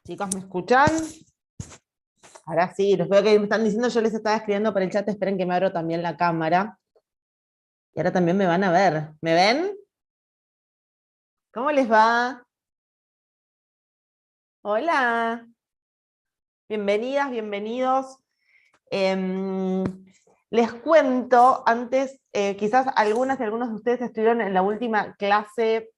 Chicos, ¿me escuchan? Ahora sí, los veo que me están diciendo, yo les estaba escribiendo por el chat, esperen que me abro también la cámara. Y ahora también me van a ver. ¿Me ven? ¿Cómo les va? Hola. Bienvenidas, bienvenidos. Em, Les cuento, antes, quizás algunas y algunos de ustedes estuvieron en la última clase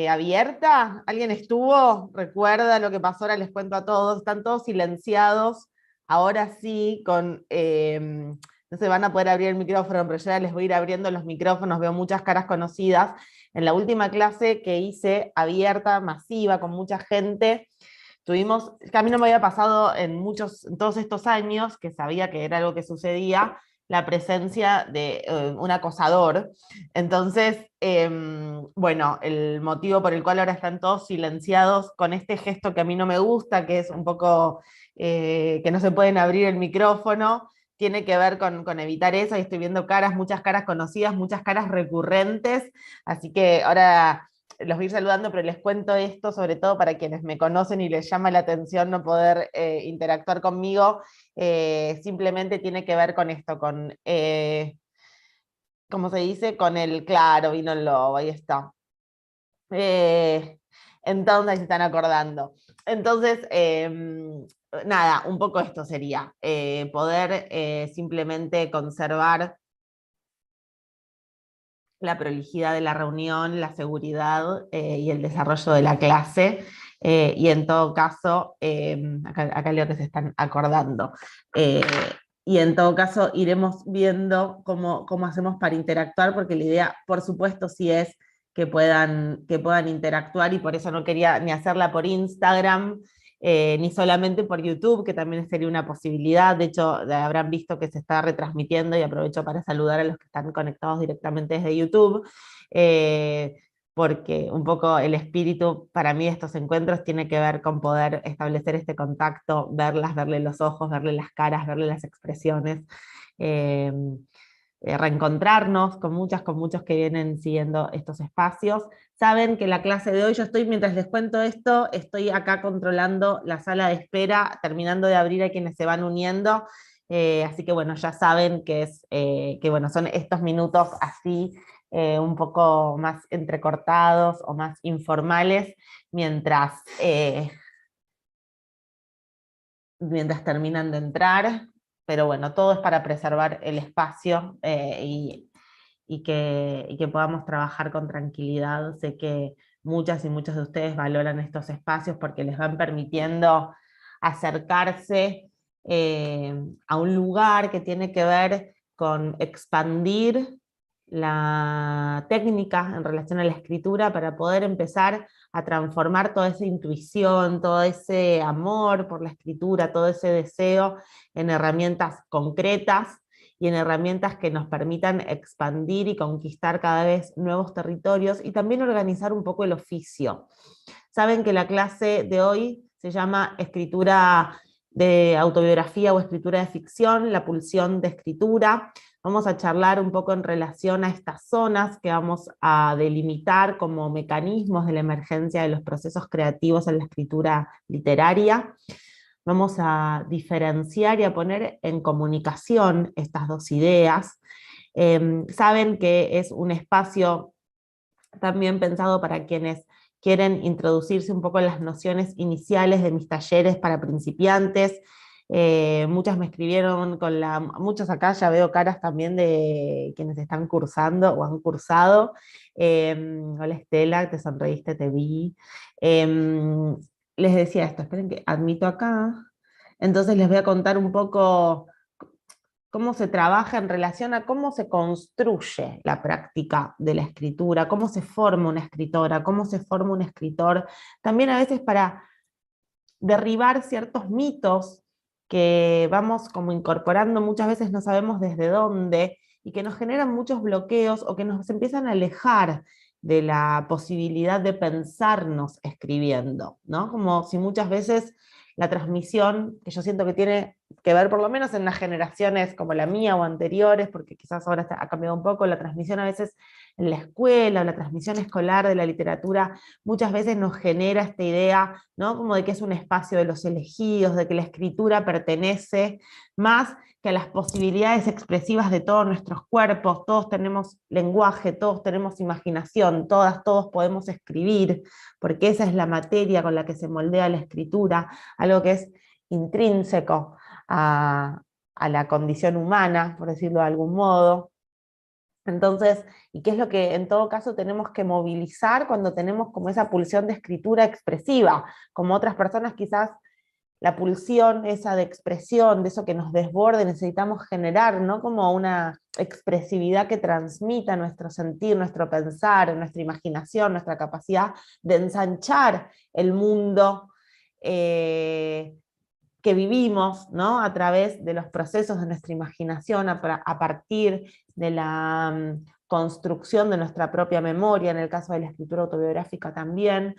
abierta. ¿Alguien estuvo? ¿Recuerda lo que pasó? Ahora les cuento a todos. Están todos silenciados. Ahora sí, no se van a poder abrir el micrófono, pero yo ya les voy a ir abriendo los micrófonos. Veo muchas caras conocidas. En la última clase que hice abierta, masiva, con mucha gente, tuvimos, que a mí no me había pasado en todos estos años, que sabía que era algo que sucedía, la presencia de un acosador. Entonces, bueno, el motivo por el cual ahora están todos silenciados con este gesto que a mí no me gusta, que es un poco que no se pueden abrir el micrófono, tiene que ver con evitar eso, y estoy viendo caras, muchas caras conocidas, muchas caras recurrentes, así que ahora los voy a ir saludando, pero les cuento esto sobre todo para quienes me conocen y les llama la atención no poder interactuar conmigo. Simplemente tiene que ver con esto, ¿cómo se dice? Con el, claro, vino el lobo, ahí está. Eh, entonces, ahí se están acordando. Entonces, nada, un poco esto sería, poder simplemente conservar la prolijidad de la reunión, la seguridad y el desarrollo de la clase. Y en todo caso, acá leo que se están acordando. Eh, y en todo caso iremos viendo cómo hacemos para interactuar, porque la idea, por supuesto, sí es que puedan interactuar, y por eso no quería ni hacerla por Instagram, ni solamente por YouTube, que también sería una posibilidad. De hecho, habrán visto que se está retransmitiendo, y aprovecho para saludar a los que están conectados directamente desde YouTube, porque un poco el espíritu para mí de estos encuentros tiene que ver con poder establecer este contacto, verle los ojos, verle las caras, verle las expresiones, eh, reencontrarnos con muchos que vienen siguiendo estos espacios. Saben que la clase de hoy, yo estoy, mientras les cuento esto, estoy acá controlando la sala de espera, terminando de abrir a quienes se van uniendo, así que bueno, ya saben que bueno, son estos minutos así, un poco más entrecortados o más informales, mientras terminan de entrar, pero bueno, todo es para preservar el espacio, y que podamos trabajar con tranquilidad. Sé que muchas y muchos de ustedes valoran estos espacios porque les van permitiendo acercarse a un lugar que tiene que ver con expandir la técnica en relación a la escritura, para poder empezar a transformar toda esa intuición, todo ese amor por la escritura, todo ese deseo en herramientas concretas y en herramientas que nos permitan expandir y conquistar cada vez nuevos territorios, y también organizar un poco el oficio. Saben que la clase de hoy se llama escritura de autobiografía o escritura de ficción, la pulsión de escritura. Vamos a charlar un poco en relación a estas zonas que vamos a delimitar como mecanismos de la emergencia de los procesos creativos en la escritura literaria. Vamos a diferenciar y a poner en comunicación estas dos ideas. Saben que es un espacio también pensado para quienes quieren introducirse un poco en las nociones iniciales de mis talleres para principiantes. Muchas me escribieron muchos acá, ya veo caras también de quienes están cursando o han cursado. Hola Estela, te sonreíste, te vi. Les decía esto, esperen que admito acá. Entonces les voy a contar un poco cómo se trabaja en relación a cómo se construye la práctica de la escritura, cómo se forma una escritora, cómo se forma un escritor, también a veces para derribar ciertos mitos que vamos como incorporando, muchas veces no sabemos desde dónde, y que nos generan muchos bloqueos o que nos empiezan a alejar de la posibilidad de pensarnos escribiendo, ¿no? Como si muchas veces la transmisión, que yo siento que tiene que ver por lo menos en las generaciones como la mía o anteriores, porque quizás ahora ha cambiado un poco, la transmisión a veces en la escuela o la transmisión escolar de la literatura muchas veces nos genera esta idea, ¿no? Como de que es un espacio de los elegidos, de que la escritura pertenece más que a las posibilidades expresivas de todos nuestros cuerpos. Todos tenemos lenguaje, todos tenemos imaginación, todos podemos escribir, porque esa es la materia con la que se moldea la escritura, algo que es intrínseco a la condición humana, por decirlo de algún modo. Entonces, ¿y qué es lo que en todo caso tenemos que movilizar cuando tenemos como esa pulsión de escritura expresiva? Como otras personas quizás la pulsión esa de expresión, de eso que nos desborde, necesitamos generar, ¿no? Como una expresividad que transmita nuestro sentir, nuestro pensar, nuestra imaginación, nuestra capacidad de ensanchar el mundo que vivimos, ¿no? A través de los procesos de nuestra imaginación, a partir de la construcción de nuestra propia memoria, en el caso de la escritura autobiográfica también.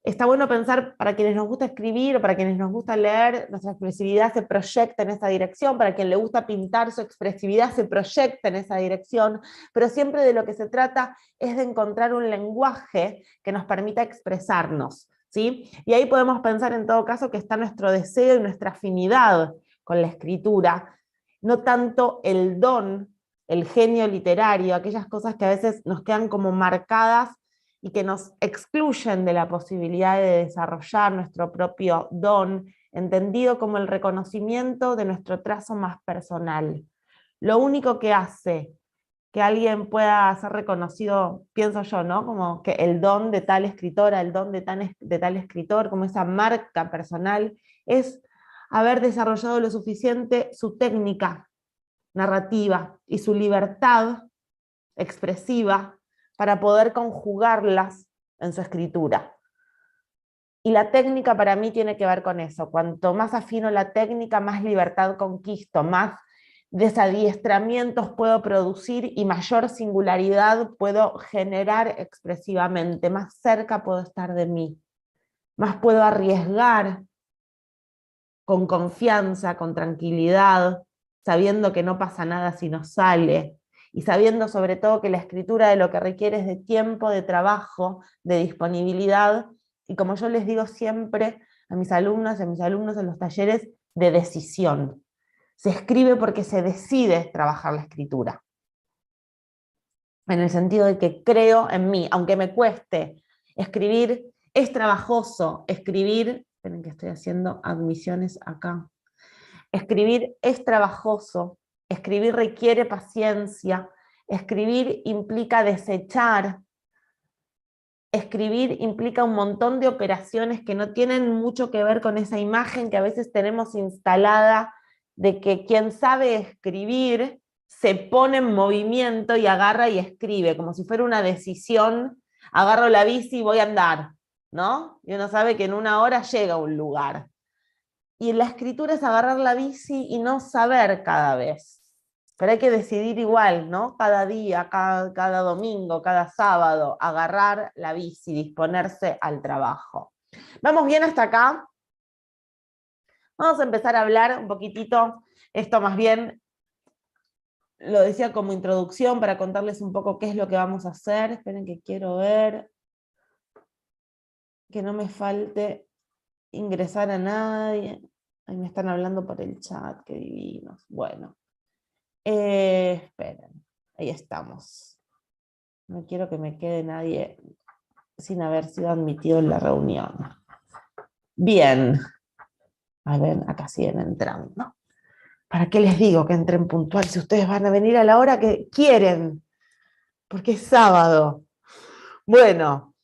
Está bueno pensar, para quienes nos gusta escribir, o para quienes nos gusta leer, nuestra expresividad se proyecta en esa dirección, para quien le gusta pintar, su expresividad se proyecta en esa dirección, pero siempre de lo que se trata es de encontrar un lenguaje que nos permita expresarnos, ¿sí? Y ahí podemos pensar en todo caso que está nuestro deseo y nuestra afinidad con la escritura, no tanto el don, el genio literario, aquellas cosas que a veces nos quedan como marcadas y que nos excluyen de la posibilidad de desarrollar nuestro propio don, entendido como el reconocimiento de nuestro trazo más personal. Lo único que hace que alguien pueda ser reconocido, pienso yo, ¿no? Como que el don de tal escritora, el don de tal escritor, como esa marca personal, es haber desarrollado lo suficiente su técnica narrativa y su libertad expresiva para poder conjugarlas en su escritura. Y la técnica para mí tiene que ver con eso. Cuanto más afino la técnica, más libertad conquisto, más desadiestramientos puedo producir y mayor singularidad puedo generar expresivamente, más cerca puedo estar de mí, más puedo arriesgar con confianza, con tranquilidad, sabiendo que no pasa nada si no sale, y sabiendo sobre todo que la escritura de lo que requiere es de tiempo, de trabajo, de disponibilidad, y como yo les digo siempre a mis alumnas y a mis alumnos en los talleres, de decisión. Se escribe porque se decide trabajar la escritura. En el sentido de que creo en mí, aunque me cueste escribir, es trabajoso escribir. Esperen que estoy haciendo admisiones acá. Escribir es trabajoso, escribir requiere paciencia, escribir implica desechar, escribir implica un montón de operaciones que no tienen mucho que ver con esa imagen que a veces tenemos instalada de que quien sabe escribir se pone en movimiento y agarra y escribe, como si fuera una decisión, agarro la bici y voy a andar, ¿no? Y uno sabe que en una hora llega a un lugar. Y la escritura es agarrar la bici y no saber cada vez. Pero hay que decidir igual, ¿no? Cada día, cada domingo, cada sábado, agarrar la bici, disponerse al trabajo. ¿Vamos bien hasta acá? Vamos a empezar a hablar un poquitito, esto más bien lo decía como introducción para contarles un poco qué es lo que vamos a hacer. Esperen que quiero ver, que no me falte ingresar a nadie. Ahí me están hablando por el chat, qué divinos. Bueno, esperen, ahí estamos. No quiero que me quede nadie sin haber sido admitido en la reunión. Bien, a ver, acá siguen entrando. ¿Para qué les digo que entren puntual si ustedes van a venir a la hora que quieren? Porque es sábado. Bueno,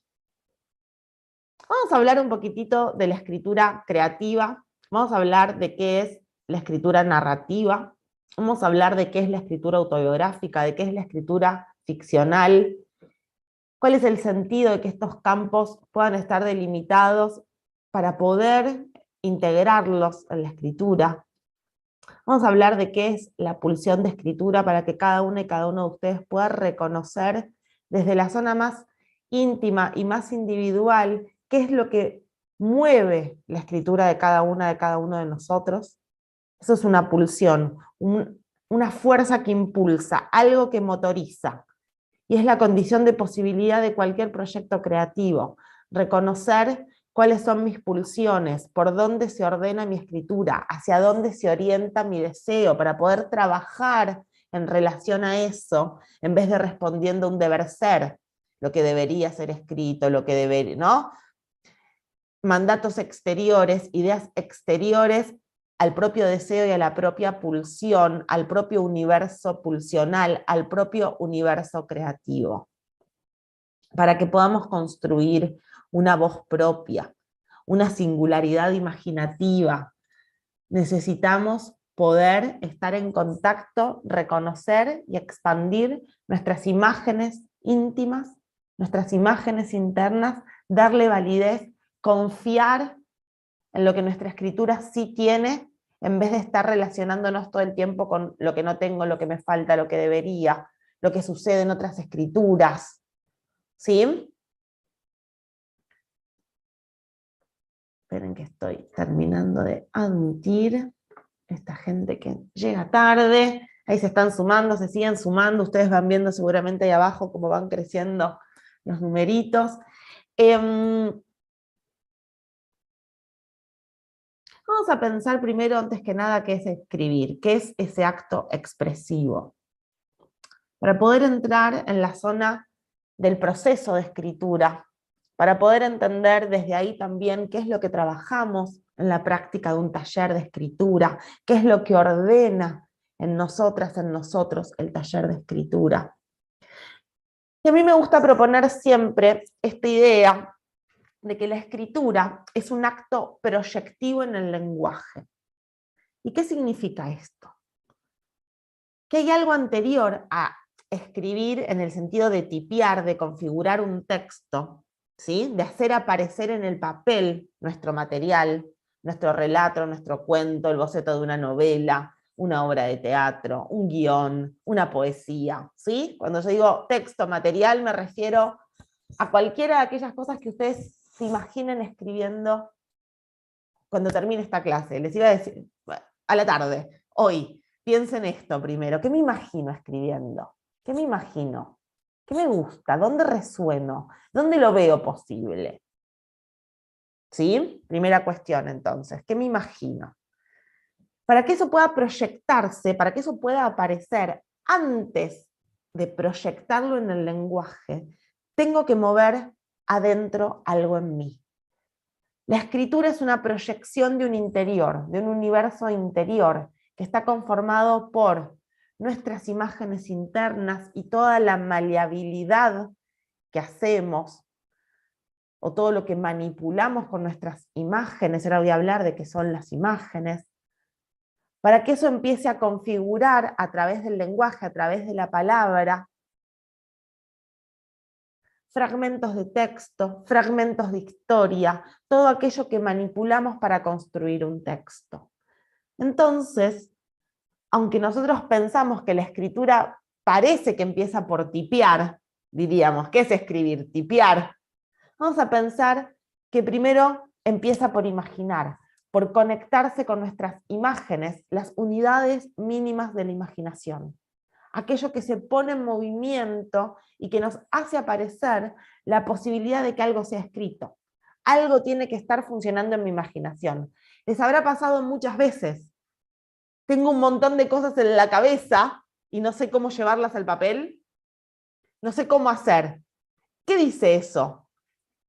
vamos a hablar un poquitito de la escritura creativa. Vamos a hablar de qué es la escritura narrativa. Vamos a hablar de qué es la escritura autobiográfica, de qué es la escritura ficcional. ¿Cuál es el sentido de que estos campos puedan estar delimitados para poder integrarlos en la escritura? Vamos a hablar de qué es la pulsión de escritura para que cada una y cada uno de ustedes pueda reconocer desde la zona más íntima y más individual qué es lo que mueve la escritura de cada una de cada uno de nosotros. Eso es una pulsión, una fuerza que impulsa, algo que motoriza. y es la condición de posibilidad de cualquier proyecto creativo. Reconocer cuáles son mis pulsiones, por dónde se ordena mi escritura, hacia dónde se orienta mi deseo, para poder trabajar en relación a eso, en vez de respondiendo a un deber ser, lo que debería ser escrito, lo que debería, ¿no? Mandatos exteriores, ideas exteriores al propio deseo y a la propia pulsión, al propio universo pulsional, al propio universo creativo, para que podamos construir una voz propia, una singularidad imaginativa. Necesitamos poder estar en contacto, reconocer y expandir nuestras imágenes íntimas, nuestras imágenes internas, darle validez, confiar en lo que nuestra escritura sí tiene, en vez de estar relacionándonos todo el tiempo con lo que no tengo, lo que me falta, lo que debería, lo que sucede en otras escrituras. ¿Sí? Esperen que estoy terminando de admitir esta gente que llega tarde. Ahí se están sumando, se siguen sumando. Ustedes van viendo seguramente ahí abajo cómo van creciendo los numeritos. Vamos a pensar primero, antes que nada, qué es escribir, qué es ese acto expresivo. Para poder entrar en la zona del proceso de escritura, para poder entender desde ahí también qué es lo que trabajamos en la práctica de un taller de escritura, qué es lo que ordena en nosotras, en nosotros, el taller de escritura. Y a mí me gusta proponer siempre esta idea de que la escritura es un acto proyectivo en el lenguaje. ¿Y qué significa esto? Que hay algo anterior a escribir en el sentido de tipear, de configurar un texto, ¿sí? De hacer aparecer en el papel nuestro material, nuestro relato, nuestro cuento, el boceto de una novela, una obra de teatro, un guión, una poesía, ¿sí? Cuando yo digo texto, material, me refiero a cualquiera de aquellas cosas que ustedes se imaginen escribiendo cuando termine esta clase. Les iba a decir, a la tarde, hoy, piensen esto primero. ¿Qué me imagino escribiendo? ¿Qué me imagino? ¿Qué me gusta? ¿Dónde resueno? ¿Dónde lo veo posible? ¿Sí? Primera cuestión, entonces. ¿Qué me imagino? Para que eso pueda proyectarse, para que eso pueda aparecer antes de proyectarlo en el lenguaje, tengo que mover adentro algo en mí. La escritura es una proyección de un interior, de un universo interior, que está conformado por nuestras imágenes internas y toda la maleabilidad que hacemos, o todo lo que manipulamos con nuestras imágenes. Ahora voy a hablar de qué son las imágenes, para que eso empiece a configurar a través del lenguaje, a través de la palabra, fragmentos de texto, fragmentos de historia, todo aquello que manipulamos para construir un texto. Entonces, aunque nosotros pensamos que la escritura parece que empieza por tipear, diríamos, ¿qué es escribir? Tipear. Vamos a pensar que primero empieza por imaginar, por conectarse con nuestras imágenes, las unidades mínimas de la imaginación. Aquello que se pone en movimiento y que nos hace aparecer la posibilidad de que algo sea escrito. Algo tiene que estar funcionando en mi imaginación. Les habrá pasado muchas veces. Tengo un montón de cosas en la cabeza y no sé cómo llevarlas al papel. No sé cómo hacer. ¿Qué dice eso?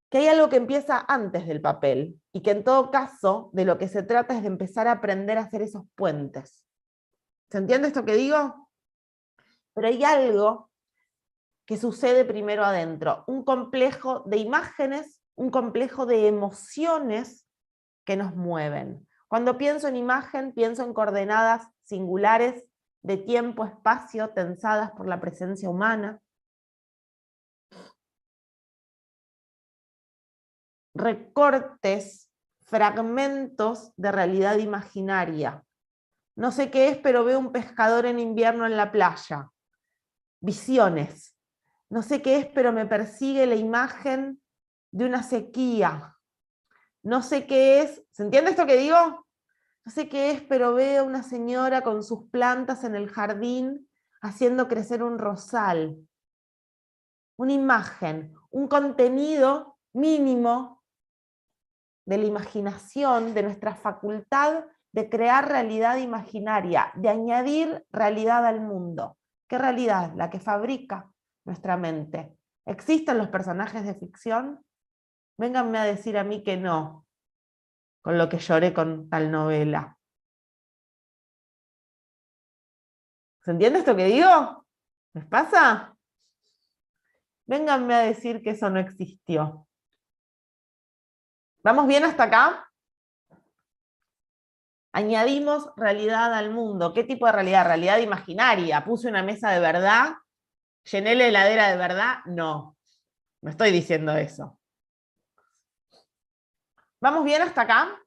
Que hay algo que empieza antes del papel y que en todo caso de lo que se trata es de empezar a aprender a hacer esos puentes. ¿Se entiende esto que digo? Pero hay algo que sucede primero adentro, un complejo de imágenes, un complejo de emociones que nos mueven. Cuando pienso en imagen, pienso en coordenadas singulares de tiempo, espacio, tensadas por la presencia humana. Recortes, fragmentos de realidad imaginaria. No sé qué es, pero veo un pescador en invierno en la playa. Visiones. No sé qué es, pero me persigue la imagen de una sequía. No sé qué es. ¿Se entiende esto que digo? No sé qué es, pero veo una señora con sus plantas en el jardín haciendo crecer un rosal. una imagen, un contenido mínimo de la imaginación, de nuestra facultad de crear realidad imaginaria, de añadir realidad al mundo. ¿Qué realidad? La que fabrica nuestra mente. ¿Existen los personajes de ficción? Vénganme a decir a mí que no, con lo que lloré con tal novela. ¿Se entiende esto que digo? ¿Les pasa? Vénganme a decir que eso no existió. ¿Vamos bien hasta acá? Añadimos realidad al mundo. ¿Qué tipo de realidad? Realidad imaginaria. ¿Puse una mesa de verdad? ¿Llené la heladera de verdad? No, no estoy diciendo eso. ¿Vamos bien hasta acá?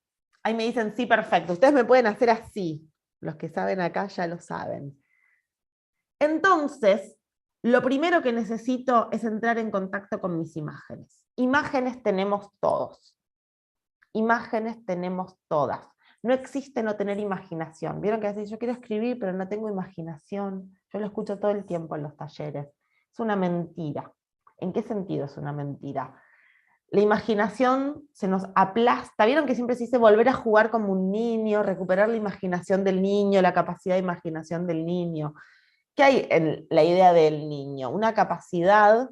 Ahí me dicen sí, perfecto. Ustedes me pueden hacer así. Los que saben acá ya lo saben. Entonces, lo primero que necesito es entrar en contacto con mis imágenes. Imágenes tenemos todos. Imágenes tenemos todas. No existe no tener imaginación. Vieron que decís, yo quiero escribir, pero no tengo imaginación. Yo lo escucho todo el tiempo en los talleres. Es una mentira. ¿En qué sentido es una mentira? La imaginación se nos aplasta. ¿Vieron que siempre se dice volver a jugar como un niño, recuperar la imaginación del niño, la capacidad de imaginación del niño? ¿Qué hay en la idea del niño? Una capacidad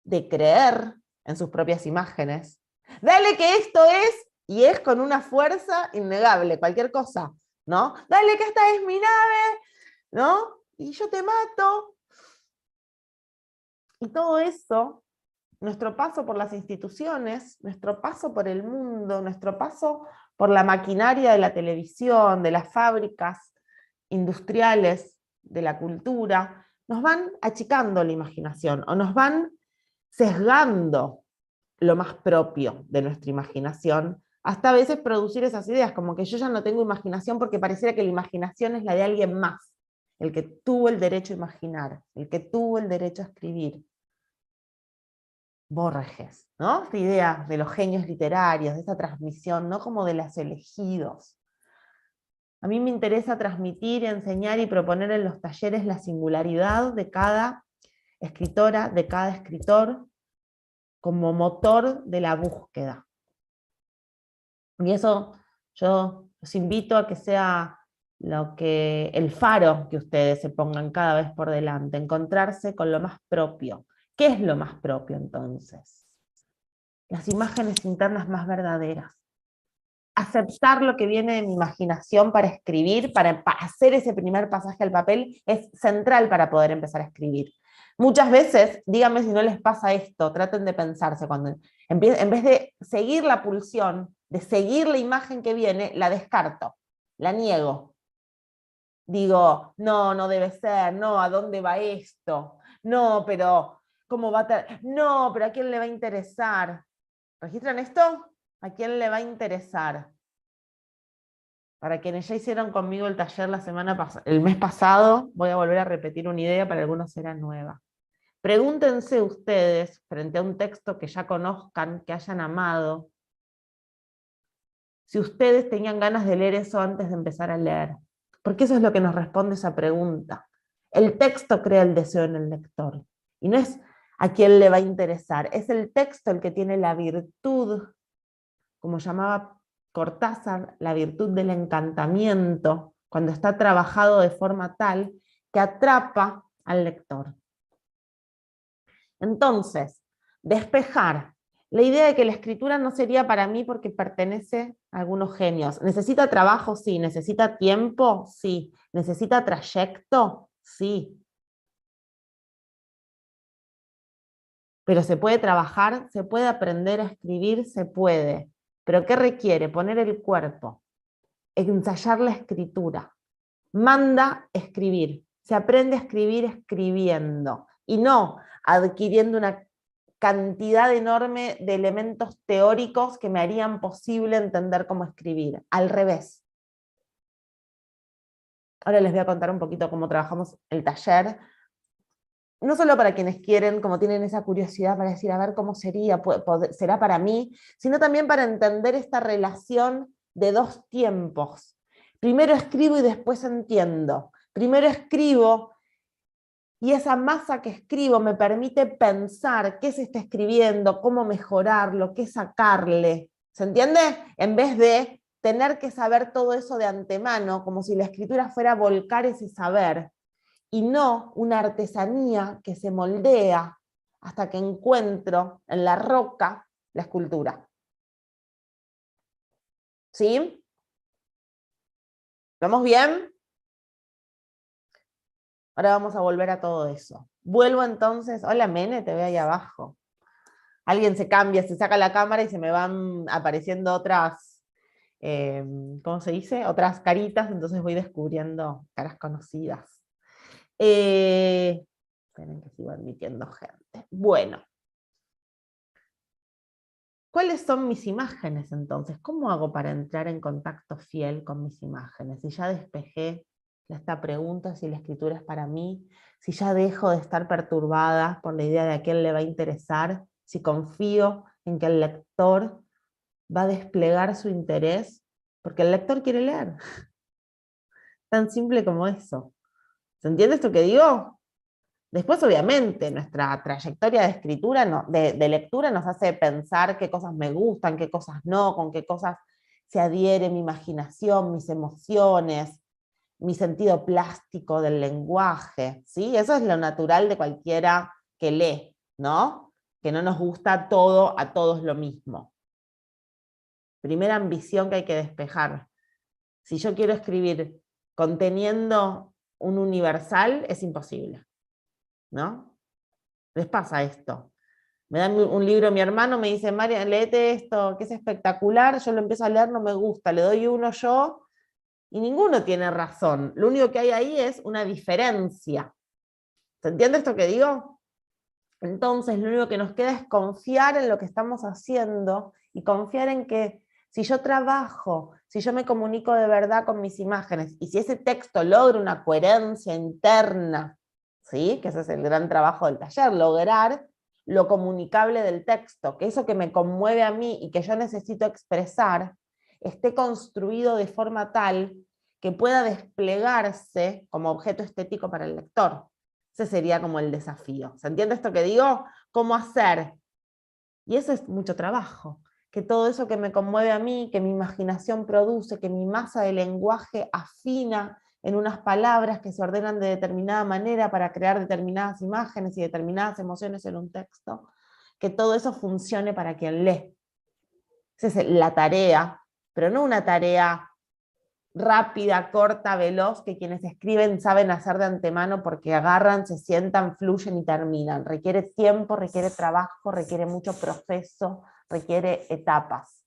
de creer en sus propias imágenes. Dale que esto es, y es con una fuerza innegable, cualquier cosa, ¿no? Dale que esta es mi nave, ¿no? Y yo te mato. Y todo eso, nuestro paso por las instituciones, nuestro paso por el mundo, nuestro paso por la maquinaria de la televisión, de las fábricas industriales, de la cultura, nos van achicando la imaginación o nos van sesgando lo más propio de nuestra imaginación, hasta a veces producir esas ideas, como que yo ya no tengo imaginación porque pareciera que la imaginación es la de alguien más, el que tuvo el derecho a imaginar, el que tuvo el derecho a escribir. Borges, ¿no? Esta idea de los genios literarios, de esa transmisión, no como de los elegidos. A mí me interesa transmitir, enseñar y proponer en los talleres la singularidad de cada escritora, de cada escritor, como motor de la búsqueda. Y eso yo los invito a que sea el faro que ustedes se pongan cada vez por delante, encontrarse con lo más propio. ¿Qué es lo más propio entonces? Las imágenes internas más verdaderas. Aceptar lo que viene de mi imaginación para escribir, para hacer ese primer pasaje al papel, es central para poder empezar a escribir. Muchas veces, díganme si no les pasa esto, traten de pensarse, cuando en vez de seguir la pulsión, de seguir la imagen que viene, la descarto, la niego. Digo, no, no debe ser, no, ¿a dónde va esto? No, pero, ¿cómo va a no, pero ¿a quién le va a interesar? ¿Registran esto? ¿A quién le va a interesar? Para quienes ya hicieron conmigo el taller el mes pasado, voy a volver a repetir una idea, para algunos será nueva. Pregúntense ustedes, frente a un texto que ya conozcan, que hayan amado, si ustedes tenían ganas de leer eso antes de empezar a leer. Porque eso es lo que nos responde esa pregunta. El texto crea el deseo en el lector. Y no es a quién le va a interesar, es el texto el que tiene la virtud, como llamaba Cortázar, la virtud del encantamiento, cuando está trabajado de forma tal que atrapa al lector. Entonces, despejar la idea de que la escritura no sería para mí porque pertenece a algunos genios. ¿Necesita trabajo? Sí. ¿Necesita tiempo? Sí. ¿Necesita trayecto? Sí. Pero se puede trabajar, se puede aprender a escribir, se puede. ¿Pero qué requiere? Poner el cuerpo, ensayar la escritura. Manda escribir. Se aprende a escribir escribiendo y no adquiriendo una cantidad enorme de elementos teóricos que me harían posible entender cómo escribir. Al revés. Ahora les voy a contar un poquito cómo trabajamos el taller. No solo para quienes quieren, como tienen esa curiosidad para decir, a ver cómo sería, será para mí, sino también para entender esta relación de dos tiempos. Primero escribo y después entiendo. Primero escribo y esa masa que escribo me permite pensar qué se está escribiendo, cómo mejorarlo, qué sacarle. ¿Se entiende? En vez de tener que saber todo eso de antemano, como si la escritura fuera volcar ese saber, y no una artesanía que se moldea hasta que encuentro en la roca la escultura. ¿Sí? ¿Vamos bien? Ahora vamos a volver a todo eso. Vuelvo entonces, hola Mene, te veo ahí abajo. Alguien se cambia, se saca la cámara y se me van apareciendo otras, ¿cómo se dice? Otras caritas, entonces voy descubriendo caras conocidas. Esperen que sigo admitiendo gente. Bueno. ¿Cuáles son mis imágenes entonces? ¿Cómo hago para entrar en contacto fiel con mis imágenes? Si ya despejé esta pregunta, si la escritura es para mí, si ya dejo de estar perturbada por la idea de a quién le va a interesar, si confío en que el lector va a desplegar su interés, porque el lector quiere leer. Tan simple como eso. ¿Se entiende esto que digo? Después, obviamente, nuestra trayectoria de escritura, de lectura, nos hace pensar qué cosas me gustan, qué cosas no, con qué cosas se adhiere mi imaginación, mis emociones, mi sentido plástico del lenguaje, ¿sí? Eso es lo natural de cualquiera que lee, ¿no? Que no nos gusta todo, a todos lo mismo. Primera ambición que hay que despejar. Si yo quiero escribir conteniendo un universal, es imposible, ¿no? Les pasa esto. Me dan un libro mi hermano, me dice, María, léete esto, que es espectacular, yo lo empiezo a leer, no me gusta, le doy uno yo, y ninguno tiene razón. Lo único que hay ahí es una diferencia. ¿Se entiende esto que digo? Entonces, lo único que nos queda es confiar en lo que estamos haciendo y confiar en que si yo trabajo, si yo me comunico de verdad con mis imágenes, y si ese texto logra una coherencia interna, ¿sí? Que ese es el gran trabajo del taller, lograr lo comunicable del texto, que eso que me conmueve a mí y que yo necesito expresar, esté construido de forma tal que pueda desplegarse como objeto estético para el lector. Ese sería como el desafío. ¿Se entiende esto que digo? ¿Cómo hacer? Y eso es mucho trabajo. Que todo eso que me conmueve a mí, que mi imaginación produce, que mi masa de lenguaje afina en unas palabras que se ordenan de determinada manera para crear determinadas imágenes y determinadas emociones en un texto, que todo eso funcione para quien lee. Esa es la tarea, pero no una tarea rápida, corta, veloz, que quienes escriben saben hacer de antemano porque agarran, se sientan, fluyen y terminan. Requiere tiempo, requiere trabajo, requiere mucho proceso, requiere etapas.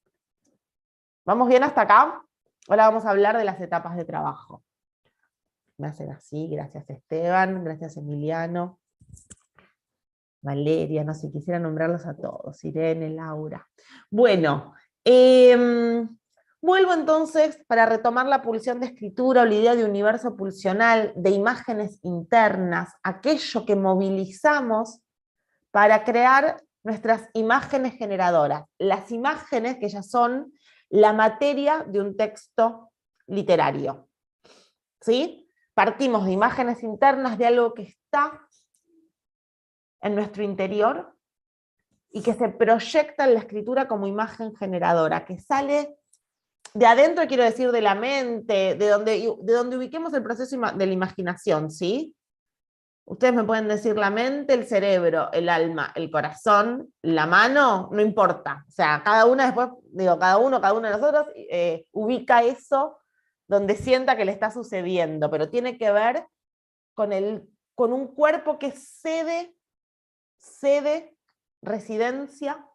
¿Vamos bien hasta acá? Ahora vamos a hablar de las etapas de trabajo. Me hacen así, gracias Esteban, gracias Emiliano, Valeria, no sé, quisiera nombrarlos a todos, Irene, Laura. Bueno, vuelvo entonces para retomar la pulsión de escritura o la idea de universo pulsional, de imágenes internas, aquello que movilizamos para crear nuestras imágenes generadoras. Las imágenes que ya son la materia de un texto literario. ¿Sí? Partimos de imágenes internas de algo que está en nuestro interior y que se proyecta en la escritura como imagen generadora, que sale de adentro, quiero decir, de la mente, de donde ubiquemos el proceso de la imaginación, ¿sí? Ustedes me pueden decir la mente, el cerebro, el alma, el corazón, la mano, no importa. O sea, cada una después, digo, cada uno de nosotros ubica eso donde sienta que le está sucediendo, pero tiene que ver con un cuerpo que cede residencia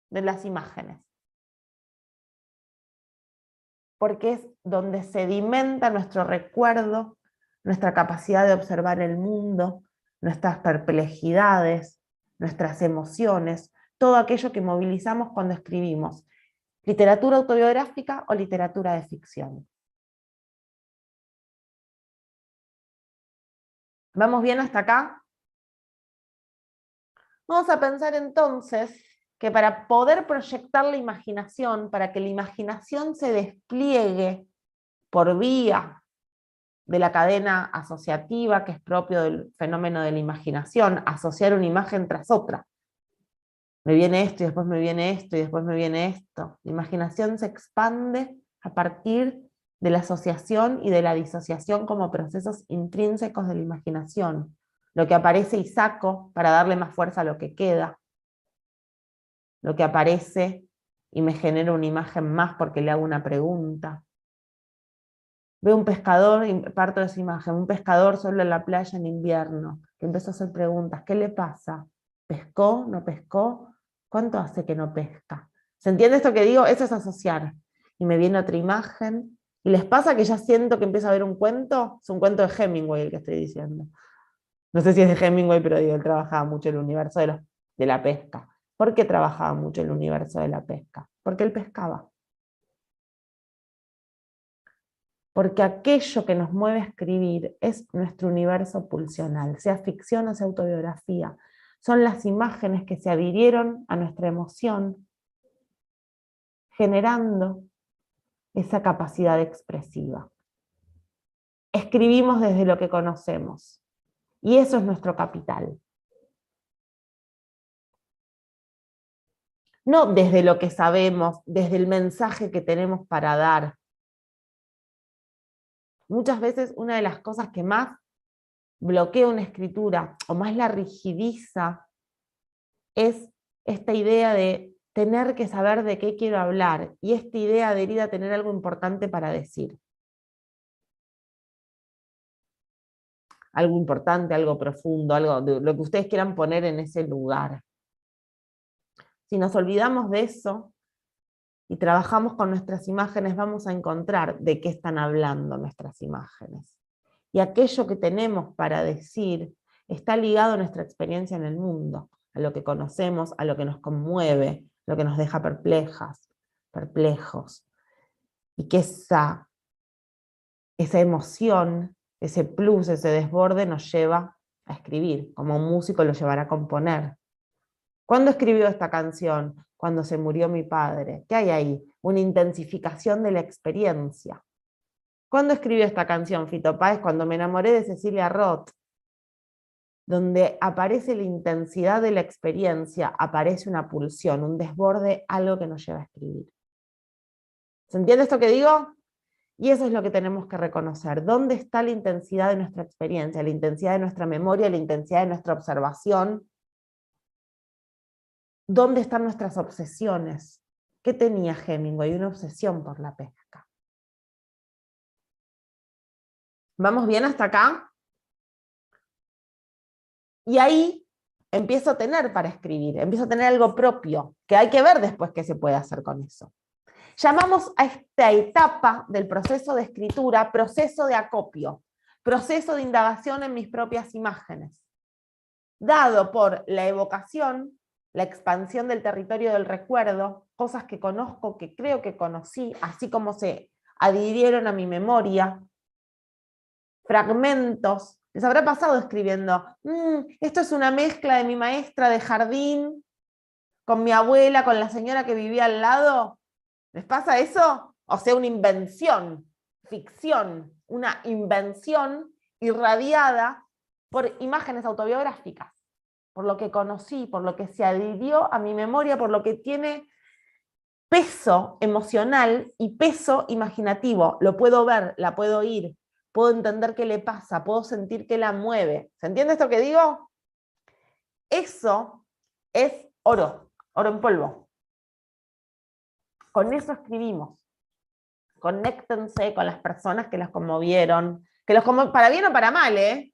de las imágenes. Porque es donde sedimenta nuestro recuerdo, nuestra capacidad de observar el mundo, nuestras perplejidades, nuestras emociones, todo aquello que movilizamos cuando escribimos literatura autobiográfica o literatura de ficción. ¿Vamos bien hasta acá? Vamos a pensar entonces que para poder proyectar la imaginación, para que la imaginación se despliegue por vía de la cadena asociativa, que es propio del fenómeno de la imaginación, asociar una imagen tras otra. Me viene esto y después me viene esto y después me viene esto. La imaginación se expande a partir de la asociación y de la disociación como procesos intrínsecos de la imaginación. Lo que aparece y saco para darle más fuerza a lo que queda. Lo que aparece y me genera una imagen más porque le hago una pregunta. Veo un pescador y parto de esa imagen, un pescador solo en la playa en invierno, que empezó a hacer preguntas. ¿Qué le pasa? ¿Pescó? ¿No pescó? ¿Cuánto hace que no pesca? ¿Se entiende esto que digo? Eso es asociar. Y me viene otra imagen. ¿Y les pasa que ya siento que empiezo a ver un cuento? Es un cuento de Hemingway el que estoy diciendo. No sé si es de Hemingway, pero digo, él trabajaba mucho el universo de la pesca. ¿Por qué trabajaba mucho el universo de la pesca? Porque él pescaba. Porque aquello que nos mueve a escribir es nuestro universo pulsional, sea ficción o sea autobiografía. Son las imágenes que se adhirieron a nuestra emoción, generando esa capacidad expresiva. Escribimos desde lo que conocemos, y eso es nuestro capital. No desde lo que sabemos, desde el mensaje que tenemos para dar. Muchas veces una de las cosas que más bloquea una escritura o más la rigidiza es esta idea de tener que saber de qué quiero hablar y esta idea de ir a tener algo importante para decir. Algo importante, algo profundo, algo de lo que ustedes quieran poner en ese lugar. Si nos olvidamos de eso y trabajamos con nuestras imágenes, vamos a encontrar de qué están hablando nuestras imágenes. Y aquello que tenemos para decir está ligado a nuestra experiencia en el mundo, a lo que conocemos, a lo que nos conmueve, lo que nos deja perplejas, perplejos. Y que esa emoción, ese plus, ese desborde nos lleva a escribir, como un músico lo llevará a componer. ¿Cuándo escribió esta canción? Cuando se murió mi padre. ¿Qué hay ahí? Una intensificación de la experiencia. ¿Cuándo escribió esta canción, Fito Páez? Cuando me enamoré de Cecilia Roth. Donde aparece la intensidad de la experiencia, aparece una pulsión, un desborde, algo que nos lleva a escribir. ¿Se entiende esto que digo? Y eso es lo que tenemos que reconocer. ¿Dónde está la intensidad de nuestra experiencia, la intensidad de nuestra memoria, la intensidad de nuestra observación? ¿Dónde están nuestras obsesiones? ¿Qué tenía Hemingway? Una obsesión por la pesca. ¿Vamos bien hasta acá? Y ahí empiezo a tener para escribir, empiezo a tener algo propio, que hay que ver después qué se puede hacer con eso. Llamamos a esta etapa del proceso de escritura proceso de acopio, proceso de indagación en mis propias imágenes, dado por la evocación, la expansión del territorio del recuerdo, cosas que conozco, que creo que conocí, así como se adhirieron a mi memoria, fragmentos. ¿Les habrá pasado escribiendo? Esto es una mezcla de mi maestra de jardín con mi abuela, con la señora que vivía al lado. ¿Les pasa eso? O sea, una invención, ficción, una invención irradiada por imágenes autobiográficas, por lo que conocí, por lo que se adhirió a mi memoria, por lo que tiene peso emocional y peso imaginativo. Lo puedo ver, la puedo oír, puedo entender qué le pasa, puedo sentir qué la mueve. ¿Se entiende esto que digo? Eso es oro, oro en polvo. Con eso escribimos. Conéctense con las personas que las conmovieron, para bien o para mal, ¿eh?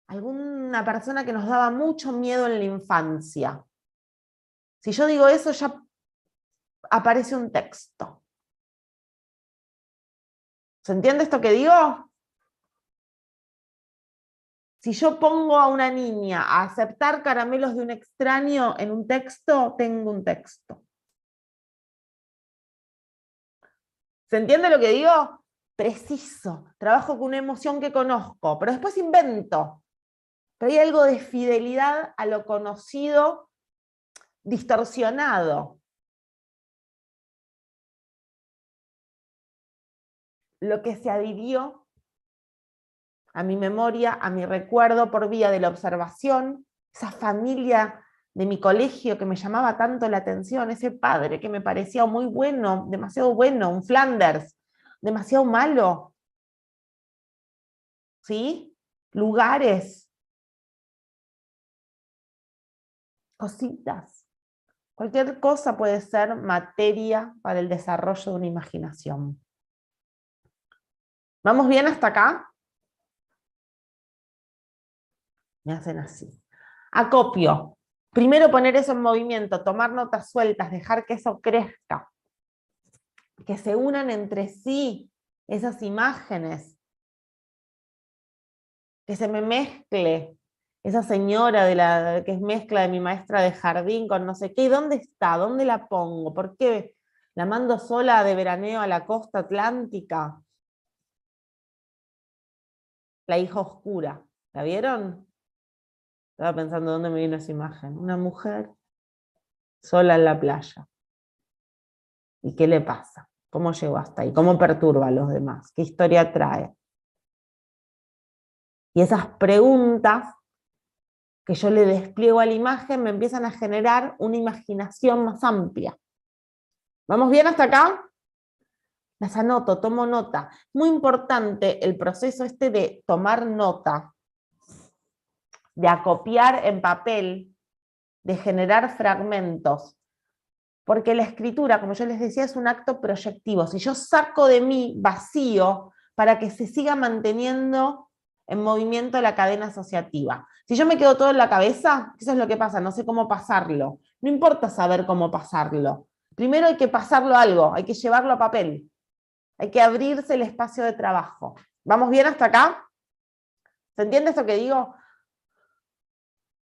Alguna persona que nos daba mucho miedo en la infancia. Si yo digo eso, ya aparece un texto. ¿Se entiende esto que digo? Si yo pongo a una niña a aceptar caramelos de un extraño en un texto, tengo un texto. ¿Se entiende lo que digo? Preciso. Trabajo con una emoción que conozco, pero después invento. Pero hay algo de fidelidad a lo conocido distorsionado. lo que se adhirió a mi memoria, a mi recuerdo por vía de la observación, esa familia de mi colegio que me llamaba tanto la atención, ese padre que me parecía muy bueno, demasiado bueno, un Flanders, demasiado malo, ¿sí? Lugares, cositas. Cualquier cosa puede ser materia para el desarrollo de una imaginación. ¿Vamos bien hasta acá? Me hacen así. Acopio. Primero poner eso en movimiento, tomar notas sueltas, dejar que eso crezca, que se unan entre sí esas imágenes, que se me mezcle esa señora que es mezcla de mi maestra de jardín con no sé qué. ¿Y dónde está? ¿Dónde la pongo? ¿Por qué la mando sola de veraneo a la costa atlántica? La hija oscura. ¿La vieron? Estaba pensando dónde me vino esa imagen. Una mujer sola en la playa. ¿Y qué le pasa? ¿Cómo llegó hasta ahí? ¿Cómo perturba a los demás? ¿Qué historia trae? Y esas preguntas que yo le despliego a la imagen me empiezan a generar una imaginación más amplia. ¿Vamos bien hasta acá? Las anoto, tomo nota. Muy importante el proceso este de tomar nota, de acopiar en papel, de generar fragmentos. Porque la escritura, como yo les decía, es un acto proyectivo. Si yo saco de mí vacío para que se siga manteniendo en movimiento la cadena asociativa. Si yo me quedo todo en la cabeza, eso es lo que pasa, no sé cómo pasarlo. No importa saber cómo pasarlo. Primero hay que pasarlo a algo, hay que llevarlo a papel. Hay que abrirse el espacio de trabajo. ¿Vamos bien hasta acá? ¿Se entiende esto que digo?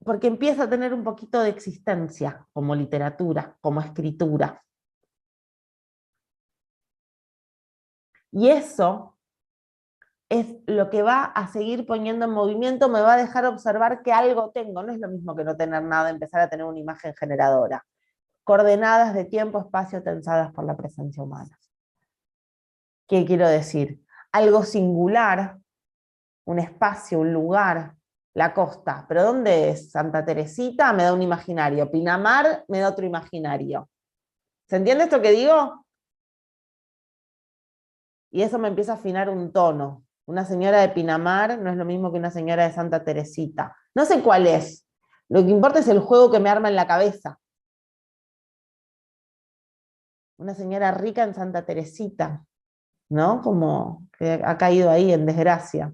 Porque empieza a tener un poquito de existencia como literatura, como escritura. Y eso es lo que va a seguir poniendo en movimiento, me va a dejar observar que algo tengo. No es lo mismo que no tener nada, empezar a tener una imagen generadora. Coordenadas de tiempo, espacio, tensadas por la presencia humana. ¿Qué quiero decir? Algo singular, un espacio, un lugar, la costa. ¿Pero dónde es? Santa Teresita me da un imaginario. Pinamar me da otro imaginario. ¿Se entiende esto que digo? Y eso me empieza a afinar un tono. Una señora de Pinamar no es lo mismo que una señora de Santa Teresita. No sé cuál es. Lo que importa es el juego que me arma en la cabeza. Una señora rica en Santa Teresita, ¿no? Como que ha caído ahí en desgracia.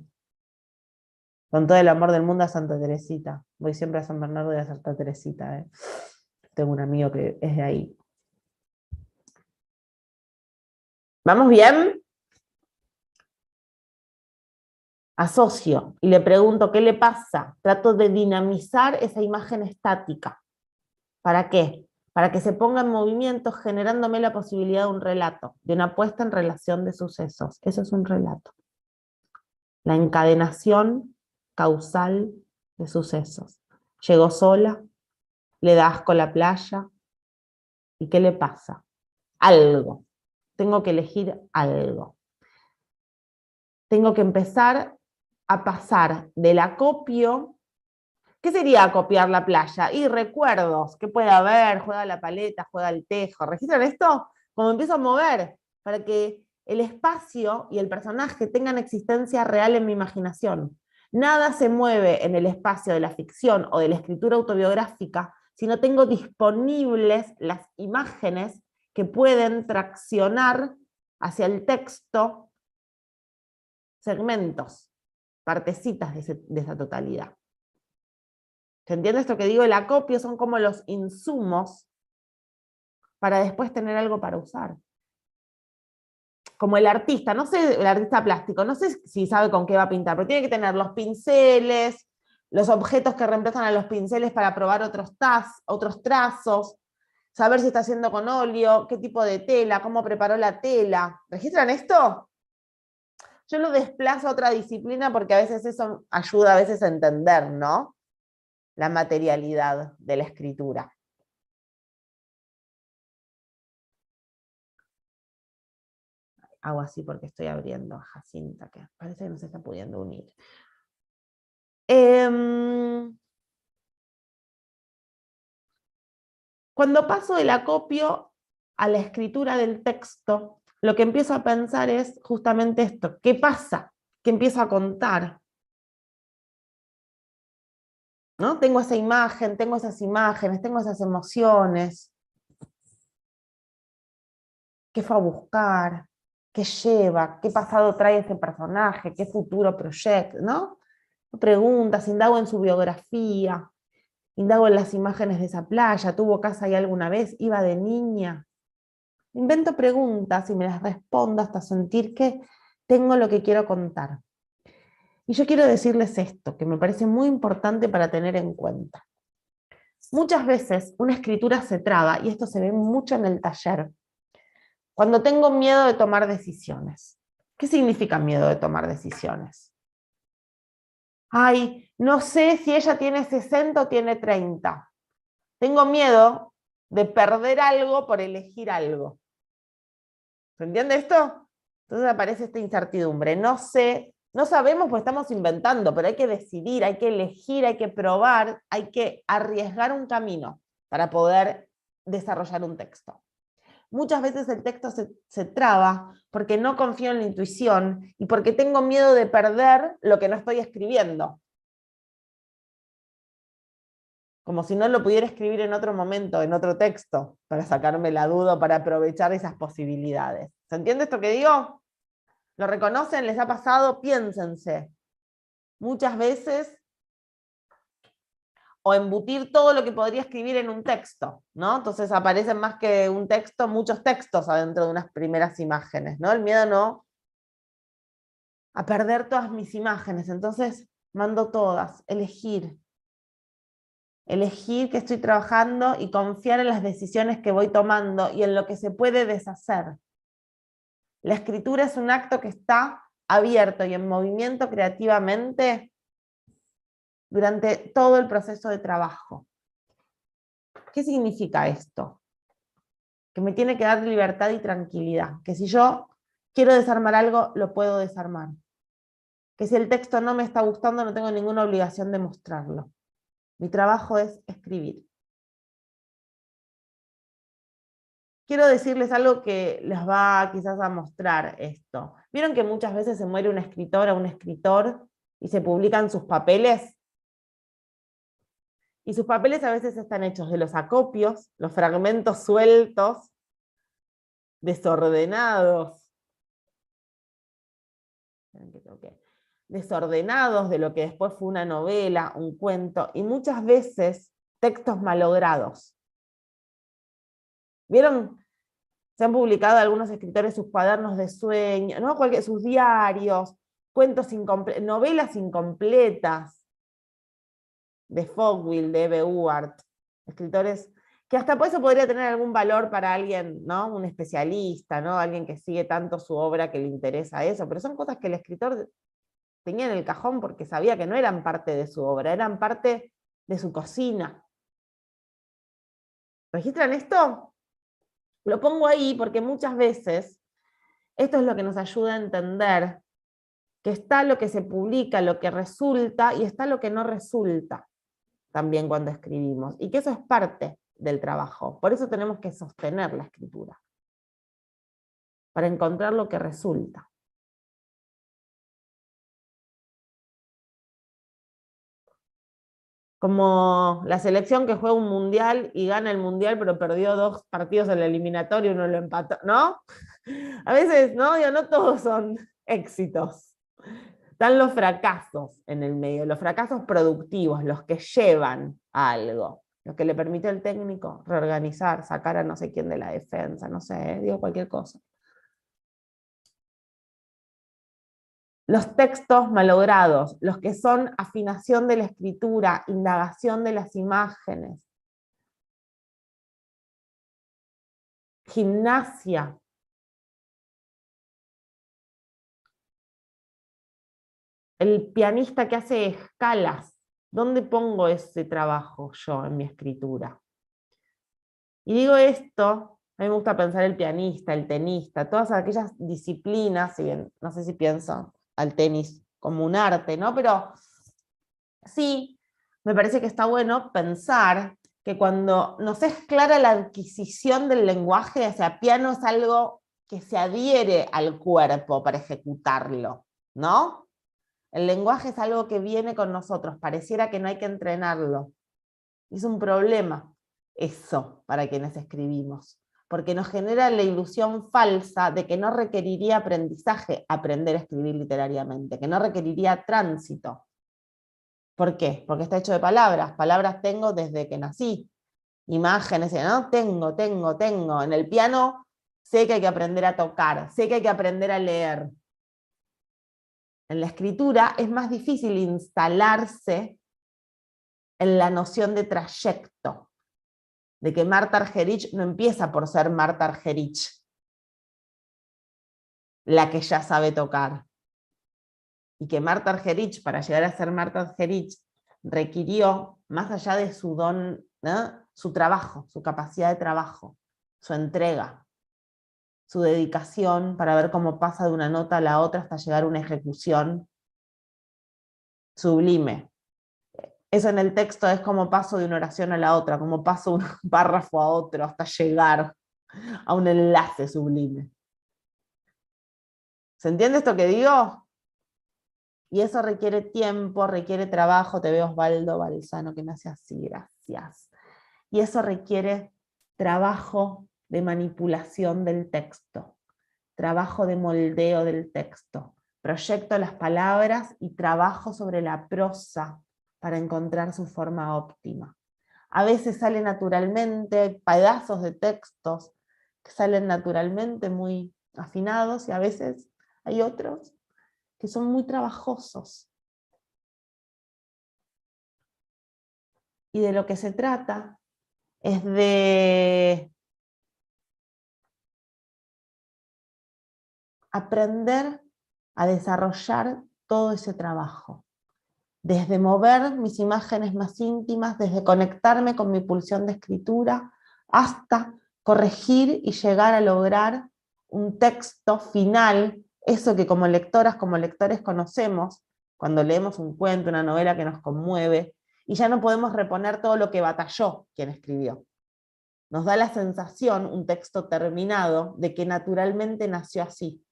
Con todo el amor del mundo a Santa Teresita. Voy siempre a San Bernardo y a Santa Teresita. Tengo un amigo que es de ahí. ¿Vamos bien? Asocio y le pregunto qué le pasa. Trato de dinamizar esa imagen estática. ¿Para qué? Para que se ponga en movimiento generándome la posibilidad de un relato, de una puesta en relación de sucesos. Eso es un relato. La encadenación causal de sucesos. Llegó sola, le da asco la playa, ¿y qué le pasa? Algo. Tengo que elegir algo. Tengo que empezar a pasar del acopio. ¿Qué sería acopiar la playa? Y recuerdos, ¿qué puede haber? Juega la paleta, juega el tejo. ¿Registran esto? Como empiezo a mover, para que el espacio y el personaje tengan existencia real en mi imaginación. Nada se mueve en el espacio de la ficción o de la escritura autobiográfica si no tengo disponibles las imágenes que pueden traccionar hacia el texto segmentos, partecitas de esa totalidad. ¿Se entiende esto que digo? El acopio son como los insumos para después tener algo para usar. Como el artista, no sé, el artista plástico, no sé si sabe con qué va a pintar, pero tiene que tener los pinceles, los objetos que reemplazan a los pinceles para probar otros trazos, saber si está haciendo con óleo, qué tipo de tela, cómo preparó la tela. ¿Registran esto? Yo lo desplazo a otra disciplina porque a veces eso ayuda a veces a entender, ¿no? La materialidad de la escritura. hago así porque estoy abriendo a Jacinta, que parece que no se está pudiendo unir. Cuando paso del acopio a la escritura del texto, lo que empiezo a pensar es justamente esto. ¿Qué pasa? ¿Qué empiezo a contar? ¿No? Tengo esa imagen, tengo esas imágenes, tengo esas emociones. ¿Qué fue a buscar? ¿Qué lleva? ¿Qué pasado trae ese personaje? ¿Qué futuro proyecta? ¿No? Preguntas, indago en su biografía, indago en las imágenes de esa playa, ¿tuvo casa ahí alguna vez? ¿Iba de niña? Invento preguntas y me las respondo hasta sentir que tengo lo que quiero contar. Y yo quiero decirles esto, que me parece muy importante para tener en cuenta. Muchas veces una escritura se traba, y esto se ve mucho en el taller, cuando tengo miedo de tomar decisiones. ¿Qué significa miedo de tomar decisiones? Ay, no sé si ella tiene 60 o tiene 30. Tengo miedo de perder algo por elegir algo. ¿Se entiende esto? Entonces aparece esta incertidumbre. No sé, no sabemos porque estamos inventando, pero hay que decidir, hay que elegir, hay que probar, hay que arriesgar un camino para poder desarrollar un texto. Muchas veces el texto se traba porque no confío en la intuición y porque tengo miedo de perder lo que no estoy escribiendo. Como si no lo pudiera escribir en otro momento, en otro texto, para sacarme la duda, para aprovechar esas posibilidades. ¿Se entiende esto que digo? ¿Lo reconocen? ¿Les ha pasado? Piénsense. Muchas veces, o embutir todo lo que podría escribir en un texto, ¿no? Entonces aparecen más que un texto, muchos textos adentro de unas primeras imágenes, ¿no? El miedo no a perder todas mis imágenes, entonces mando todas, elegir que estoy trabajando y confiar en las decisiones que voy tomando y en lo que se puede deshacer. La escritura es un acto que está abierto y en movimiento creativamente durante todo el proceso de trabajo. ¿Qué significa esto? Que me tiene que dar libertad y tranquilidad, que si yo quiero desarmar algo, lo puedo desarmar. Que si el texto no me está gustando, no tengo ninguna obligación de mostrarlo. Mi trabajo es escribir. Quiero decirles algo que les va quizás a mostrar esto. ¿Vieron que muchas veces se muere una escritora o un escritor y se publican sus papeles? Y sus papeles a veces están hechos de los acopios, los fragmentos sueltos, desordenados. Desordenados de lo que después fue una novela, un cuento, y muchas veces textos malogrados. ¿Vieron? Se han publicado algunos escritores sus cuadernos de sueño, ¿no? Sus diarios, cuentos novelas incompletas de Fogwill, de Eve Uart, escritores que hasta por eso podría tener algún valor para alguien, ¿no? Un especialista, ¿no? Alguien que sigue tanto su obra que le interesa eso, pero son cosas que el escritor tenía en el cajón porque sabía que no eran parte de su obra, eran parte de su cocina. ¿Registran esto? Lo pongo ahí porque muchas veces esto es lo que nos ayuda a entender que está lo que se publica, lo que resulta, y está lo que no resulta también cuando escribimos, y que eso es parte del trabajo. Por eso tenemos que sostener la escritura, para encontrar lo que resulta. Como la selección que juega un mundial y gana el mundial, pero perdió 2 partidos en la eliminatoria y uno lo empató, ¿no? A veces, ¿no? No todos son éxitos. Están los fracasos en el medio, los fracasos productivos, los que llevan a algo, los que le permite al técnico reorganizar, sacar a no sé quién de la defensa, no sé, digo cualquier cosa. Los textos malogrados, los que son afinación de la escritura, indagación de las imágenes, gimnasia. El pianista que hace escalas, ¿dónde pongo ese trabajo yo en mi escritura? Y digo esto A mí me gusta pensar el pianista, el tenista, todas aquellas disciplinas, si bien no sé si pienso al tenis como un arte, ¿no? Pero sí, me parece que está bueno pensar que cuando nos es clara la adquisición del lenguaje, o sea, piano es algo que se adhiere al cuerpo para ejecutarlo, ¿no? El lenguaje es algo que viene con nosotros, pareciera que no hay que entrenarlo. Es un problema eso para quienes escribimos, porque nos genera la ilusión falsa de que no requeriría aprendizaje aprender a escribir literariamente, que no requeriría tránsito. ¿Por qué? Porque está hecho de palabras. Palabras tengo desde que nací. Imágenes, ¿no? Tengo. En el piano sé que hay que aprender a tocar, sé que hay que aprender a leer. En la escritura es más difícil instalarse en la noción de trayecto, de que Marta Argerich no empieza por ser Marta Argerich, la que ya sabe tocar. Y que Marta Argerich, para llegar a ser Marta Argerich, requirió, más allá de su don, ¿no?, su trabajo, su capacidad de trabajo, su entrega, su dedicación para ver cómo pasa de una nota a la otra hasta llegar a una ejecución sublime. Eso en el texto es como paso de una oración a la otra, como paso de un párrafo a otro hasta llegar a un enlace sublime. ¿Se entiende esto que digo? Y eso requiere tiempo, requiere trabajo. Te veo, Osvaldo Balzano, que me hace así, gracias. Y eso requiere trabajo de manipulación del texto, trabajo de moldeo del texto, proyecto las palabras y trabajo sobre la prosa para encontrar su forma óptima. A veces sale naturalmente pedazos de textos que salen naturalmente muy afinados y a veces hay otros que son muy trabajosos. Y de lo que se trata es de aprender a desarrollar todo ese trabajo. Desde mover mis imágenes más íntimas, desde conectarme con mi pulsión de escritura, hasta corregir y llegar a lograr un texto final, eso que como lectoras, como lectores conocemos, cuando leemos un cuento, una novela que nos conmueve, y ya no podemos reponer todo lo que batalló quien escribió. Nos da la sensación, un texto terminado, de que naturalmente nació así,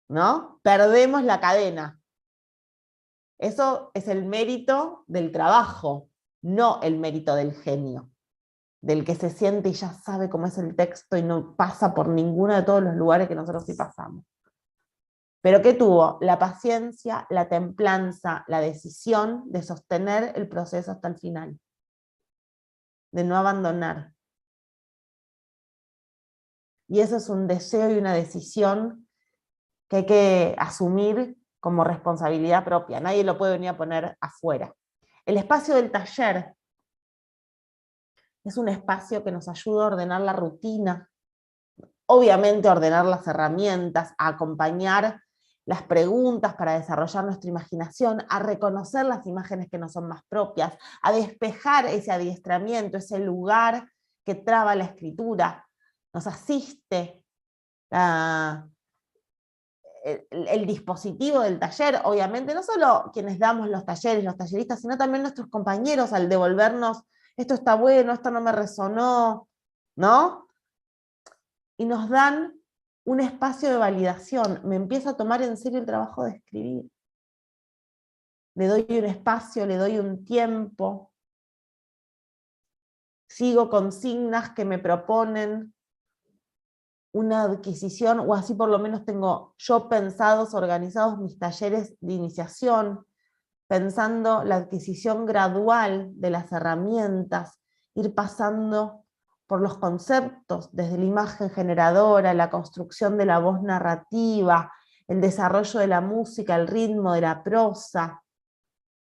¿no? Perdemos la cadena. Eso es el mérito del trabajo, no el mérito del genio, del que se siente y ya sabe cómo es el texto y no pasa por ninguno de todos los lugares que nosotros sí pasamos. Pero ¿qué tuvo? La paciencia, la templanza, la decisión de sostener el proceso hasta el final, de no abandonar. Y eso es un deseo y una decisión que hay que asumir como responsabilidad propia. Nadie lo puede venir a poner afuera. El espacio del taller es un espacio que nos ayuda a ordenar la rutina, obviamente a ordenar las herramientas, a acompañar las preguntas para desarrollar nuestra imaginación, a reconocer las imágenes que nos son más propias, a despejar ese adiestramiento, ese lugar que traba la escritura. Nos asiste el dispositivo del taller, obviamente, no solo quienes damos los talleres, los talleristas, sino también nuestros compañeros al devolvernos, esto está bueno, esto no me resonó, ¿no? Y nos dan un espacio de validación. Me empiezo a tomar en serio el trabajo de escribir. Le doy un espacio, le doy un tiempo. Sigo consignas que me proponen una adquisición, o así por lo menos tengo yo pensados, organizados mis talleres de iniciación, pensando la adquisición gradual de las herramientas, ir pasando por los conceptos, desde la imagen generadora, la construcción de la voz narrativa, el desarrollo de la música, el ritmo de la prosa,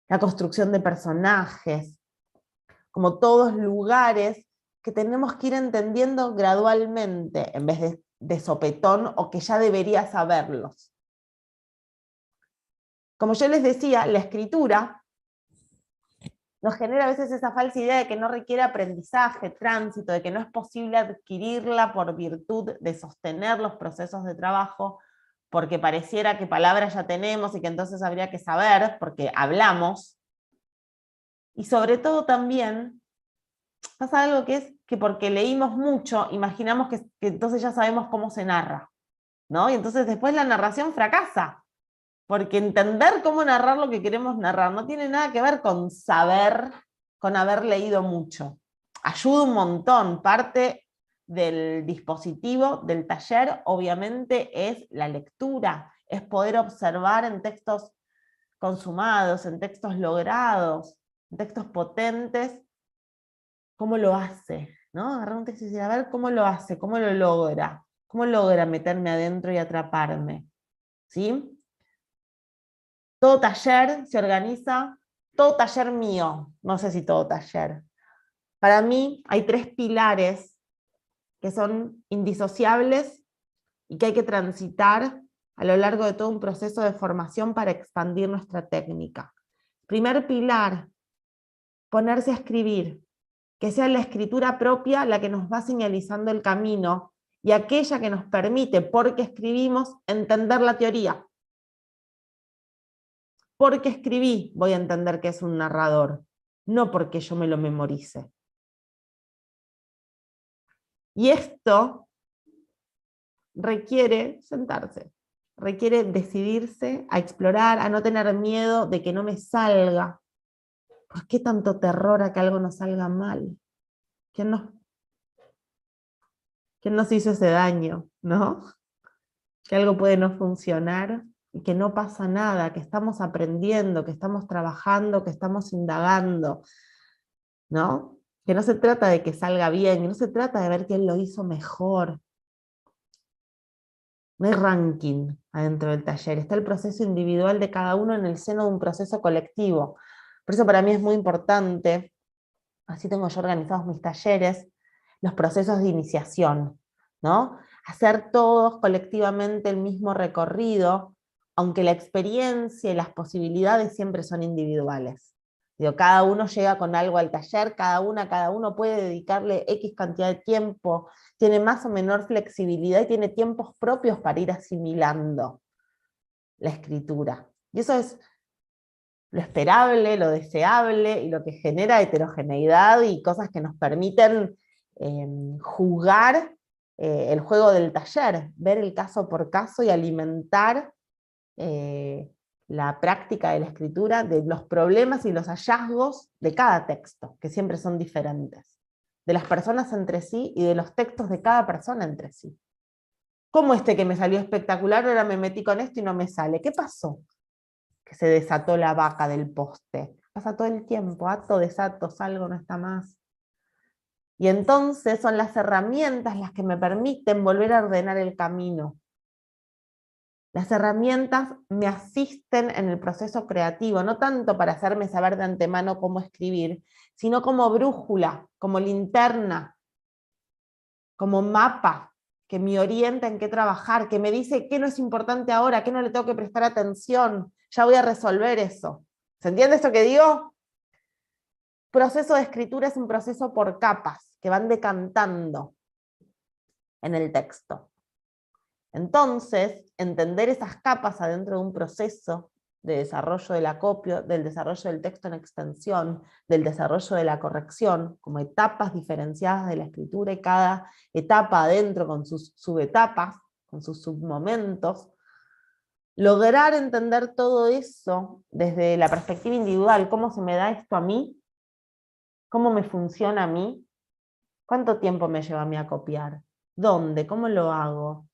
la construcción de personajes, como todos lugares que tenemos que ir entendiendo gradualmente, en vez de sopetón o que ya debería saberlos. Como yo les decía, la escritura nos genera a veces esa falsa idea de que no requiere aprendizaje, tránsito, de que no es posible adquirirla por virtud de sostener los procesos de trabajo, porque pareciera que palabras ya tenemos y que entonces habría que saber, porque hablamos. Y sobre todo también pasa algo que es que porque leímos mucho, imaginamos que entonces ya sabemos cómo se narra, ¿no? Y entonces después la narración fracasa, porque entender cómo narrar lo que queremos narrar no tiene nada que ver con saber, con haber leído mucho. Ayuda un montón. Parte del dispositivo del taller, obviamente, es la lectura, es poder observar en textos consumados, en textos logrados, en textos potentes, cómo lo hace, ¿no? Agarrar un texto y decir, a ver cómo lo hace, cómo lo cómo logra meterme adentro y atraparme, ¿sí? Todo taller se organiza, todo taller mío, no sé si todo taller. Para mí hay 3 pilares que son indisociables y que hay que transitar a lo largo de todo un proceso de formación para expandir nuestra técnica. Primer pilar, ponerse a escribir, que sea la escritura propia la que nos va señalizando el camino y aquella que nos permite, porque escribimos, entender la teoría. Porque escribí, voy a entender que es un narrador, no porque yo me lo memorice. Y esto requiere sentarse, requiere decidirse a explorar, a no tener miedo de que no me salga. ¿Por qué tanto terror a que algo nos salga mal? ¿Quién nos hizo ese daño, no? Que algo puede no funcionar y que no pasa nada, que estamos aprendiendo, que estamos trabajando, que estamos indagando, ¿no? Que no se trata de que salga bien, que no se trata de ver quién lo hizo mejor. No hay ranking adentro del taller, está el proceso individual de cada uno en el seno de un proceso colectivo. Por eso para mí es muy importante, así tengo yo organizados mis talleres, los procesos de iniciación, ¿no? Hacer todos colectivamente el mismo recorrido, aunque la experiencia y las posibilidades siempre son individuales. Digo, cada uno llega con algo al taller, cada uno puede dedicarle X cantidad de tiempo, tiene más o menor flexibilidad y tiene tiempos propios para ir asimilando la escritura. Y eso es lo esperable, lo deseable y lo que genera heterogeneidad y cosas que nos permiten jugar el juego del taller, ver el caso por caso y alimentar la práctica de la escritura, de los problemas y los hallazgos de cada texto, que siempre son diferentes, de las personas entre sí y de los textos de cada persona entre sí. ¿Cómo este que me salió espectacular, ahora me metí con esto y no me sale? ¿Qué pasó? Que se desató la vaca del poste. Pasa todo el tiempo, ato, desato, salgo, no está más. Y entonces son las herramientas las que me permiten volver a ordenar el camino. Las herramientas me asisten en el proceso creativo, no tanto para hacerme saber de antemano cómo escribir, sino como brújula, como linterna, como mapa, que me orienta en qué trabajar, que me dice qué no es importante ahora, qué no le tengo que prestar atención, ya voy a resolver eso. ¿Se entiende esto que digo? Proceso de escritura es un proceso por capas, que van decantando en el texto. Entonces, entender esas capas adentro de un proceso de desarrollo del acopio, del desarrollo del texto en extensión, del desarrollo de la corrección, como etapas diferenciadas de la escritura y cada etapa adentro con sus subetapas, con sus submomentos, lograr entender todo eso desde la perspectiva individual, cómo se me da esto a mí, cómo me funciona a mí, cuánto tiempo me lleva a mí a copiar, dónde, cómo lo hago.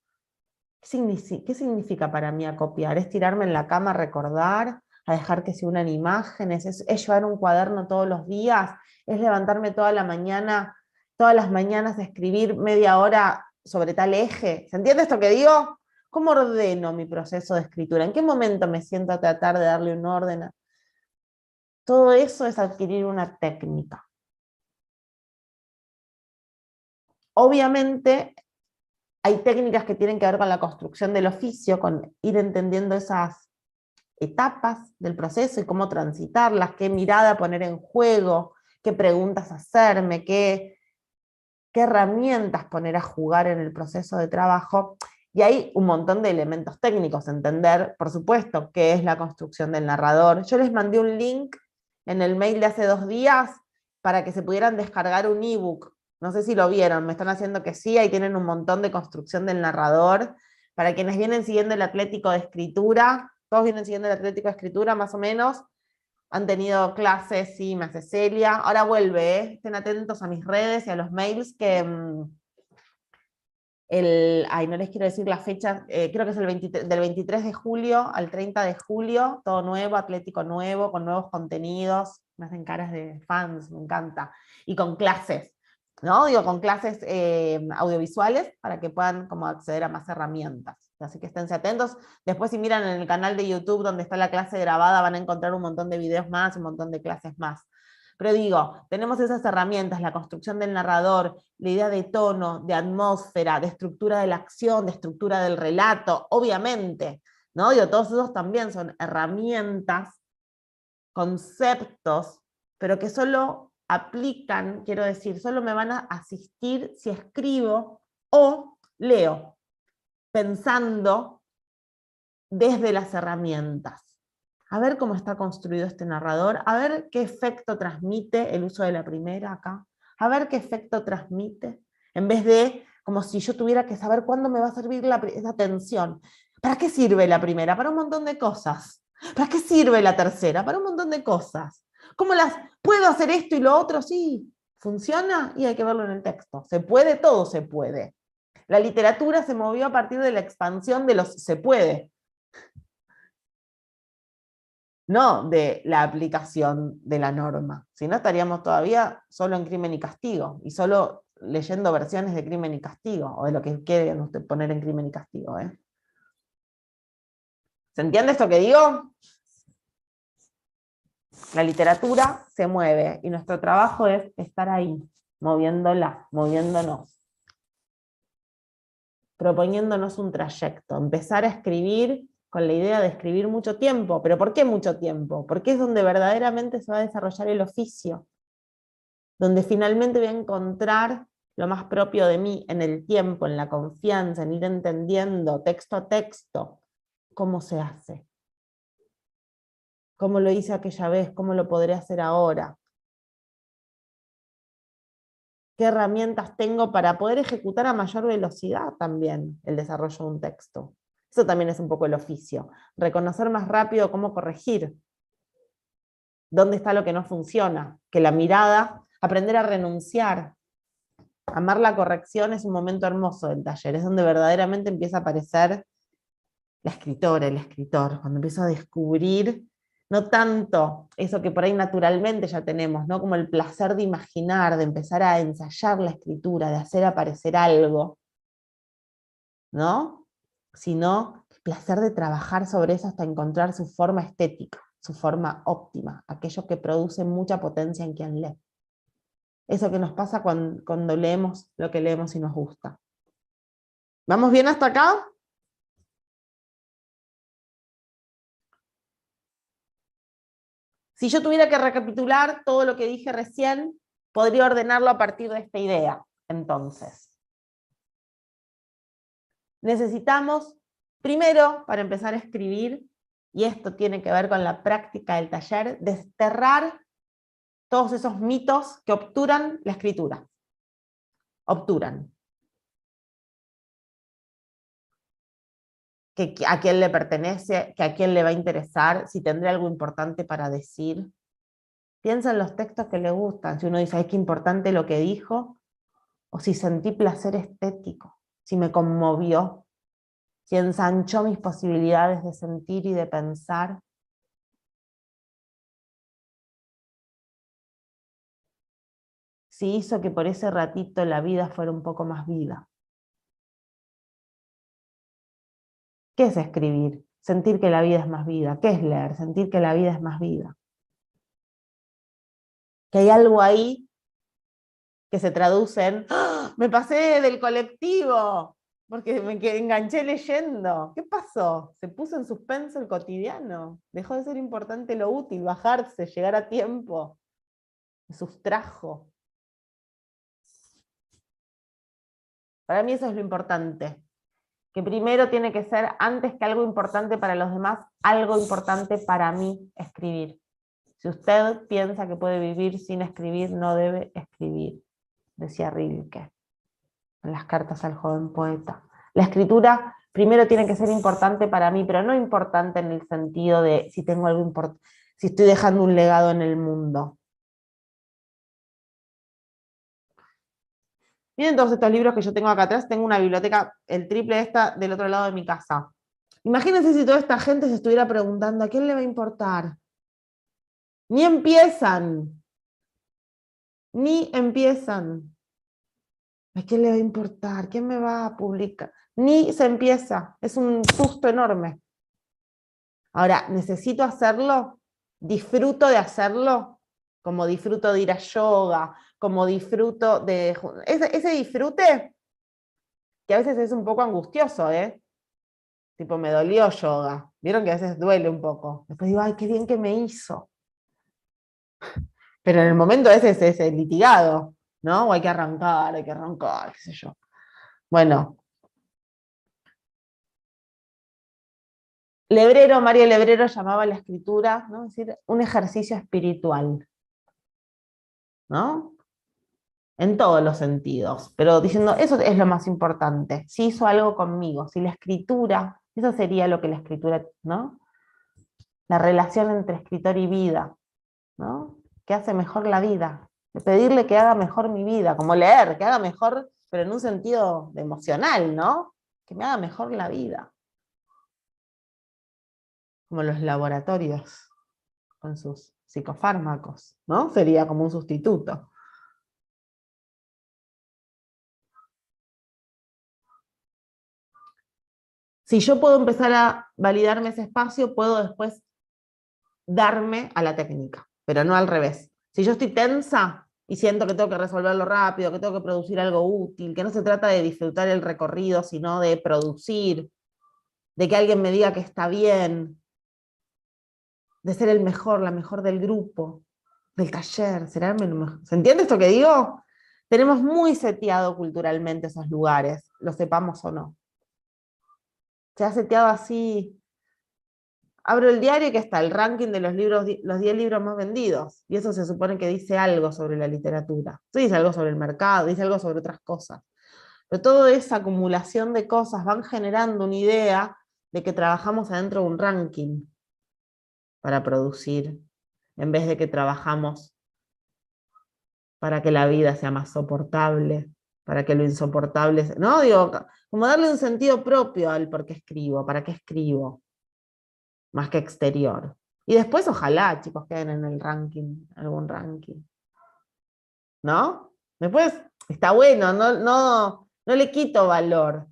¿Qué significa para mí acopiar? ¿Es tirarme en la cama a recordar? ¿A dejar que se unan imágenes? ¿Es llevar un cuaderno todos los días? ¿Es levantarme toda la mañana, todas las mañanas a escribir media hora sobre tal eje? ¿Se entiende esto que digo? ¿Cómo ordeno mi proceso de escritura? ¿En qué momento me siento a tratar de darle un orden? Todo eso es adquirir una técnica. Obviamente, hay técnicas que tienen que ver con la construcción del oficio, con ir entendiendo esas etapas del proceso y cómo transitarlas, qué mirada poner en juego, qué preguntas hacerme, qué herramientas poner a jugar en el proceso de trabajo. Y hay un montón de elementos técnicos, entender, por supuesto, qué es la construcción del narrador. Yo les mandé un link en el mail de hace 2 días para que se pudieran descargar un ebook. No sé si lo vieron, me están haciendo que sí, ahí tienen un montón de construcción del narrador. Para quienes vienen siguiendo el Atlético de Escritura, todos vienen siguiendo el Atlético de Escritura más o menos, han tenido clases, sí, me hace Celia. Ahora vuelve, estén atentos a mis redes y a los mails que no les quiero decir la fecha, creo que es del 23 de julio al 30 de julio, todo nuevo, Atlético nuevo, con nuevos contenidos, me hacen caras de fans, me encanta, y con clases, ¿no? Digo, con clases audiovisuales para que puedan como acceder a más herramientas. Así que esténse atentos. Después si miran en el canal de YouTube donde está la clase grabada van a encontrar un montón de videos más, un montón de clases más. Pero digo, tenemos esas herramientas, la construcción del narrador, la idea de tono, de atmósfera, de estructura de la acción, de estructura del relato, obviamente, ¿no? Digo, todos esos también son herramientas, conceptos, pero que solo aplican, quiero decir, solo me van a asistir si escribo o leo, pensando desde las herramientas. A ver cómo está construido este narrador, a ver qué efecto transmite el uso de la primera acá, a ver qué efecto transmite, en vez de como si yo tuviera que saber cuándo me va a servir esa tensión. ¿Para qué sirve la primera? Para un montón de cosas. ¿Para qué sirve la tercera? Para un montón de cosas. ¿Cómo las puedo hacer esto y lo otro? Sí, funciona y hay que verlo en el texto. Se puede, todo se puede. La literatura se movió a partir de la expansión de los se puede, no de la aplicación de la norma. Si no, estaríamos todavía solo en Crimen y Castigo, y solo leyendo versiones de Crimen y Castigo, o de lo que quieren usted poner en Crimen y Castigo. ¿Se entiende esto que digo? La literatura se mueve, y nuestro trabajo es estar ahí, moviéndola, moviéndonos, proponiéndonos un trayecto, empezar a escribir con la idea de escribir mucho tiempo. ¿Pero por qué mucho tiempo? Porque es donde verdaderamente se va a desarrollar el oficio, donde finalmente voy a encontrar lo más propio de mí en el tiempo, en la confianza, en ir entendiendo texto a texto cómo se hace, cómo lo hice aquella vez, cómo lo podré hacer ahora, qué herramientas tengo para poder ejecutar a mayor velocidad también el desarrollo de un texto. Eso también es un poco el oficio, reconocer más rápido cómo corregir, dónde está lo que no funciona, que la mirada, aprender a renunciar. Amar la corrección es un momento hermoso del taller, es donde verdaderamente empieza a aparecer la escritora, el escritor, cuando empiezo a descubrir no tanto eso que por ahí naturalmente ya tenemos, ¿no? Como el placer de imaginar, de empezar a ensayar la escritura, de hacer aparecer algo, ¿no? Sino el placer de trabajar sobre eso hasta encontrar su forma estética, su forma óptima, aquello que produce mucha potencia en quien lee. Eso que nos pasa cuando leemos lo que leemos y nos gusta. ¿Vamos bien hasta acá? Si yo tuviera que recapitular todo lo que dije recién, podría ordenarlo a partir de esta idea. Entonces, necesitamos, primero, para empezar a escribir, y esto tiene que ver con la práctica del taller, desterrar todos esos mitos que obturan la escritura. Obturan. Que a quién le pertenece, que a quién le va a interesar, si tendré algo importante para decir. Piensa en los textos que le gustan, si uno dice, ay, qué importante lo que dijo, o si sentí placer estético, si me conmovió, si ensanchó mis posibilidades de sentir y de pensar. Si hizo que por ese ratito la vida fuera un poco más vida. ¿Qué es escribir? Sentir que la vida es más vida. ¿Qué es leer? Sentir que la vida es más vida. Que hay algo ahí que se traduce en ¡ah! Me pasé del colectivo. porque enganché leyendo. ¿Qué pasó? Se puso en suspenso el cotidiano. Dejó de ser importante lo útil, bajarse, llegar a tiempo. Me sustrajo. Para mí eso es lo importante. Que primero tiene que ser, antes que algo importante para los demás, algo importante para mí, escribir. Si usted piensa que puede vivir sin escribir, no debe escribir, decía Rilke en las cartas al joven poeta. La escritura primero tiene que ser importante para mí, pero no importante en el sentido de si tengo algo importante, si estoy dejando un legado en el mundo. Miren todos estos libros que yo tengo acá atrás, tengo una biblioteca, el triple de esta, del otro lado de mi casa. Imagínense si toda esta gente se estuviera preguntando, ¿a quién le va a importar? Ni empiezan. Ni empiezan. ¿A quién le va a importar? ¿Quién me va a publicar? Ni se empieza. Es un susto enorme. Ahora, ¿necesito hacerlo? ¿Disfruto de hacerlo? Como disfruto de ir a yoga, como disfruto de... Ese disfrute, que a veces es un poco angustioso, ¿eh? Tipo, me dolió yoga. Vieron que a veces duele un poco. Después digo, ay, qué bien que me hizo. Pero en el momento ese es litigado, ¿no? O hay que arrancar, qué sé yo. Bueno. Mario Lebrero llamaba a la escritura, ¿no? Es decir, un ejercicio espiritual, ¿no? En todos los sentidos, pero diciendo, eso es lo más importante, si hizo algo conmigo, si la escritura, eso sería lo que la escritura, ¿no? La relación entre escritor y vida, ¿no? Que hace mejor la vida, de pedirle que haga mejor mi vida, como leer, que haga mejor, pero en un sentido emocional, ¿no? Que me haga mejor la vida. Como los laboratorios con sus psicofármacos, ¿no? Sería como un sustituto. Si yo puedo empezar a validarme ese espacio, puedo después darme a la técnica, pero no al revés. Si yo estoy tensa y siento que tengo que resolverlo rápido, que tengo que producir algo útil, que no se trata de disfrutar el recorrido, sino de producir, de que alguien me diga que está bien, de ser el mejor, la mejor del grupo, del taller, ¿será el mejor? ¿Se entiende esto que digo? Tenemos muy seteado culturalmente esos lugares, lo sepamos o no. Se ha seteado así. Abro el diario y que está el ranking de los libros, los 10 libros más vendidos. Y eso se supone que dice algo sobre la literatura. Sí, dice algo sobre el mercado, dice algo sobre otras cosas. Pero toda esa acumulación de cosas van generando una idea de que trabajamos adentro de un ranking para producir, en vez de que trabajamos para que la vida sea más soportable, para que lo insoportable... No, digo, como darle un sentido propio al por qué escribo, para qué escribo, más que exterior. Y después ojalá, chicos, queden en el ranking, algún ranking. ¿No? Después está bueno, no le quito valor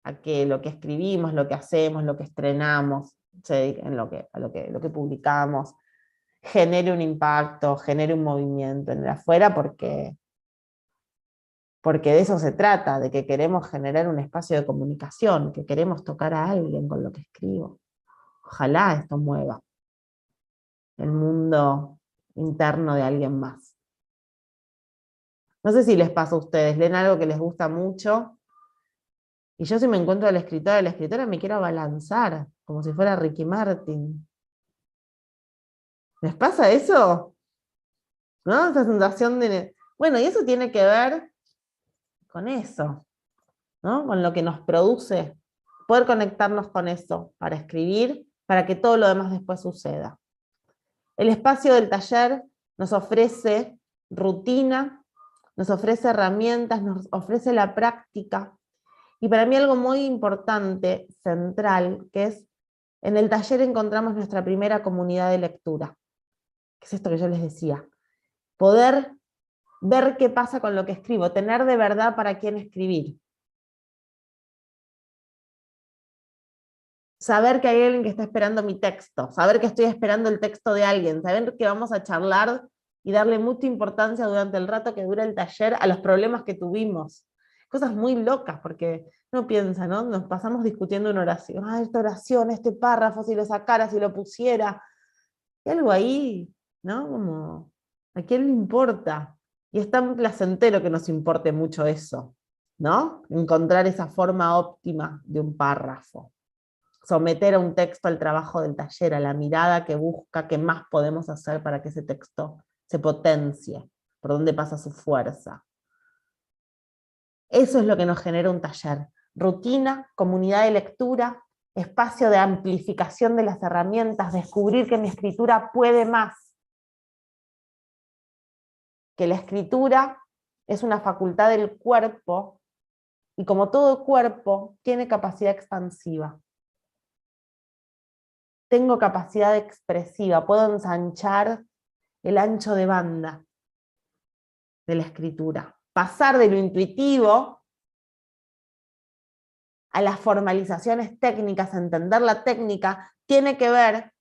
a que lo que escribimos, lo que hacemos, lo que estrenamos, en lo que publicamos, genere un impacto, genere un movimiento en el afuera, porque de eso se trata, de que queremos generar un espacio de comunicación, que queremos tocar a alguien con lo que escribo. Ojalá esto mueva el mundo interno de alguien más. No sé si les pasa a ustedes, leen algo que les gusta mucho, y yo si me encuentro a la escritora me quiero abalanzar, como si fuera Ricky Martin. ¿Les pasa eso? ¿No? Esa sensación de... Bueno, y eso tiene que ver con eso, ¿no? Con lo que nos produce, poder conectarnos con eso, para escribir, para que todo lo demás después suceda. El espacio del taller nos ofrece rutina, nos ofrece herramientas, nos ofrece la práctica. Y para mí algo muy importante, central, que es, en el taller encontramos nuestra primera comunidad de lectura. Que es esto que yo les decía. Poder ver qué pasa con lo que escribo, tener de verdad para quién escribir. Saber que hay alguien que está esperando mi texto, saber que estoy esperando el texto de alguien, saber que vamos a charlar y darle mucha importancia durante el rato que dura el taller a los problemas que tuvimos. cosas muy locas, porque uno piensa, ¿no? Nos pasamos discutiendo una oración, ah, esta oración, este párrafo, si lo sacara, si lo pusiera, y algo ahí, ¿no? Como, ¿a quién le importa? Y es tan placentero que nos importe mucho eso, ¿no? Encontrar esa forma óptima de un párrafo. Someter a un texto al trabajo del taller, a la mirada que busca qué más podemos hacer para que ese texto se potencie, por dónde pasa su fuerza. Eso es lo que nos genera un taller. Rutina, comunidad de lectura, espacio de amplificación de las herramientas, descubrir que mi escritura puede más, que la escritura es una facultad del cuerpo y como todo cuerpo tiene capacidad expansiva. Tengo capacidad expresiva, puedo ensanchar el ancho de banda de la escritura. Pasar de lo intuitivo a las formalizaciones técnicas, a entender la técnica, tiene que ver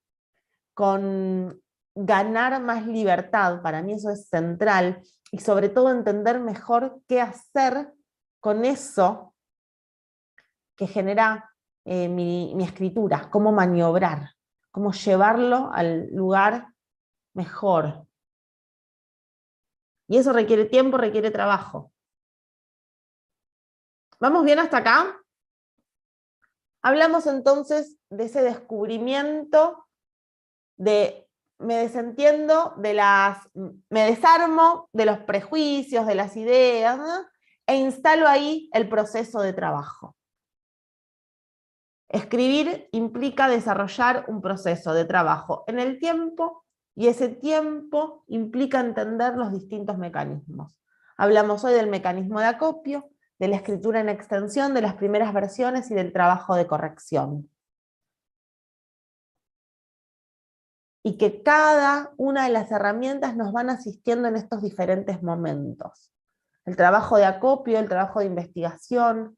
con ganar más libertad. Para mí eso es central. Y sobre todo entender mejor qué hacer con eso que genera mi escritura, cómo maniobrar, cómo llevarlo al lugar mejor. Y eso requiere tiempo, requiere trabajo. ¿Vamos bien hasta acá? Hablamos entonces de ese descubrimiento de me desentiendo de me desarmo de los prejuicios, de las ideas, ¿no? E instalo ahí el proceso de trabajo. Escribir implica desarrollar un proceso de trabajo en el tiempo y ese tiempo implica entender los distintos mecanismos. Hablamos hoy del mecanismo de acopio, de la escritura en extensión, de las primeras versiones y del trabajo de corrección. Y que cada una de las herramientas nos van asistiendo en estos diferentes momentos. El trabajo de acopio, el trabajo de investigación,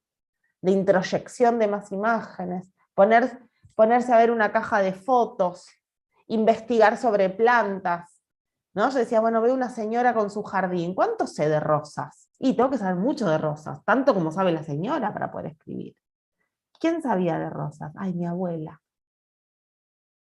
de introyección de más imágenes, ponerse a ver una caja de fotos, investigar sobre plantas, ¿no? Yo decía, bueno, veo una señora con su jardín, ¿cuánto sé de rosas? Y tengo que saber mucho de rosas, tanto como sabe la señora para poder escribir. ¿Quién sabía de rosas? Ay, mi abuela.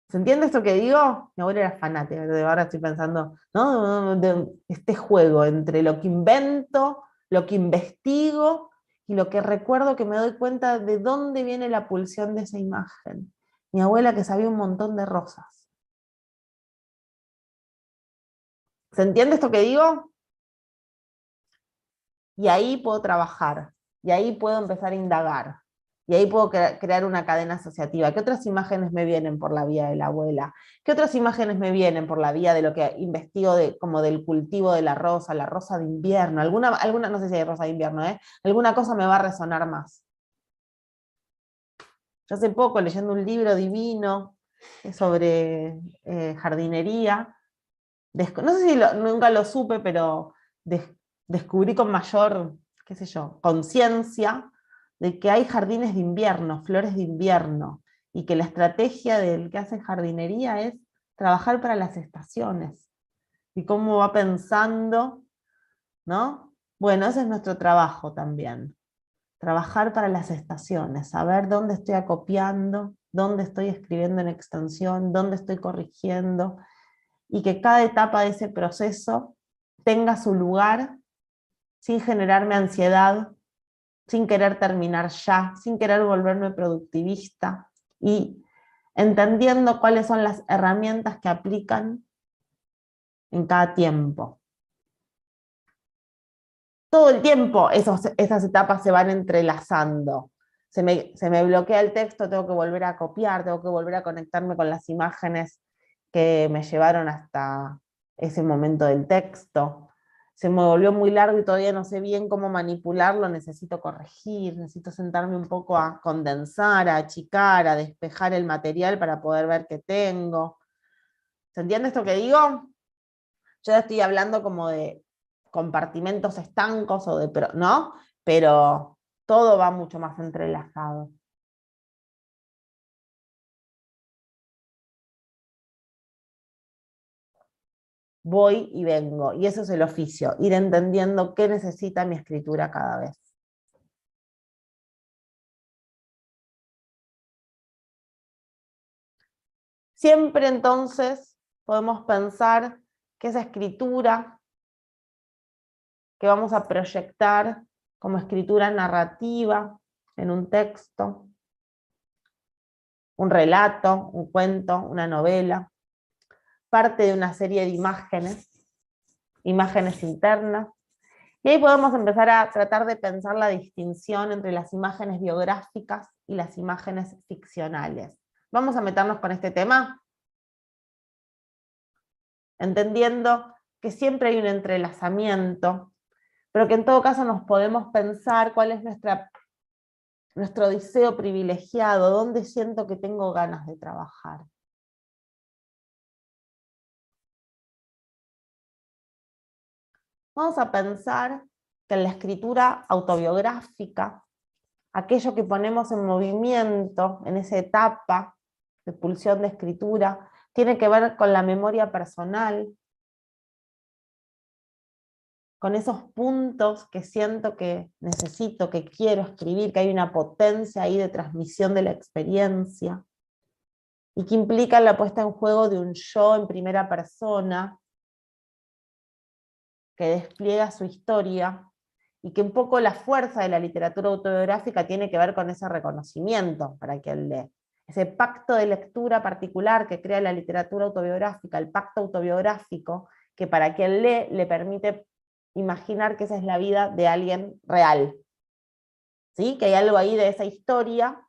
¿Se entiende esto que digo? Mi abuela era fanática, ahora estoy pensando, ¿no? De este juego entre lo que invento, lo que investigo y lo que recuerdo, que me doy cuenta de dónde viene la pulsión de esa imagen. Mi abuela que sabía un montón de rosas. ¿Se entiende esto que digo? Y ahí puedo trabajar, y ahí puedo empezar a indagar, y ahí puedo crear una cadena asociativa. ¿Qué otras imágenes me vienen por la vía de la abuela? ¿Qué otras imágenes me vienen por la vía de lo que investigo, como del cultivo de la rosa de invierno? Alguna, no sé si hay rosa de invierno, ¿eh? Alguna cosa me va a resonar más. Yo hace poco, leyendo un libro divino sobre jardinería, no sé si nunca lo supe, pero descubrí con mayor, qué sé yo, conciencia de que hay jardines de invierno, flores de invierno, y que la estrategia del que hace jardinería es trabajar para las estaciones, y cómo va pensando, ¿no? Bueno, ese es nuestro trabajo también, trabajar para las estaciones, saber dónde estoy acopiando, dónde estoy escribiendo en extensión, dónde estoy corrigiendo, y que cada etapa de ese proceso tenga su lugar sin generarme ansiedad, sin querer terminar ya, sin querer volverme productivista y entendiendo cuáles son las herramientas que aplican en cada tiempo. Todo el tiempo esas etapas se van entrelazando. Se me bloquea el texto, tengo que volver a copiar, tengo que volver a conectarme con las imágenes que me llevaron hasta ese momento del texto. Se me volvió muy largo y todavía no sé bien cómo manipularlo, necesito corregir, necesito sentarme un poco a condensar, a achicar, a despejar el material para poder ver qué tengo. ¿Se entiende esto que digo? Yo ya estoy hablando como de compartimentos estancos, ¿no? Pero todo va mucho más entrelazado. Voy y vengo, y eso es el oficio, ir entendiendo qué necesita mi escritura cada vez. Siempre entonces podemos pensar que esa escritura que vamos a proyectar como escritura narrativa en un texto, un relato, un cuento, una novela, parte de una serie de imágenes internas, y ahí podemos empezar a tratar de pensar la distinción entre las imágenes biográficas y las imágenes ficcionales. Vamos a meternos con este tema, entendiendo que siempre hay un entrelazamiento, pero que en todo caso nos podemos pensar cuál es nuestro deseo privilegiado, dónde siento que tengo ganas de trabajar. Vamos a pensar que en la escritura autobiográfica, aquello que ponemos en movimiento en esa etapa de pulsión de escritura, tiene que ver con la memoria personal, con esos puntos que siento que necesito, que quiero escribir, que hay una potencia ahí de transmisión de la experiencia, y que implica la puesta en juego de un yo en primera persona, que despliega su historia, y que un poco la fuerza de la literatura autobiográfica tiene que ver con ese reconocimiento para quien lee. Ese pacto de lectura particular que crea la literatura autobiográfica, el pacto autobiográfico, que para quien lee le permite imaginar que esa es la vida de alguien real. ¿Sí? Que hay algo ahí de esa historia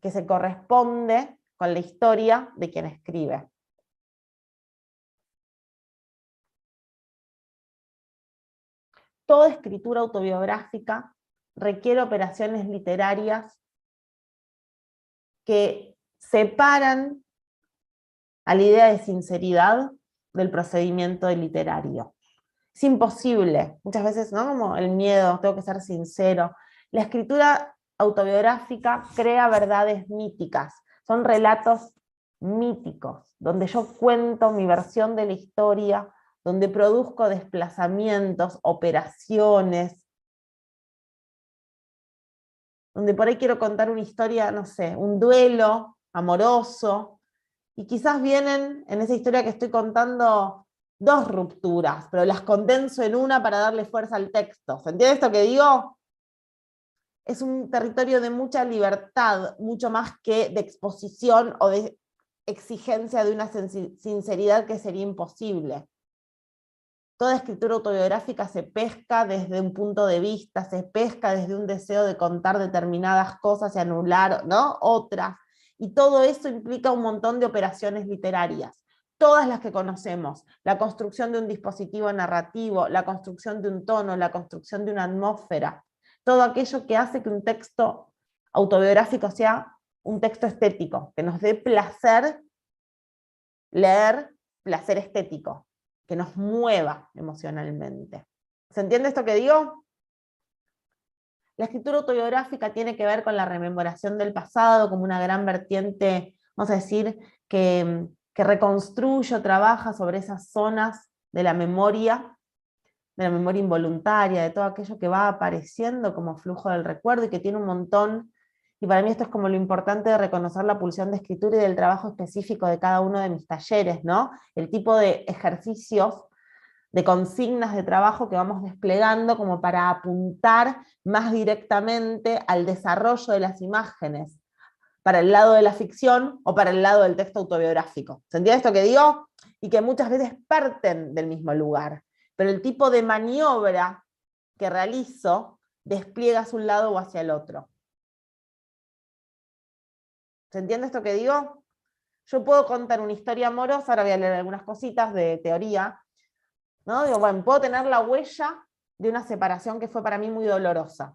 que se corresponde con la historia de quien escribe. Toda escritura autobiográfica requiere operaciones literarias que separan a la idea de sinceridad del procedimiento literario. Es imposible, muchas veces, ¿no? Como el miedo, tengo que ser sincero. La escritura autobiográfica crea verdades míticas, son relatos míticos, donde yo cuento mi versión de la historia, donde produzco desplazamientos, operaciones, donde por ahí quiero contar una historia, no sé, un duelo amoroso, y quizás vienen en esa historia que estoy contando 2 rupturas, pero las condenso en una para darle fuerza al texto. ¿Se entiende esto que digo? Es un territorio de mucha libertad, mucho más que de exposición o de exigencia de una sinceridad que sería imposible. Toda escritura autobiográfica se pesca desde un punto de vista, se pesca desde un deseo de contar determinadas cosas y anular, ¿no?, otras. Y todo eso implica un montón de operaciones literarias. Todas las que conocemos, la construcción de un dispositivo narrativo, la construcción de un tono, la construcción de una atmósfera, todo aquello que hace que un texto autobiográfico sea un texto estético, que nos dé placer leer, placer estético, que nos mueva emocionalmente. ¿Se entiende esto que digo? La escritura autobiográfica tiene que ver con la rememoración del pasado como una gran vertiente, vamos a decir, que reconstruye o trabaja sobre esas zonas de la memoria involuntaria, de todo aquello que va apareciendo como flujo del recuerdo y que tiene un montón. Y para mí esto es como lo importante de reconocer la pulsión de escritura y del trabajo específico de cada uno de mis talleres, ¿no? El tipo de ejercicios, de consignas de trabajo que vamos desplegando como para apuntar más directamente al desarrollo de las imágenes, para el lado de la ficción o para el lado del texto autobiográfico. ¿Se entiende esto que digo? Y que muchas veces parten del mismo lugar, pero el tipo de maniobra que realizo despliega hacia un lado o hacia el otro. ¿Se entiende esto que digo? Yo puedo contar una historia amorosa, ahora voy a leer algunas cositas de teoría, ¿no? Digo, bueno, puedo tener la huella de una separación que fue para mí muy dolorosa.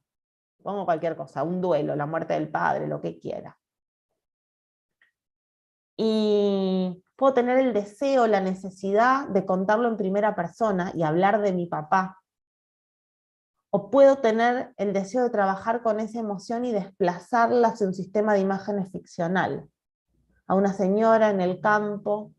Pongo cualquier cosa, un duelo, la muerte del padre, lo que quiera. Y puedo tener el deseo, la necesidad de contarlo en primera persona y hablar de mi papá. O puedo tener el deseo de trabajar con esa emoción y desplazarla hacia un sistema de imágenes ficcional. A una señora en el campo,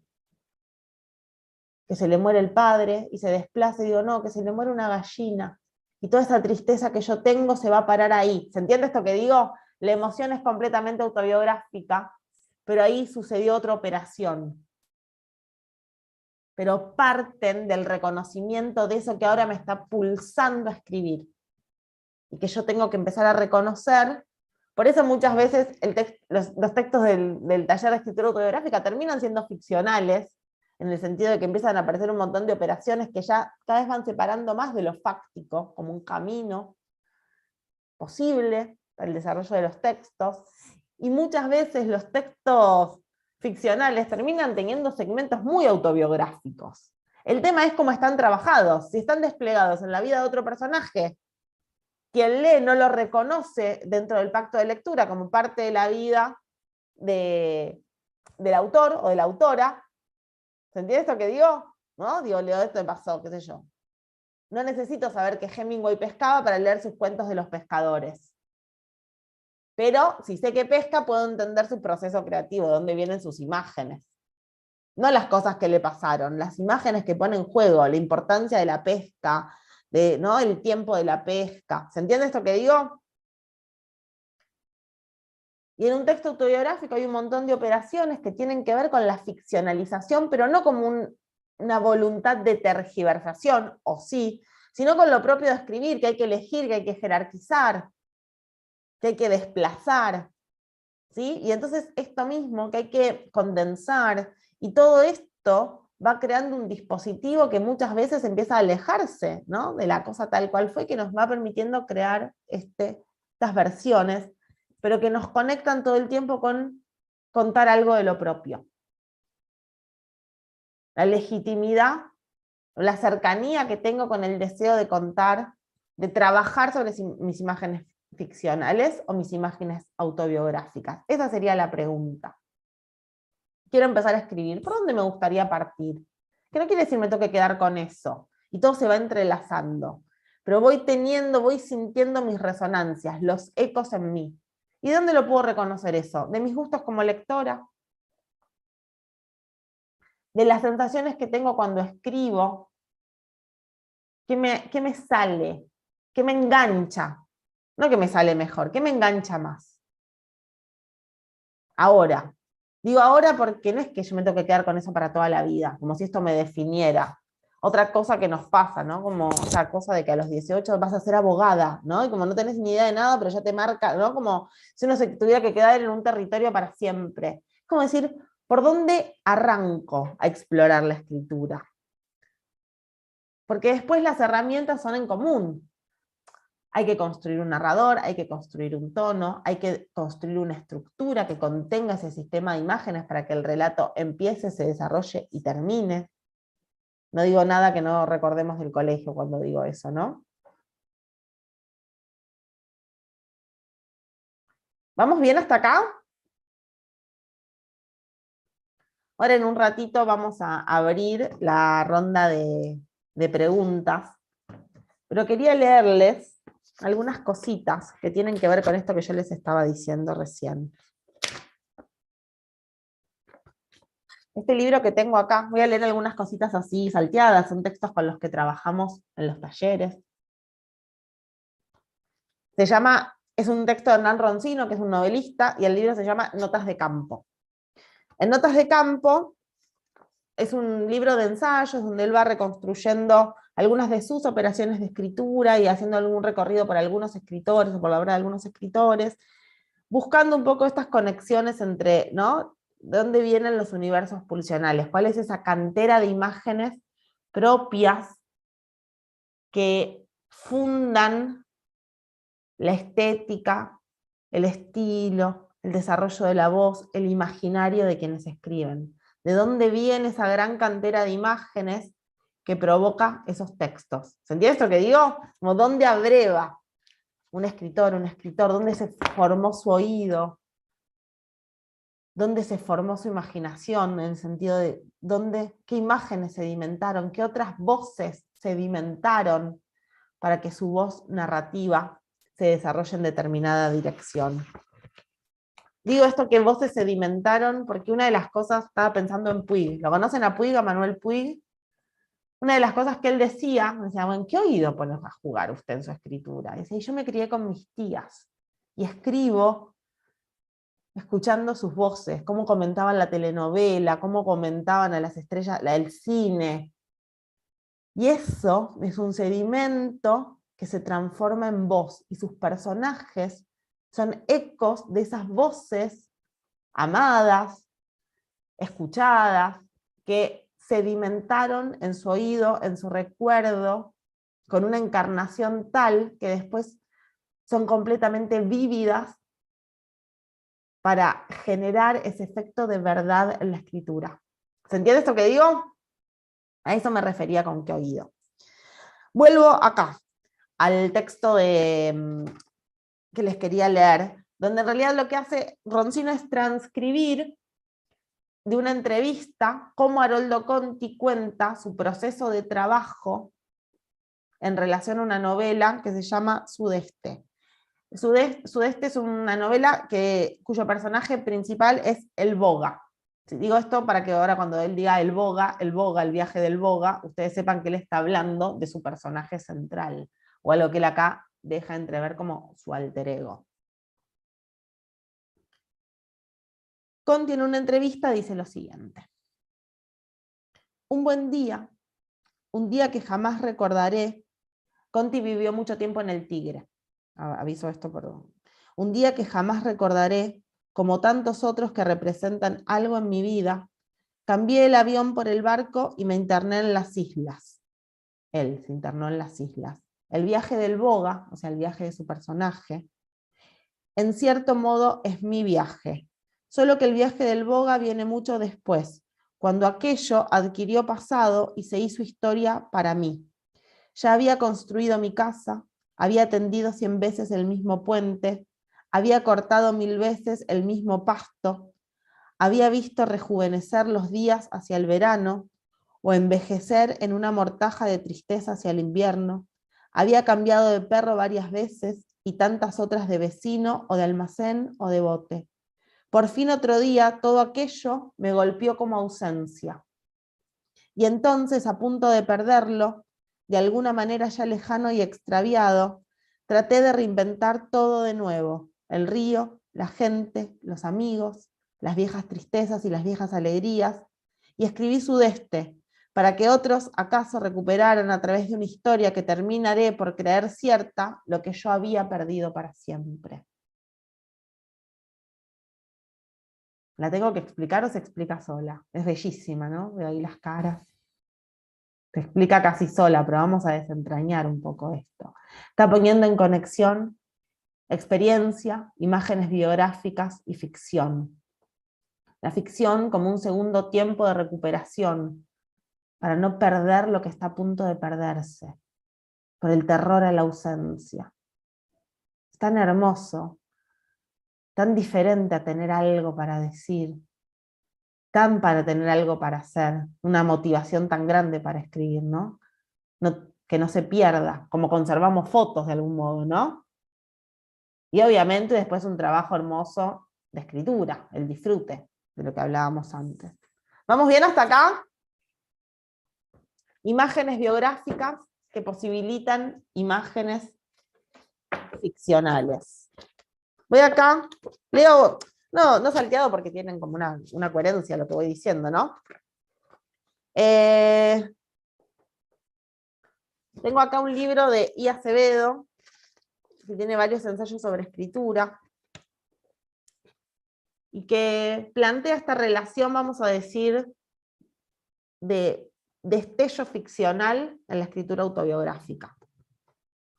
que se le muere el padre, y se desplaza y digo, no, que se le muere una gallina. Y toda esa tristeza que yo tengo se va a parar ahí. ¿Se entiende esto que digo? La emoción es completamente autobiográfica, pero ahí sucedió otra operación. Pero parten del reconocimiento de eso que ahora me está pulsando a escribir. Y que yo tengo que empezar a reconocer. Por eso muchas veces los textos del taller de escritura autobiográfica terminan siendo ficcionales, en el sentido de que empiezan a aparecer un montón de operaciones que ya cada vez van separando más de lo fáctico, como un camino posible para el desarrollo de los textos. Y muchas veces los textos ficcionales terminan teniendo segmentos muy autobiográficos. El tema es cómo están trabajados. Si están desplegados en la vida de otro personaje, quien lee no lo reconoce dentro del pacto de lectura como parte de la vida del autor o de la autora. ¿Se entiende esto que digo? ¿No? Digo, leo esto, me pasó, qué sé yo. No necesito saber que Hemingway pescaba para leer sus cuentos de los pescadores. Pero si sé que pesca, puedo entender su proceso creativo, de dónde vienen sus imágenes. No las cosas que le pasaron, las imágenes que pone en juego, la importancia de la pesca, ¿no? El tiempo de la pesca. ¿Se entiende esto que digo? Y en un texto autobiográfico hay un montón de operaciones que tienen que ver con la ficcionalización, pero no como una voluntad de tergiversación, o sí, sino con lo propio de escribir, que hay que elegir, que hay que jerarquizar, que hay que desplazar. ¿Sí? Y entonces esto mismo, que hay que condensar, y todo esto va creando un dispositivo que muchas veces empieza a alejarse, ¿no? De la cosa tal cual fue, que nos va permitiendo crear estas versiones, pero que nos conectan todo el tiempo con contar algo de lo propio. La legitimidad, la cercanía que tengo con el deseo de contar, de trabajar sobre mis imágenes ficcionales o mis imágenes autobiográficas. Esa sería la pregunta. Quiero empezar a escribir, ¿por dónde me gustaría partir? Que no quiere decir me tengo que quedar con eso, y todo se va entrelazando, pero voy sintiendo mis resonancias, los ecos en mí. ¿Y de dónde lo puedo reconocer eso? De mis gustos como lectora, de las sensaciones que tengo cuando escribo, ¿qué me sale? ¿Qué me engancha? No que me sale mejor, ¿qué me engancha más? Ahora. Digo ahora porque no es que yo me tengo que quedar con eso para toda la vida, como si esto me definiera. Otra cosa que nos pasa, ¿no? Como esa cosa de que a los 18 vas a ser abogada, ¿no? Y como no tenés ni idea de nada, pero ya te marca, ¿no? Como si uno se tuviera que quedar en un territorio para siempre. Es como decir, ¿por dónde arranco a explorar la escritura? Porque después las herramientas son en común. Hay que construir un narrador, hay que construir un tono, hay que construir una estructura que contenga ese sistema de imágenes para que el relato empiece, se desarrolle y termine. No digo nada que no recordemos del colegio cuando digo eso, ¿no? ¿Vamos bien hasta acá? Ahora en un ratito vamos a abrir la ronda de preguntas, pero quería leerles algunas cositas que tienen que ver con esto que yo les estaba diciendo recién. Este libro que tengo acá, voy a leer algunas cositas así salteadas, son textos con los que trabajamos en los talleres. Es un texto de Hernán Roncino, que es un novelista, y el libro se llama Notas de campo. En Notas de campo es un libro de ensayos donde él va reconstruyendo algunas de sus operaciones de escritura y haciendo algún recorrido por algunos escritores o por la obra de algunos escritores, buscando un poco estas conexiones entre, ¿no? ¿De dónde vienen los universos pulsionales? ¿Cuál es esa cantera de imágenes propias que fundan la estética, el estilo, el desarrollo de la voz, el imaginario de quienes escriben? ¿De dónde viene esa gran cantera de imágenes que provoca esos textos? ¿Se entiende esto que digo? Como dónde abreva un escritor, dónde se formó su oído, dónde se formó su imaginación, en el sentido de qué imágenes sedimentaron, qué otras voces sedimentaron para que su voz narrativa se desarrolle en determinada dirección. Digo esto que voces sedimentaron porque una de las cosas, estaba pensando en Puig, ¿lo conocen a Puig, a Manuel Puig? Una de las cosas que él decía, bueno, ¿en qué oído pones a jugar usted en su escritura? Dice, yo me crié con mis tías y escribo escuchando sus voces, cómo comentaban la telenovela, cómo comentaban a las estrellas, el cine. Y eso es un sedimento que se transforma en voz, y sus personajes son ecos de esas voces amadas, escuchadas, que sedimentaron en su oído, en su recuerdo, con una encarnación tal que después son completamente vívidas para generar ese efecto de verdad en la escritura. ¿Se entiende esto que digo? A eso me refería con qué oído. Vuelvo acá, al texto que les quería leer, donde en realidad lo que hace Roncino es transcribir de una entrevista cómo Haroldo Conti cuenta su proceso de trabajo en relación a una novela que se llama Sudeste. Sudeste es una novela cuyo personaje principal es el Boga. Digo esto para que ahora cuando él diga el Boga, el viaje del Boga, ustedes sepan que él está hablando de su personaje central, o algo que él acá deja entrever como su alter ego. Conti en una entrevista dice lo siguiente: un buen día, un día que jamás recordaré. Conti vivió mucho tiempo en el Tigre. Aviso esto, perdón. Un día que jamás recordaré, como tantos otros que representan algo en mi vida, cambié el avión por el barco y me interné en las islas. Él se internó en las islas. El viaje del Boga, o sea, el viaje de su personaje, en cierto modo es mi viaje. Solo que el viaje del Boga viene mucho después, cuando aquello adquirió pasado y se hizo historia para mí. Ya había construido mi casa, había tendido 100 veces el mismo puente, había cortado 1000 veces el mismo pasto, había visto rejuvenecer los días hacia el verano o envejecer en una mortaja de tristeza hacia el invierno, había cambiado de perro varias veces y tantas otras de vecino o de almacén o de bote. Por fin otro día todo aquello me golpeó como ausencia. Y entonces, a punto de perderlo, de alguna manera ya lejano y extraviado, traté de reinventar todo de nuevo: el río, la gente, los amigos, las viejas tristezas y las viejas alegrías, y escribí Sudeste, para que otros acaso recuperaran a través de una historia que terminaré por creer cierta lo que yo había perdido para siempre. ¿La tengo que explicar o se explica sola? Es bellísima, ¿no? Veo ahí las caras. Se explica casi sola, pero vamos a desentrañar un poco esto. Está poniendo en conexión experiencia, imágenes biográficas y ficción. La ficción como un segundo tiempo de recuperación, para no perder lo que está a punto de perderse, por el terror a la ausencia. Es tan hermoso, tan diferente a tener algo para decir, tan para tener algo para hacer, una motivación tan grande para escribir, ¿no? Que no se pierda, como conservamos fotos de algún modo, ¿no? Y obviamente después un trabajo hermoso de escritura, el disfrute de lo que hablábamos antes. ¿Vamos bien hasta acá? Imágenes biográficas que posibilitan imágenes ficcionales. Voy acá, leo, no salteado porque tienen como una coherencia lo que voy diciendo, ¿no? Tengo acá un libro de I. Acevedo, que tiene varios ensayos sobre escritura, y que plantea esta relación, vamos a decir, de destello ficcional en la escritura autobiográfica,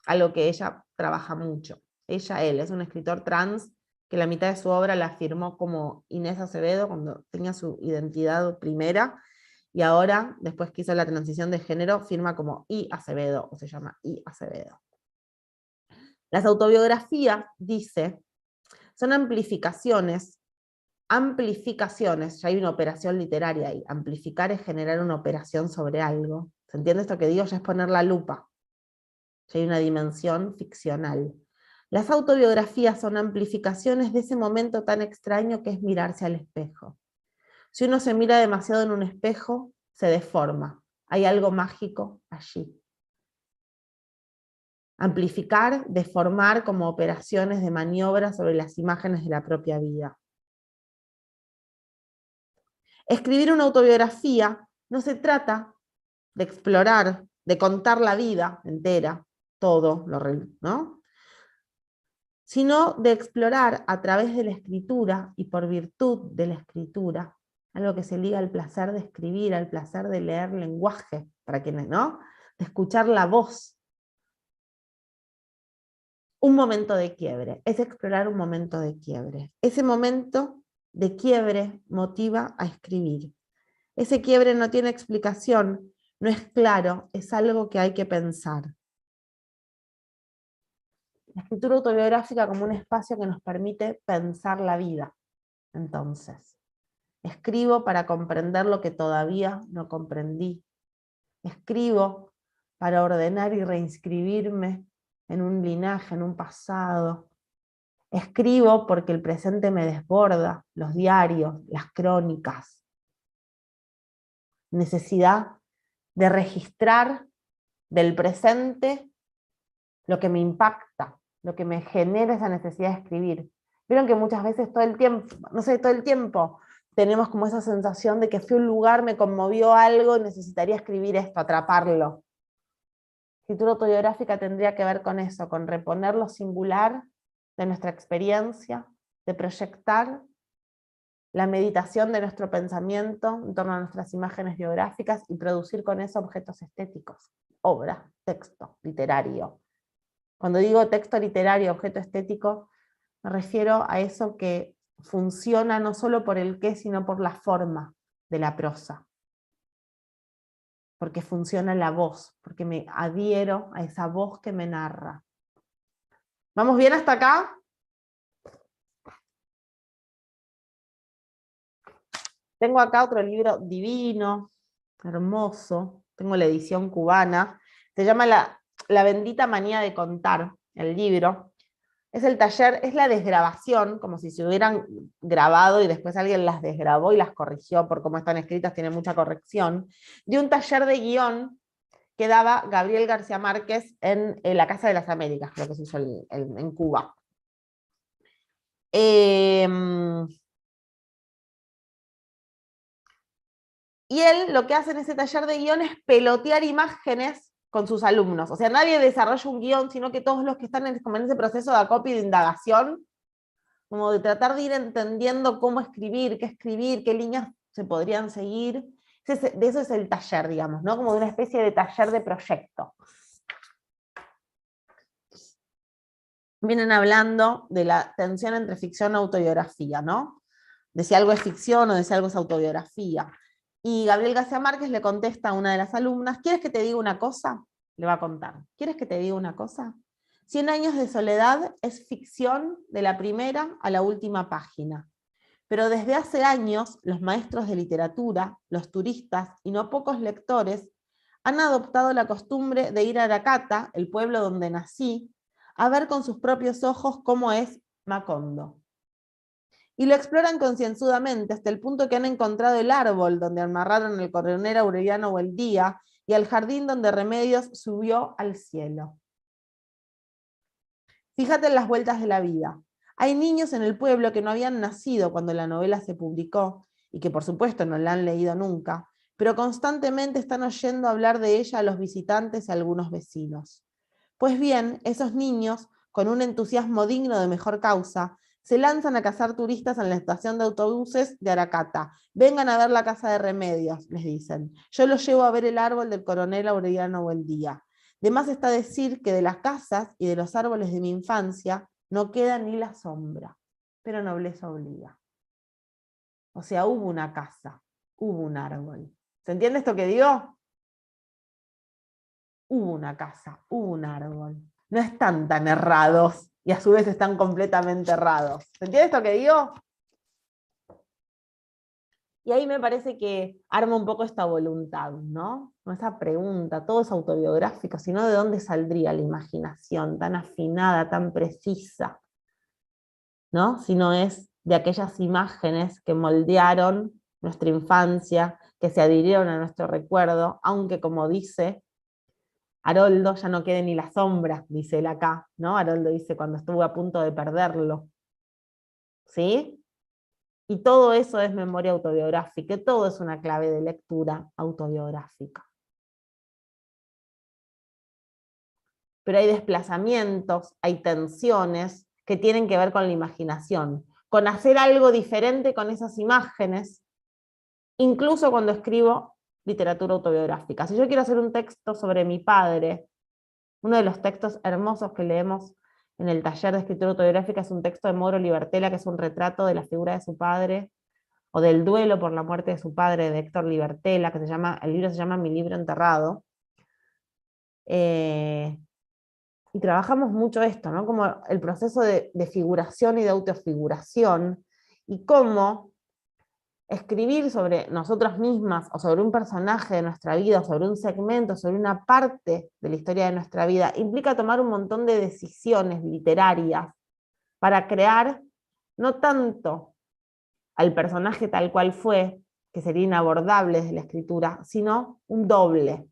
algo que ella trabaja mucho. Él es un escritor trans que la mitad de su obra la firmó como Inés Acevedo cuando tenía su identidad primera, y ahora, después que hizo la transición de género, firma como I. Acevedo, o se llama I. Acevedo. Las autobiografías, dice, son amplificaciones, ya hay una operación literaria ahí. Amplificar es generar una operación sobre algo. ¿Se entiende esto que digo? Ya es poner la lupa. Ya hay una dimensión ficcional. Las autobiografías son amplificaciones de ese momento tan extraño que es mirarse al espejo. Si uno se mira demasiado en un espejo, se deforma. Hay algo mágico allí. Amplificar, deformar como operaciones de maniobra sobre las imágenes de la propia vida. Escribir una autobiografía no se trata de explorar, de contar la vida entera, todo, ¿no? Sino de explorar a través de la escritura y por virtud de la escritura, algo que se liga al placer de escribir, al placer de leer lenguaje, para quienes, ¿no? De escuchar la voz. Un momento de quiebre, es explorar un momento de quiebre. Ese momento de quiebre motiva a escribir. Ese quiebre no tiene explicación, no es claro, es algo que hay que pensar. La escritura autobiográfica como un espacio que nos permite pensar la vida. Entonces, escribo para comprender lo que todavía no comprendí. Escribo para ordenar y reinscribirme en un linaje, en un pasado. Escribo porque el presente me desborda, los diarios, las crónicas. Necesidad de registrar del presente lo que me impacta, lo que me genera esa necesidad de escribir. Vieron que muchas veces todo el tiempo, no sé, todo el tiempo tenemos como esa sensación de que fui a un lugar, me conmovió algo, necesitaría escribir esto, atraparlo. Escritura autobiográfica tendría que ver con eso, con reponer lo singular de nuestra experiencia, de proyectar la meditación de nuestro pensamiento en torno a nuestras imágenes biográficas y producir con eso objetos estéticos, obra, texto, literario. Cuando digo texto literario, objeto estético, me refiero a eso que funciona no solo por el qué, sino por la forma de la prosa. Porque funciona la voz, porque me adhiero a esa voz que me narra. ¿Vamos bien hasta acá? Tengo acá otro libro divino, hermoso, tengo la edición cubana, se llama La bendita manía de contar, el libro. Es el taller, es la desgrabación, como si se hubieran grabado y después alguien las desgrabó y las corrigió por cómo están escritas, tiene mucha corrección, de un taller de guión que daba Gabriel García Márquez en la Casa de las Américas, creo que se hizo en Cuba. Y él lo que hace en ese taller de guión es pelotear imágenes con sus alumnos. O sea, nadie desarrolla un guión, sino que todos los que están en ese proceso de acopio y de indagación, como de tratar de ir entendiendo cómo escribir, qué líneas se podrían seguir. De eso es el taller, digamos, ¿no? Como de una especie de taller de proyecto. Vienen hablando de la tensión entre ficción y autobiografía, ¿no? De si algo es ficción o de si algo es autobiografía. Y Gabriel García Márquez le contesta a una de las alumnas, ¿quieres que te diga una cosa? Le va a contar, ¿quieres que te diga una cosa? 100 años de soledad es ficción de la primera a la última página. Pero desde hace años, los maestros de literatura, los turistas y no pocos lectores han adoptado la costumbre de ir a Aracata, el pueblo donde nací, a ver con sus propios ojos cómo es Macondo. Y lo exploran concienzudamente hasta el punto que han encontrado el árbol donde amarraron el coronel Aureliano Buendía y el jardín donde Remedios subió al cielo. Fíjate en las vueltas de la vida. Hay niños en el pueblo que no habían nacido cuando la novela se publicó, y que por supuesto no la han leído nunca, pero constantemente están oyendo hablar de ella a los visitantes y a algunos vecinos. Pues bien, esos niños, con un entusiasmo digno de mejor causa, se lanzan a cazar turistas en la estación de autobuses de Aracata. Vengan a ver la casa de Remedios, les dicen. Yo los llevo a ver el árbol del coronel Aureliano Buendía. De más está decir que de las casas y de los árboles de mi infancia no queda ni la sombra, pero nobleza obliga. O sea, hubo una casa, hubo un árbol. ¿Se entiende esto que digo? Hubo una casa, hubo un árbol. No están tan errados y a su vez están completamente errados. ¿Se entiende esto que digo? Y ahí me parece que arma un poco esta voluntad, ¿no? Esa pregunta, todo es autobiográfico, sino de dónde saldría la imaginación tan afinada, tan precisa, ¿no? Si no es de aquellas imágenes que moldearon nuestra infancia, que se adhirieron a nuestro recuerdo, aunque como dice Haroldo, ya no quede ni la sombra, dice él acá, ¿no? Haroldo dice cuando estuvo a punto de perderlo. ¿Sí? Y todo eso es memoria autobiográfica, todo es una clave de lectura autobiográfica. Pero hay desplazamientos, hay tensiones que tienen que ver con la imaginación, con hacer algo diferente con esas imágenes, incluso cuando escribo literatura autobiográfica. Si yo quiero hacer un texto sobre mi padre, uno de los textos hermosos que leemos en el taller de escritura autobiográfica es un texto de Mauro Libertela, que es un retrato de la figura de su padre, o del duelo por la muerte de su padre, de Héctor Libertela, que el libro se llama Mi libro enterrado. Y trabajamos mucho esto, ¿no? Como el proceso de figuración y de autofiguración, y cómo escribir sobre nosotras mismas, o sobre un personaje de nuestra vida, o sobre un segmento, sobre una parte de la historia de nuestra vida, implica tomar un montón de decisiones literarias para crear no tanto al personaje tal cual fue, que sería inabordable desde la escritura, sino un doble,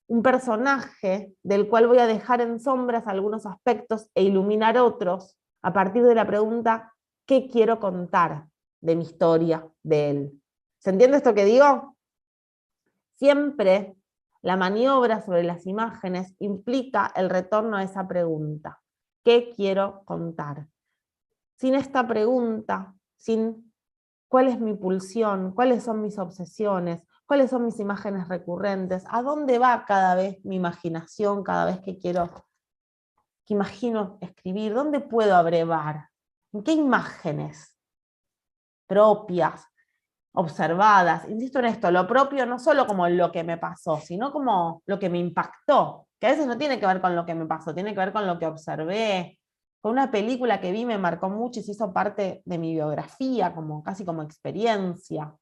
un personaje del cual voy a dejar en sombras algunos aspectos e iluminar otros a partir de la pregunta, ¿qué quiero contar de mi historia, de él? ¿Se entiende esto que digo? Siempre la maniobra sobre las imágenes implica el retorno a esa pregunta, ¿qué quiero contar? Sin esta pregunta, sin cuál es mi pulsión, cuáles son mis obsesiones, cuáles son mis imágenes recurrentes, a dónde va cada vez mi imaginación, cada vez que imagino escribir, dónde puedo abrevar, en qué imágenes propias, observadas, insisto en esto, lo propio no solo como lo que me pasó, sino como lo que me impactó, que a veces no tiene que ver con lo que me pasó, tiene que ver con lo que observé, con una película que vi me marcó mucho y se hizo parte de mi biografía, casi como experiencia.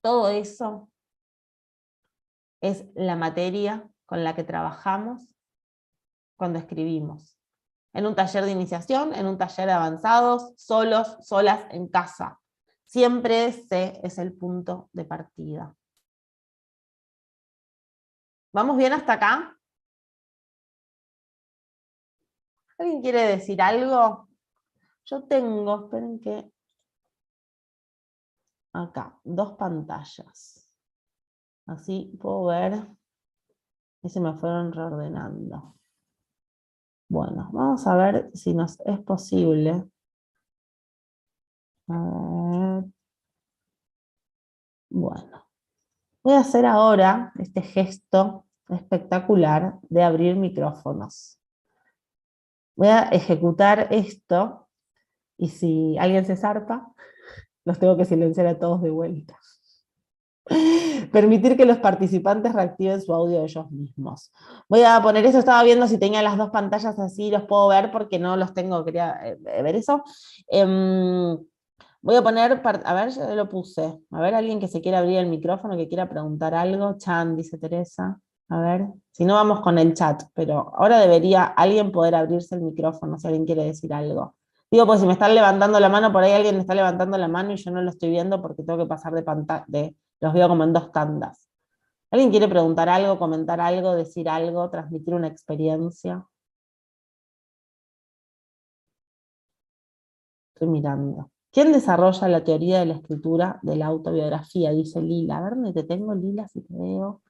Todo eso es la materia con la que trabajamos cuando escribimos. En un taller de iniciación, en un taller de avanzados, solos, solas, en casa. Siempre ese es el punto de partida. ¿Vamos bien hasta acá? ¿Alguien quiere decir algo? Yo tengo, esperen que... Acá, dos pantallas. Así puedo ver. Y se me fueron reordenando. Bueno, vamos a ver si nos es posible. A ver. Bueno, voy a hacer ahora este gesto espectacular de abrir micrófonos. Voy a ejecutar esto y si alguien se zarpa, los tengo que silenciar a todos de vuelta. Permitir que los participantes reactiven su audio ellos mismos. Voy a poner eso, estaba viendo si tenía las dos pantallas así, los puedo ver porque no los tengo, quería ver eso. Voy a poner, a ver, ya lo puse. A ver, alguien que se quiera abrir el micrófono, que quiera preguntar algo. Chan, dice Teresa. A ver, si no vamos con el chat, pero ahora debería alguien poder abrirse el micrófono si alguien quiere decir algo. Digo, pues si me están levantando la mano, por ahí alguien me está levantando la mano y yo no lo estoy viendo porque tengo que pasar de pantalla, los veo como en dos tandas. ¿Alguien quiere preguntar algo, comentar algo, decir algo, transmitir una experiencia? Estoy mirando. ¿Quién desarrolla la teoría de la escritura de la autobiografía? Dice Lila. A ver dónde te tengo, Lila, si te veo.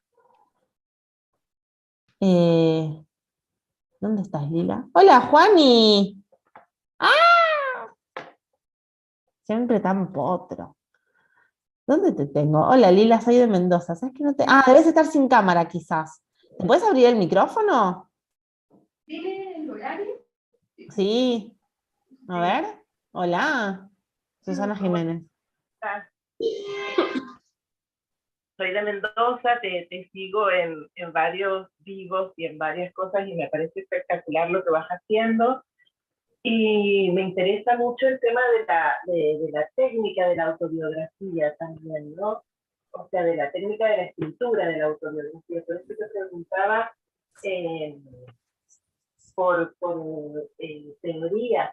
¿Dónde estás, Lila? ¡Hola, Juani! ¡Ah! Siempre tan potro. ¿Dónde te tengo? Hola, Lila, soy de Mendoza. ¿Sabes que no te...? Ah, debes estar sin cámara, quizás. ¿Te puedes abrir el micrófono? ¿Tiene el horario? Sí. A ver. Hola. Susana ¿Cómo Jiménez. estás? Soy de Mendoza, te sigo en varios vivos y en varias cosas y me parece espectacular lo que vas haciendo. Y me interesa mucho el tema de la técnica de la autobiografía también, ¿no? O sea, de la técnica de la escritura de la autobiografía. Por eso te preguntaba eh, por teorías,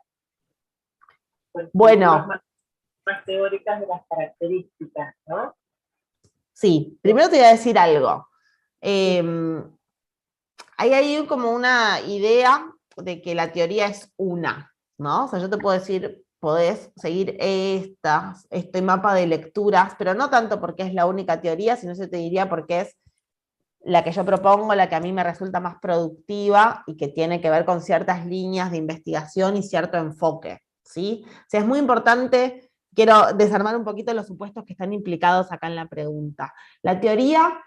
por estructuras Bueno, más teóricas de las características, ¿no? sí. Primero te voy a decir algo. hay ahí como una idea de que la teoría es una, ¿no? O sea, yo te puedo decir, podés seguir este mapa de lecturas, pero no tanto porque es la única teoría, sino se te diría porque es la que yo propongo, la que a mí me resulta más productiva y que tiene que ver con ciertas líneas de investigación y cierto enfoque, ¿sí? O sea, es muy importante, quiero desarmar un poquito los supuestos que están implicados acá en la pregunta. La teoría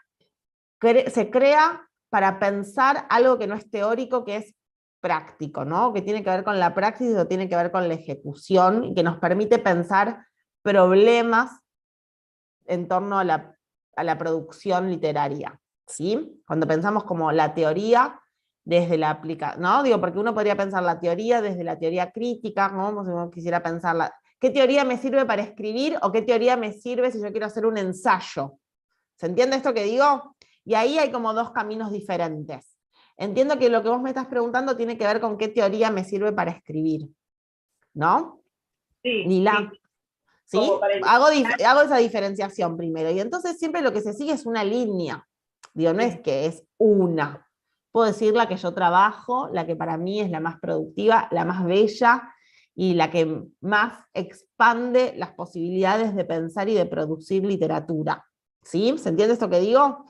se crea para pensar algo que no es teórico, que es práctico, ¿no? Que tiene que ver con la praxis o tiene que ver con la ejecución y que nos permite pensar problemas en torno a la producción literaria, ¿sí? Cuando pensamos como la teoría desde la aplicación, ¿no? Digo, porque uno podría pensar la teoría desde la teoría crítica, ¿no? Como si uno quisiera pensar ¿qué teoría me sirve para escribir o qué teoría me sirve si yo quiero hacer un ensayo? ¿Se entiende esto que digo? Y ahí hay como dos caminos diferentes. Entiendo que lo que vos me estás preguntando tiene que ver con qué teoría me sirve para escribir, ¿no? Sí, Lila, sí, como ¿sí? para Hago esa diferenciación primero. Y entonces siempre lo que se sigue es una línea. Digo, no es que es una. Puedo decir la que yo trabajo, la que para mí es la más productiva, la más bella y la que más expande las posibilidades de pensar y de producir literatura. ¿Sí? ¿Se entiende esto que digo?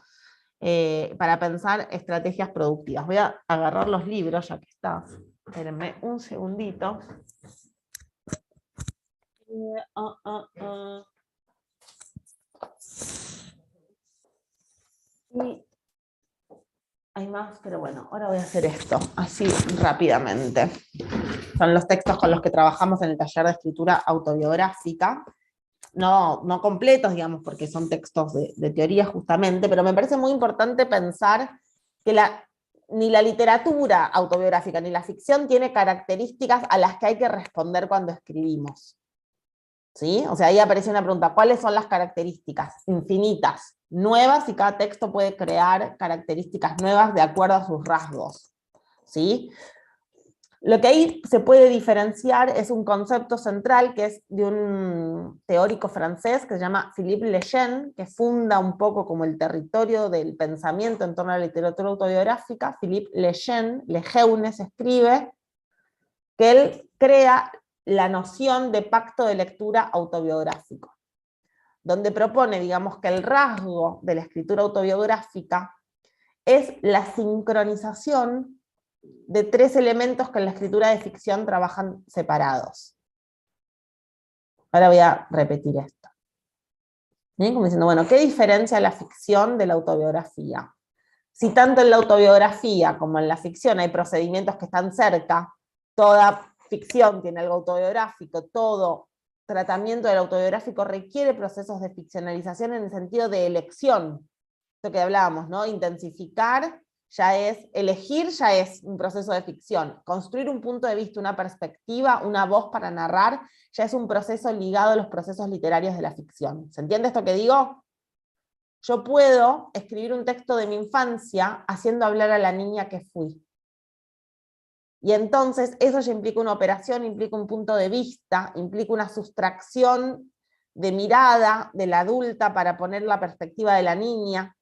Para pensar estrategias productivas. Voy a agarrar los libros, ya que está. Espérenme un segundito. Y hay más, pero bueno, ahora voy a hacer esto, así rápidamente. Son los textos con los que trabajamos en el taller de escritura autobiográfica. No completos, digamos, porque son textos de teoría justamente, pero me parece muy importante pensar que ni la literatura autobiográfica ni la ficción tiene características a las que hay que responder cuando escribimos. ¿Sí? O sea, ahí aparece una pregunta, ¿cuáles son las características? Infinitas, nuevas, y cada texto puede crear características nuevas de acuerdo a sus rasgos. ¿Sí? Lo que ahí se puede diferenciar es un concepto central que es de un teórico francés que se llama Philippe Lejeune, que funda un poco como el territorio del pensamiento en torno a la literatura autobiográfica. Philippe Lejeune se escribe, que él crea la noción de pacto de lectura autobiográfico, donde propone, digamos, que el rasgo de la escritura autobiográfica es la sincronización de tres elementos que en la escritura de ficción trabajan separados. Ahora voy a repetir esto. ¿Bien? Como diciendo, bueno, ¿qué diferencia la ficción de la autobiografía? Si tanto en la autobiografía como en la ficción hay procedimientos que están cerca, toda ficción tiene algo autobiográfico, todo tratamiento del autobiográfico requiere procesos de ficcionalización en el sentido de elección, esto que hablábamos, ¿no? Intensificar ya es, elegir ya es un proceso de ficción, construir un punto de vista, una perspectiva, una voz para narrar, ya es un proceso ligado a los procesos literarios de la ficción. ¿Se entiende esto que digo? Yo puedo escribir un texto de mi infancia haciendo hablar a la niña que fui. Y entonces eso ya implica una operación, implica un punto de vista, implica una sustracción de mirada de la adulta para poner la perspectiva de la niña.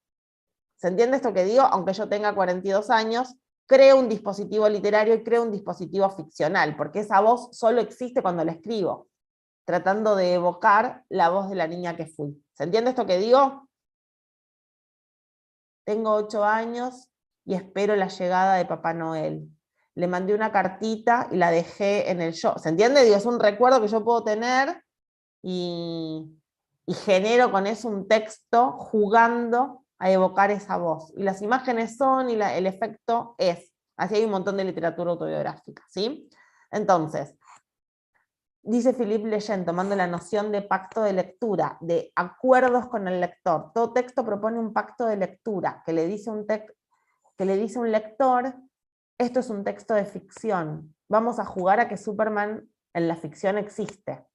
¿Se entiende esto que digo? Aunque yo tenga 42 años, creo un dispositivo literario y creo un dispositivo ficcional, porque esa voz solo existe cuando la escribo, tratando de evocar la voz de la niña que fui. ¿Se entiende esto que digo? Tengo 8 años y espero la llegada de Papá Noel. Le mandé una cartita y la dejé en el yo. ¿Se entiende? Digo, es un recuerdo que yo puedo tener y genero con eso un texto jugando a evocar esa voz. Y las imágenes son, y el efecto es. Así hay un montón de literatura autobiográfica, ¿sí? Entonces, dice Philippe Lejeune, tomando la noción de pacto de lectura, de acuerdos con el lector. Todo texto propone un pacto de lectura, que le dice a un lector, esto es un texto de ficción, vamos a jugar a que Superman en la ficción existe,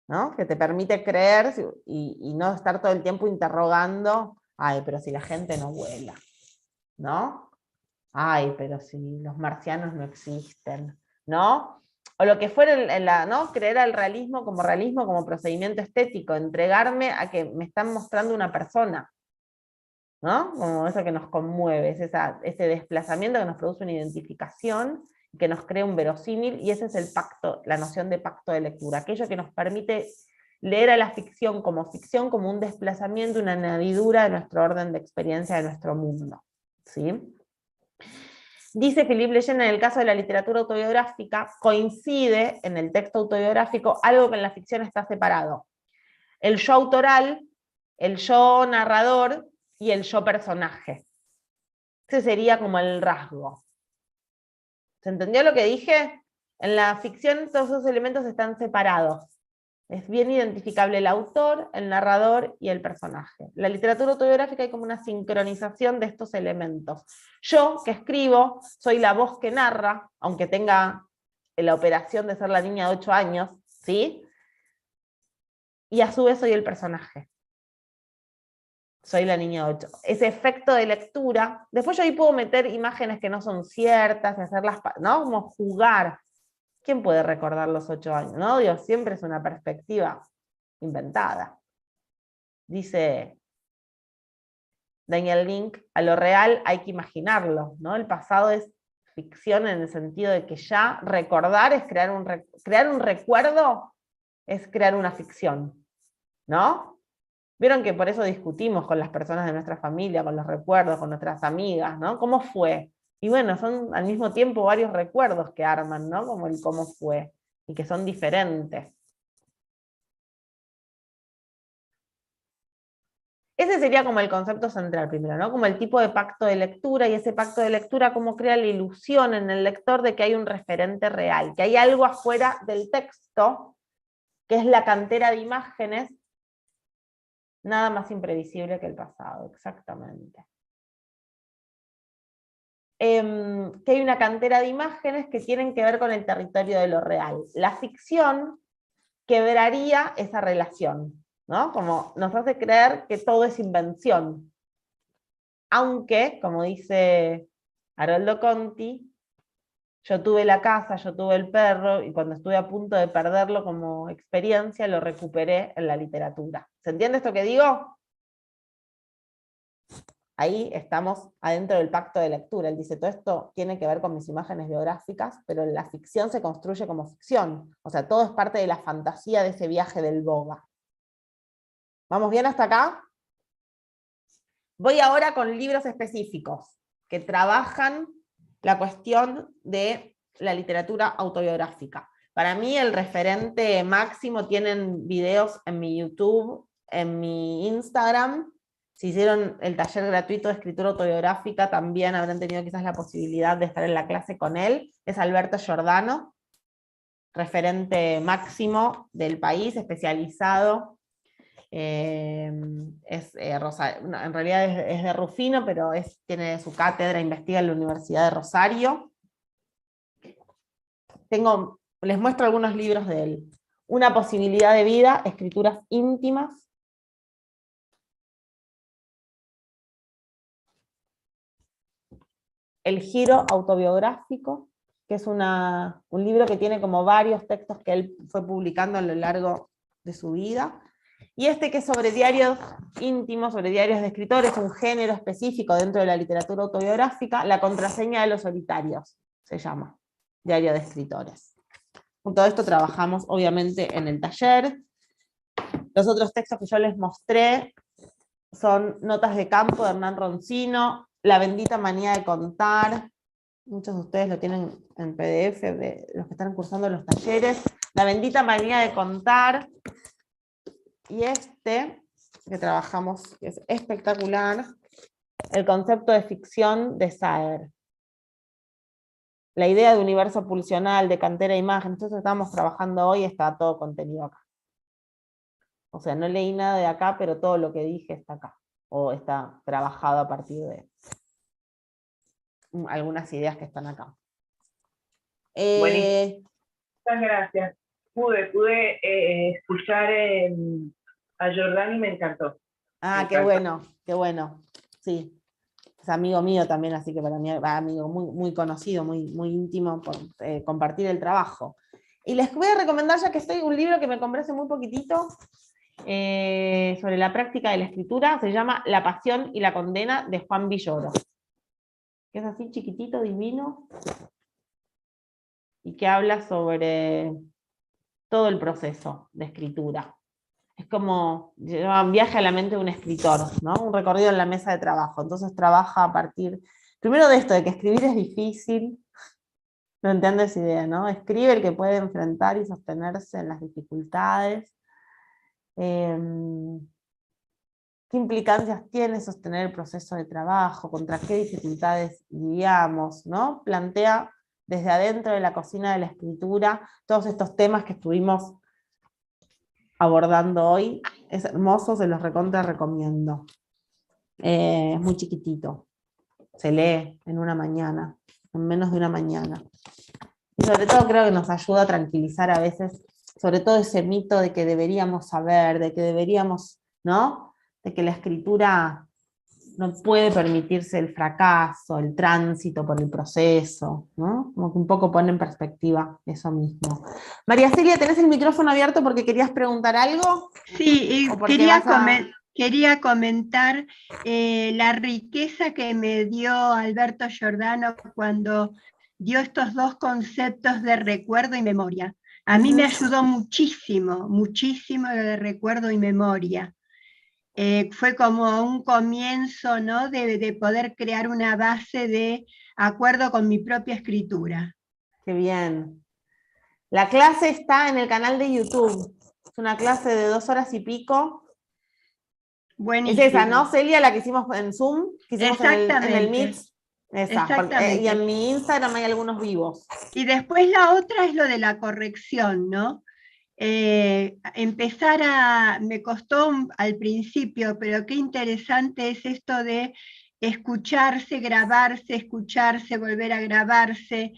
¿no? Que te permite creer y no estar todo el tiempo interrogando, ay, pero si la gente no vuela, ¿no? Ay, pero si los marcianos no existen, ¿no? O lo que fuera, ¿no? Creer al realismo como procedimiento estético, entregarme a que me están mostrando una persona. ¿no? Como eso que nos conmueve, es ese desplazamiento que nos produce una identificación, que nos crea un verosímil, y ese es el pacto, la noción de pacto de lectura, aquello que nos permite leer a la ficción como un desplazamiento, una añadidura de nuestro orden de experiencia de nuestro mundo. ¿Sí? Dice Philippe Lejeune, en el caso de la literatura autobiográfica, coincide en el texto autobiográfico algo que en la ficción está separado. El yo autoral, el yo narrador y el yo personaje. Ese sería como el rasgo. ¿Se entendió lo que dije? En la ficción todos esos elementos están separados. Es bien identificable el autor, el narrador y el personaje. En la literatura autobiográfica hay como una sincronización de estos elementos. Yo, que escribo, soy la voz que narra, aunque tenga la operación de ser la niña de 8 años, ¿sí? Y a su vez soy el personaje. Soy la niña de 8. Ese efecto de lectura, después yo ahí puedo meter imágenes que no son ciertas, y hacerlas, ¿no? Como jugar. ¿Quién puede recordar los 8 años? ¿No? Dios, siempre es una perspectiva inventada. Dice Daniel Link, a lo real hay que imaginarlo, ¿no? El pasado es ficción en el sentido de que ya recordar es crear un recuerdo, es crear una ficción, ¿no? Vieron que por eso discutimos con las personas de nuestra familia, con los recuerdos, con nuestras amigas, ¿no? ¿Cómo fue? Y bueno, son al mismo tiempo varios recuerdos que arman, ¿no? Como el cómo fue, y que son diferentes. Ese sería como el concepto central primero, ¿no? Como el tipo de pacto de lectura, y ese pacto de lectura cómo crea la ilusión en el lector de que hay un referente real, que hay algo afuera del texto, que es la cantera de imágenes, nada más imprevisible que el pasado, exactamente. Que hay una cantera de imágenes que tienen que ver con el territorio de lo real. La ficción quebraría esa relación, ¿no? Como nos hace creer que todo es invención. Aunque, como dice Haroldo Conti, yo tuve la casa, yo tuve el perro, y cuando estuve a punto de perderlo como experiencia, lo recuperé en la literatura. ¿Se entiende esto que digo? Ahí estamos adentro del pacto de lectura. Él dice, todo esto tiene que ver con mis imágenes biográficas, pero la ficción se construye como ficción. O sea, todo es parte de la fantasía de ese viaje del boga. ¿Vamos bien hasta acá? Voy ahora con libros específicos que trabajan la cuestión de la literatura autobiográfica. Para mí el referente máximo, tienen videos en mi YouTube, en mi Instagram. Si hicieron el taller gratuito de escritura autobiográfica, también habrán tenido quizás la posibilidad de estar en la clase con él. Es Alberto Giordano, referente máximo del país, especializado. En realidad es de Rufino, pero tiene su cátedra, investiga en la Universidad de Rosario. Les muestro algunos libros de él. Una posibilidad de vida, escrituras íntimas. El giro autobiográfico, que es un libro que tiene como varios textos que él fue publicando a lo largo de su vida. Y este que es sobre diarios íntimos, sobre diarios de escritores, un género específico dentro de la literatura autobiográfica, La contraseña de los solitarios, se llama, diario de escritores. Con todo esto trabajamos obviamente en el taller. Los otros textos que yo les mostré son Notas de campo de Hernán Roncino, La bendita manía de contar, muchos de ustedes lo tienen en PDF, de los que están cursando los talleres, La bendita manía de contar, y este, que trabajamos, que es espectacular, El concepto de ficción de Saer. La idea de universo pulsional, de cantera e imagen, entonces estamos trabajando hoy, está todo contenido acá. O sea, no leí nada de acá, pero todo lo que dije está acá, o está trabajado a partir de algunas ideas que están acá. Buenísimo. Muchas gracias. Pude escuchar a Jordán y me encantó. Ah, qué bueno, qué bueno. Sí, es amigo mío también, así que para mí es amigo muy, muy conocido, muy, muy íntimo por compartir el trabajo. Y les voy a recomendar, ya que estoy, un libro que me compré hace muy poquitito, sobre la práctica de la escritura, se llama La pasión y la condena, de Juan Villoro, que es así chiquitito, divino, y que habla sobre todo el proceso de escritura. Es como lleva un viaje a la mente de un escritor, ¿no? Un recorrido en la mesa de trabajo. Entonces trabaja a partir, primero de esto, de que escribir es difícil. No entiendo esa idea, ¿no? Escribe el que puede enfrentar y sostenerse en las dificultades. ¿Qué implicancias tiene sostener el proceso de trabajo? ¿Contra qué dificultades lidiamos? ¿No? Plantea desde adentro de la cocina de la escritura todos estos temas que estuvimos abordando hoy. Es hermoso, se los recontra recomiendo. Es muy chiquitito. Se lee en una mañana, en menos de una mañana. Y sobre todo creo que nos ayuda a tranquilizar a veces, sobre todo ese mito de que deberíamos saber, de que deberíamos, ¿no? De que la escritura no puede permitirse el fracaso, el tránsito por el proceso, ¿no? Como que un poco pone en perspectiva eso mismo. María Celia, ¿tenés el micrófono abierto porque querías preguntar algo? Sí, ¿O porque vas a... quería comentar la riqueza que me dio Alberto Giordano cuando dio estos dos conceptos de recuerdo y memoria. A mí me ayudó muchísimo, muchísimo lo de recuerdo y memoria. Fue como un comienzo, ¿no? de poder crear una base de acuerdo con mi propia escritura. Qué bien. La clase está en el canal de YouTube. Es una clase de 2 horas y pico. Buenísimo. Es esa, ¿no, Celia? La que hicimos en Zoom, que hicimos en el Meet. Esa, Exactamente. Y en mi Instagram hay algunos vivos. Y después la otra es lo de la corrección, ¿no? Me costó al principio, pero qué interesante es esto de escucharse, volver a grabarse,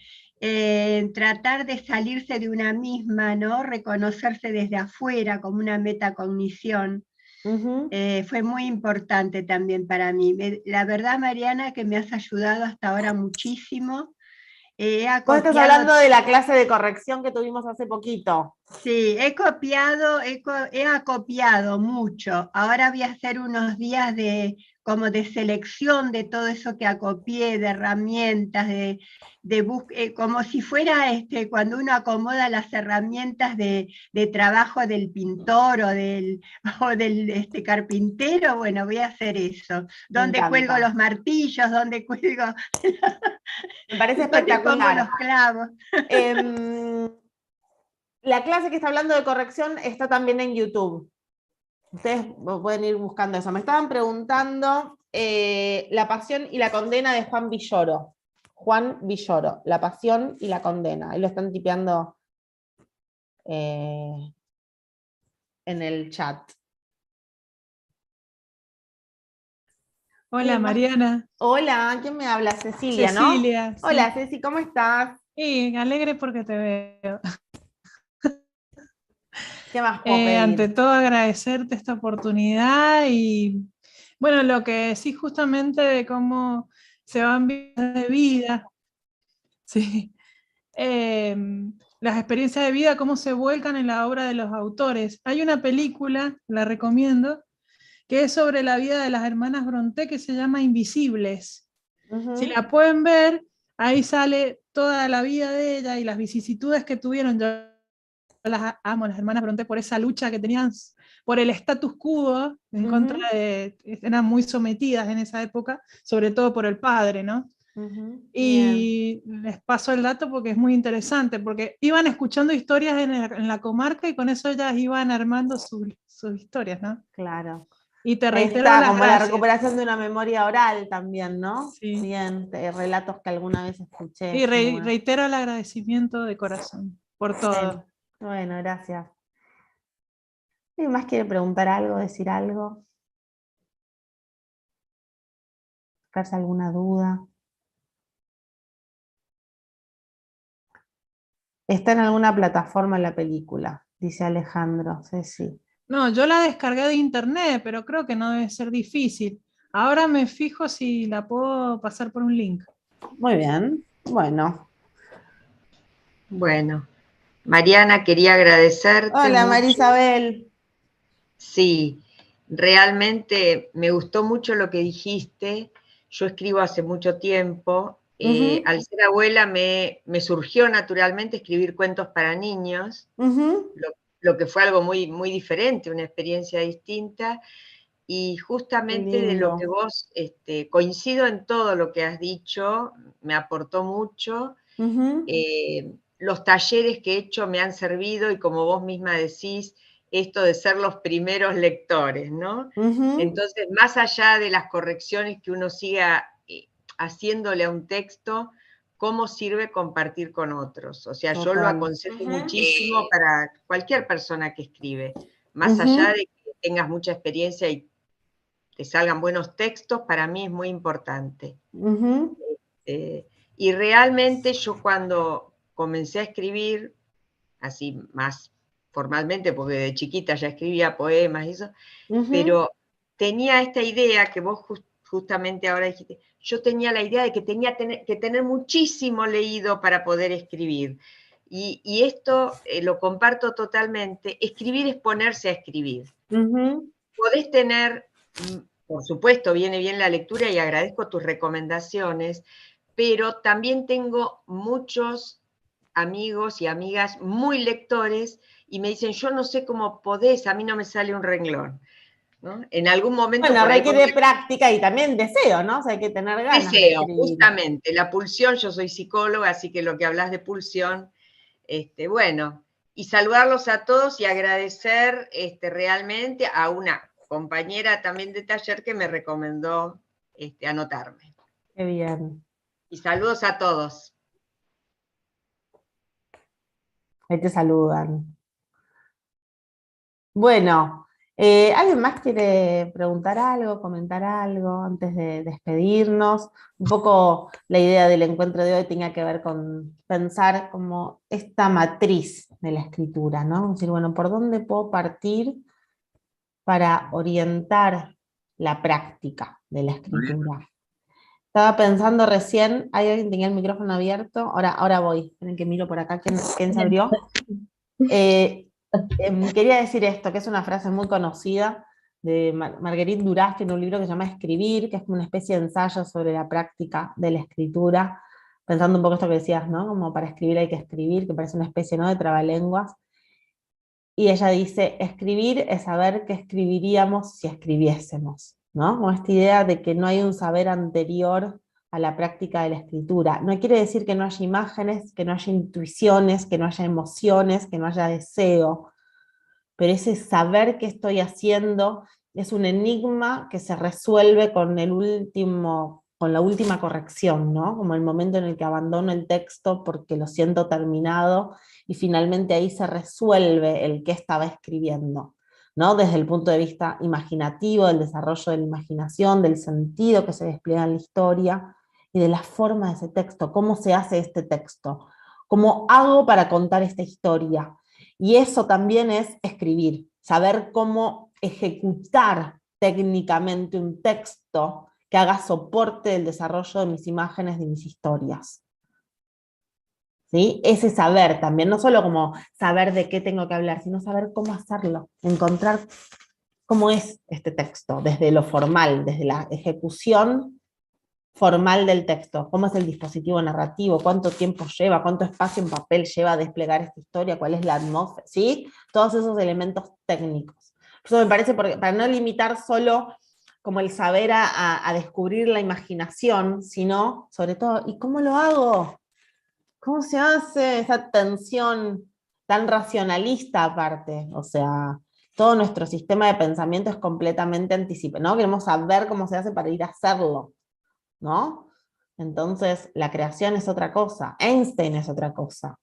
tratar de salirse de una misma, ¿no? Reconocerse desde afuera como una metacognición. Fue muy importante también para mí. La verdad, Mariana, que me has ayudado hasta ahora muchísimo. Vos estás hablando de la clase de corrección que tuvimos hace poquito. Sí, he acopiado mucho. Ahora voy a hacer unos días como de selección de todo eso que acopié, de herramientas, como si fuera cuando uno acomoda las herramientas de trabajo del pintor o del carpintero. Bueno, voy a hacer eso. ¿Dónde cuelgo los martillos? ¿Dónde cuelgo? Me parece ¿Dónde pongo espectacular. los clavos? La clase que está hablando de corrección está también en YouTube. Ustedes pueden ir buscando eso. Me estaban preguntando La pasión y la condena de Juan Villoro. Juan Villoro, La pasión y la condena. Ahí lo están tipeando en el chat. Hola Mariana. Hola, ¿quién me habla? Cecilia, ¿no? Cecilia. Hola, sí. Ceci, ¿cómo estás? Sí, alegre porque te veo. ¿Qué más puedo pedir? Ante todo agradecerte esta oportunidad y bueno, lo que sí justamente de cómo se van vidas de vida, sí. Las experiencias de vida, cómo se vuelcan en la obra de los autores. Hay una película, la recomiendo, que es sobre la vida de las hermanas Brontë, que se llama Invisibles. Si la pueden ver, ahí sale toda la vida de ella y las vicisitudes que tuvieron. Yo las amo, las hermanas Brontë, por esa lucha que tenían por el status quo, en contra de, eran muy sometidas en esa época, sobre todo por el padre, ¿no? Y les paso el dato porque es muy interesante, porque iban escuchando historias en la comarca y con eso ellas iban armando sus historias, ¿no? Claro. Y te reitero está como la recuperación de una memoria oral también, ¿no? Sí. Bien, relatos que alguna vez escuché. Y reitero el agradecimiento de corazón por todo. Bueno, gracias. ¿Alguien más quiere preguntar algo, decir algo? ¿Sacarse alguna duda? Está en alguna plataforma la película, dice Alejandro. Sí. No, yo la descargué de internet, pero creo que no debe ser difícil. Ahora me fijo si la puedo pasar por un link. Muy bien, bueno. Bueno, Mariana, quería agradecerte. Hola, mucho. Marisabel. Sí, realmente me gustó mucho lo que dijiste. Yo escribo hace mucho tiempo. Al ser abuela me surgió naturalmente escribir cuentos para niños, lo que fue algo muy, muy diferente, una experiencia distinta. Y justamente de lo que vos, coincido en todo lo que has dicho, me aportó mucho. Los talleres que he hecho me han servido y como vos misma decís, esto de ser los primeros lectores, ¿no? Entonces, más allá de las correcciones que uno siga haciéndole a un texto, ¿cómo sirve compartir con otros? O sea, yo lo aconsejo muchísimo para cualquier persona que escribe, más allá de que tengas mucha experiencia y te salgan buenos textos, para mí es muy importante. Y realmente yo cuando comencé a escribir, así más formalmente, porque de chiquita ya escribía poemas y eso, pero tenía esta idea que vos justamente ahora dijiste, yo tenía la idea de que tenía que tener muchísimo leído para poder escribir. Y esto lo comparto totalmente. Escribir es ponerse a escribir. Podés tener, por supuesto, viene bien la lectura y agradezco tus recomendaciones, pero también tengo muchos amigos y amigas muy lectores y me dicen, yo no sé cómo podés, a mí no me sale un renglón, ¿no? En algún momento... Bueno, requiere práctica y también deseo, ¿no? O sea, hay que tener ganas de escribir. Justamente, la pulsión, yo soy psicóloga, así que lo que hablas de pulsión, bueno, y saludarlos a todos y agradecer realmente a una compañera también de taller que me recomendó anotarme. Qué bien. Y saludos a todos. Ahí te saludan. Bueno, ¿alguien más quiere preguntar algo, comentar algo antes de despedirnos? Un poco la idea del encuentro de hoy tenía que ver con pensar como esta matriz de la escritura, ¿no? Es decir, bueno, ¿por dónde puedo partir para orientar la práctica de la escritura? Estaba pensando recién, ¿hay alguien que tenía el micrófono abierto? Ahora voy, esperen que miro por acá, ¿quién se abrió? Quería decir esto, que es una frase muy conocida de Marguerite Duras, tiene un libro que se llama Escribir, que es como una especie de ensayo sobre la práctica de la escritura, pensando un poco esto que decías, ¿no? Como para escribir hay que escribir, que parece una especie, ¿no?, de trabalenguas. Y ella dice, escribir es saber qué escribiríamos si escribiésemos, ¿no? Como esta idea de que no hay un saber anterior a la práctica de la escritura. No quiere decir que no haya imágenes, que no haya intuiciones, que no haya emociones, que no haya deseo, pero ese saber qué estoy haciendo es un enigma que se resuelve con la última corrección, ¿no? Como el momento en el que abandono el texto porque lo siento terminado, y finalmente ahí se resuelve el qué estaba escribiendo, ¿no? Desde el punto de vista imaginativo, del desarrollo de la imaginación, del sentido que se despliega en la historia, y de la forma de ese texto, cómo se hace este texto, cómo hago para contar esta historia. Y eso también es escribir, saber cómo ejecutar técnicamente un texto que haga soporte del desarrollo de mis imágenes, de mis historias. ¿Sí? Ese saber también, no solo como saber de qué tengo que hablar, sino saber cómo hacerlo, encontrar cómo es este texto, desde lo formal, desde la ejecución formal del texto, cómo es el dispositivo narrativo, cuánto tiempo lleva, cuánto espacio en papel lleva a desplegar esta historia, cuál es la atmósfera, ¿sí? Todos esos elementos técnicos. Eso me parece, para no limitar solo como el saber a descubrir la imaginación, sino, sobre todo, ¿y cómo lo hago? ¿Cómo se hace esa tensión tan racionalista aparte? O sea, todo nuestro sistema de pensamiento es completamente anticipado, ¿no? Queremos saber cómo se hace para ir a hacerlo, ¿no? Entonces, la creación es otra cosa, Einstein es otra cosa.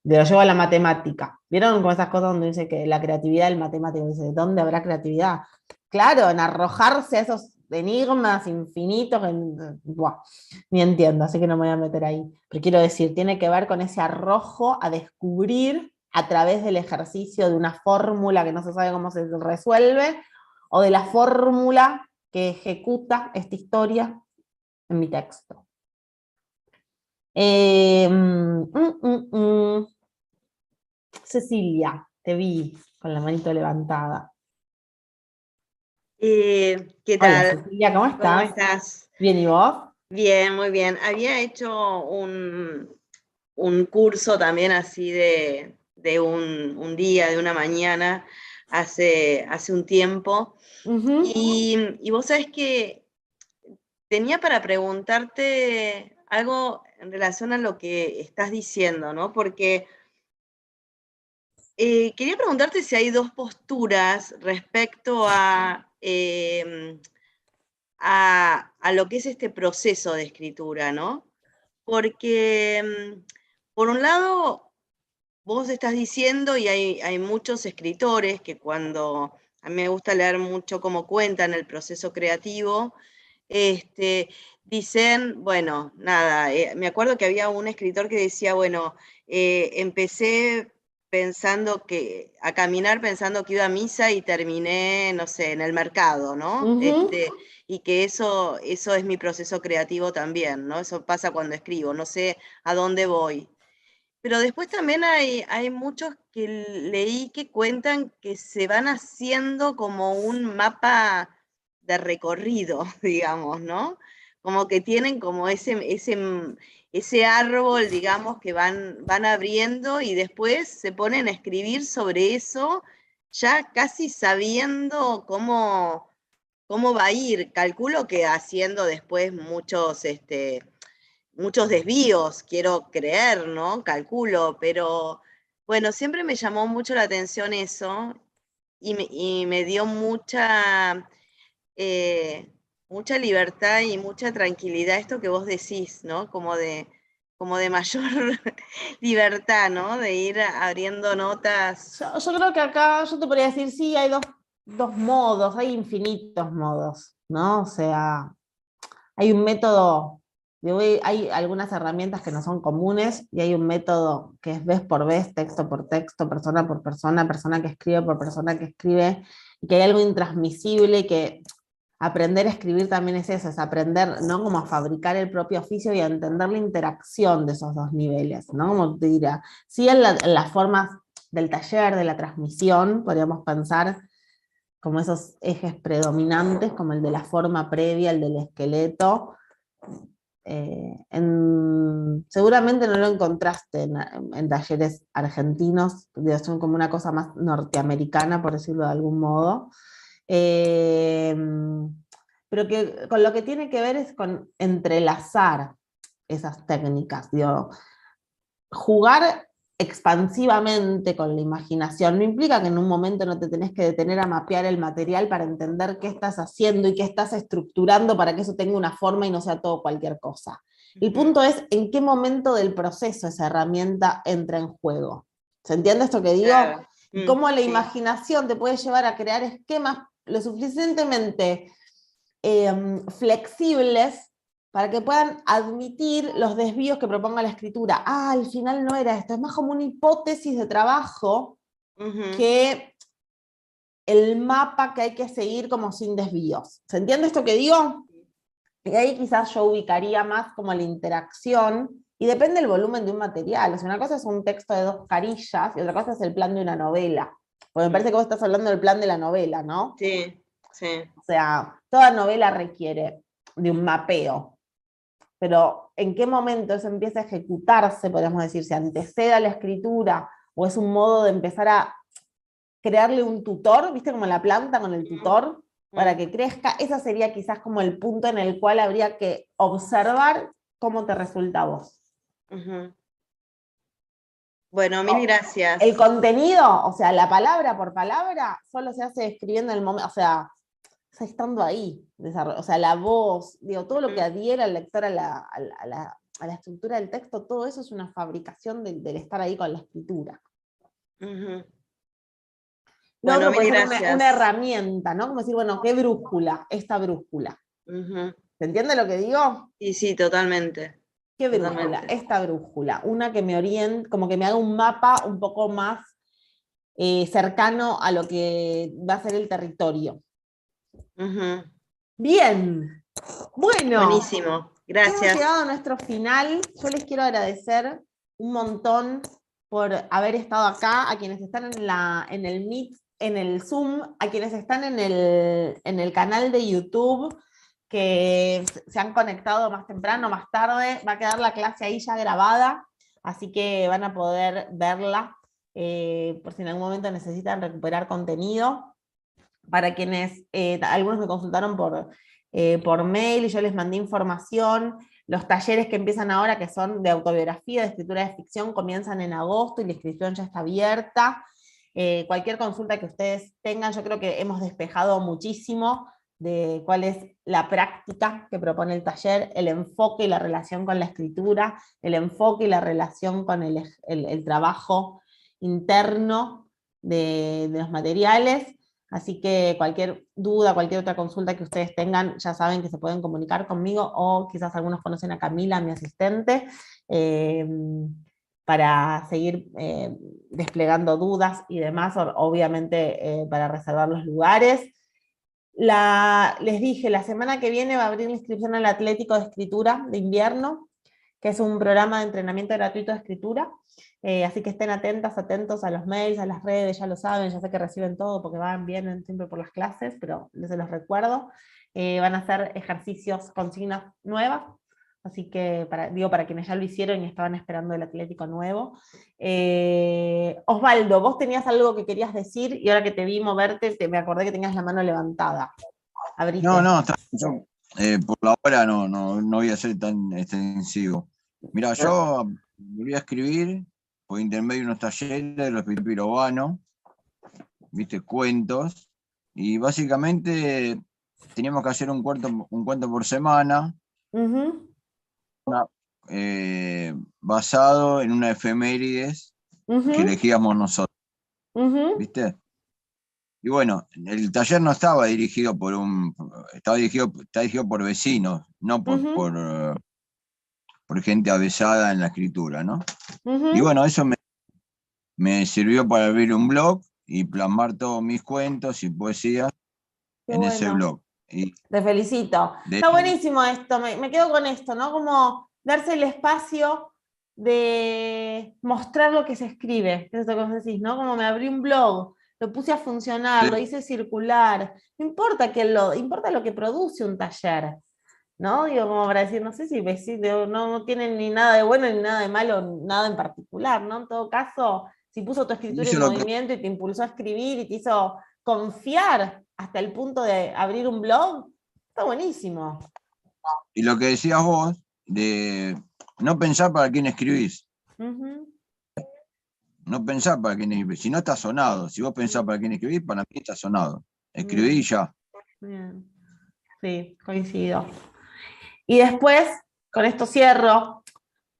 Lo llevo a la matemática. ¿Vieron con esas cosas donde dice que la creatividad del matemático? Dice, ¿dónde habrá creatividad? Claro, en arrojarse a esos enigmas infinitos, ni entiendo, así que no me voy a meter ahí. Pero quiero decir, tiene que ver con ese arrojo a descubrir a través del ejercicio de una fórmula que no se sabe cómo se resuelve, o de la fórmula que ejecuta esta historia en mi texto. Cecilia, te vi con la manito levantada. ¿Qué Hola, tal? Cecilia, ¿cómo estás? ¿Cómo estás? Bien, ¿y vos? Bien, muy bien. Había hecho un curso también así de un día, de una mañana, hace un tiempo. Ujú. Y vos sabés que tenía para preguntarte algo en relación a lo que estás diciendo, ¿no? Porque quería preguntarte si hay dos posturas respecto a lo que es este proceso de escritura, ¿no? Porque, por un lado, vos estás diciendo, y hay muchos escritores que cuando, a mí me gusta leer mucho cómo cuentan el proceso creativo, dicen, bueno, nada, me acuerdo que había un escritor que decía, bueno, empecé a caminar pensando que iba a misa y terminé, no sé, en el mercado, ¿no? Ujú. Y que eso es mi proceso creativo también, ¿no? Eso pasa cuando escribo, no sé a dónde voy. Pero después también hay muchos que leí que cuentan que se van haciendo como un mapa de recorrido, digamos, ¿no? Como que tienen como ese árbol, digamos, que van abriendo y después se ponen a escribir sobre eso, ya casi sabiendo cómo va a ir. Calculo que haciendo después muchos desvíos, quiero creer, ¿no? Calculo, pero bueno, siempre me llamó mucho la atención eso y me dio eh, mucha libertad y mucha tranquilidad esto que vos decís, ¿no? Como de mayor libertad, ¿no? De ir abriendo notas. Yo creo que acá yo te podría decir, sí, hay dos modos, hay infinitos modos, ¿no? O sea, hay un método, hay algunas herramientas que no son comunes y hay un método que es vez por vez, texto por texto, persona por persona que escribe por persona que escribe, y que hay algo intransmisible que aprender a escribir también es eso, es aprender, ¿no? Como a fabricar el propio oficio y a entender la interacción de esos dos niveles, ¿no? Como te diría, sí en las formas del taller, de la transmisión, podríamos pensar como esos ejes predominantes, como el de la forma previa, el del esqueleto. Seguramente no lo encontraste en talleres argentinos, son como una cosa más norteamericana, por decirlo de algún modo. Pero que con lo que tiene que ver es con entrelazar esas técnicas, digo, jugar expansivamente con la imaginación no implica que en un momento no te tenés que detener a mapear el material para entender qué estás haciendo y qué estás estructurando para que eso tenga una forma y no sea todo cualquier cosa. El punto es en qué momento del proceso esa herramienta entra en juego. ¿Se entiende esto que digo? Claro. Y cómo la Sí. imaginación te puede llevar a crear esquemas lo suficientemente flexibles para que puedan admitir los desvíos que proponga la escritura. Ah, al final no era esto, es más como una hipótesis de trabajo que el mapa que hay que seguir como sin desvíos. ¿Se entiende esto que digo? Y ahí quizás yo ubicaría más como la interacción, y depende del volumen de un material. O sea, una cosa es un texto de 2 carillas y otra cosa es el plan de una novela. Porque me parece que vos estás hablando del plan de la novela, ¿no? Sí, sí. O sea, toda novela requiere de un mapeo. Pero ¿en qué momento eso empieza a ejecutarse? Podríamos decir, si antecede a la escritura o es un modo de empezar a crearle un tutor, ¿viste? Como la planta con el tutor, para que crezca. Ese sería quizás como el punto en el cual habría que observar cómo te resulta a vos. Bueno, mil gracias. El contenido, o sea, la palabra por palabra, solo se hace escribiendo en el momento, o sea, estando ahí, o sea, la voz, digo, todo lo que adhiera al lector a la estructura del texto, todo eso es una fabricación del estar ahí con la escritura. Lo Bueno, otro puede ser gracias. una herramienta, ¿no? Como decir, bueno, ¿qué brújula? Esta brújula. ¿Se entiende lo que digo? Sí, sí, totalmente. ¿Qué brújula? Totalmente. Esta brújula. Una que me oriente, como que me haga un mapa un poco más cercano a lo que va a ser el territorio. Bien. Bueno. Buenísimo. Gracias. Hemos llegado a nuestro final. Yo les quiero agradecer un montón por haber estado acá, a quienes están en el Meet, en el Zoom, a quienes están en el canal de YouTube, que se han conectado más temprano, más tarde. Va a quedar la clase ahí ya grabada, así que van a poder verla por si en algún momento necesitan recuperar contenido. Para quienes, algunos me consultaron por mail y yo les mandé información. Los talleres que empiezan ahora, que son de autobiografía, de escritura de ficción, comienzan en agosto y la inscripción ya está abierta. Cualquier consulta que ustedes tengan, yo creo que hemos despejado muchísimo de cuál es la práctica que propone el taller, el enfoque y la relación con la escritura, el enfoque y la relación con el trabajo interno de los materiales. Así que cualquier duda, cualquier otra consulta que ustedes tengan, ya saben que se pueden comunicar conmigo, o quizás algunos conocen a Camila, mi asistente, para seguir desplegando dudas y demás, obviamente para reservar los lugares. Les dije, la semana que viene va a abrir la inscripción al Atlético de Escritura de Invierno, que es un programa de entrenamiento gratuito de escritura. Así que estén atentos a los mails, a las redes, ya lo saben, ya sé que reciben todo porque vienen siempre por las clases, pero se los recuerdo. Van a hacer ejercicios, consignas nuevas, así que para quienes ya lo hicieron y estaban esperando el Atlético nuevo. Osvaldo, vos tenías algo que querías decir, y ahora que te vi moverte, me acordé que tenías la mano levantada. Abrite. No, yo por la hora no voy a ser tan extensivo. Mira, yo volví a escribir por intermedio de unos talleres de los Pirovano, viste, cuentos, y básicamente teníamos que hacer un cuento por semana, basado en una efemérides que elegíamos nosotros, ¿viste? Y bueno, el taller no estaba dirigido está dirigido por vecinos, no por gente avesada en la escritura, ¿no? Y bueno, eso me sirvió para abrir un blog y plasmar todos mis cuentos y poesías en ese blog. Y te felicito. Está buenísimo esto, me quedo con esto, ¿no? Como darse el espacio de mostrar lo que se escribe, es esto que vos decís, ¿no? Como me abrí un blog, lo puse a funcionar, lo hice circular, no importa importa lo que produce un taller, ¿no? Digo, como para decir, no sé si no tienen ni nada de bueno ni nada de malo, nada en particular, ¿no? En todo caso, si puso tu escritura en movimiento y te impulsó a escribir y te hizo confiar hasta el punto de abrir un blog, está buenísimo. Y lo que decías vos, de no pensar para quién escribís. No pensar para quién escribís, si no está sonado. Si vos pensás para quién escribís, para mí está sonado. Escribí y ya. Bien. Sí, coincido. Y después, con esto cierro,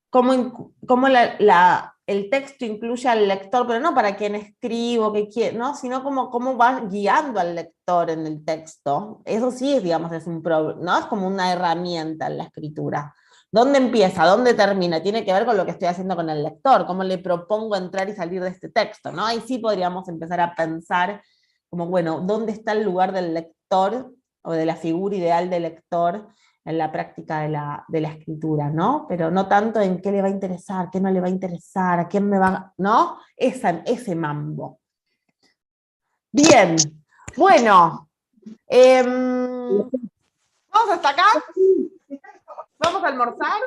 cómo el texto incluye al lector, pero no para quien escribo, ¿no? Sino cómo va guiando al lector en el texto. Eso sí, digamos, ¿no? Es como una herramienta en la escritura. ¿Dónde empieza? ¿Dónde termina? Tiene que ver con lo que estoy haciendo con el lector, cómo le propongo entrar y salir de este texto, ¿no? Ahí sí podríamos empezar a pensar como, bueno, ¿dónde está el lugar del lector, o de la figura ideal del lector en la práctica de la escritura, ¿no? Pero no tanto en qué le va a interesar, qué no le va a interesar, a quién me va, ¿no? Ese mambo. Bien, bueno, ¿vamos hasta acá? ¿Vamos a almorzar?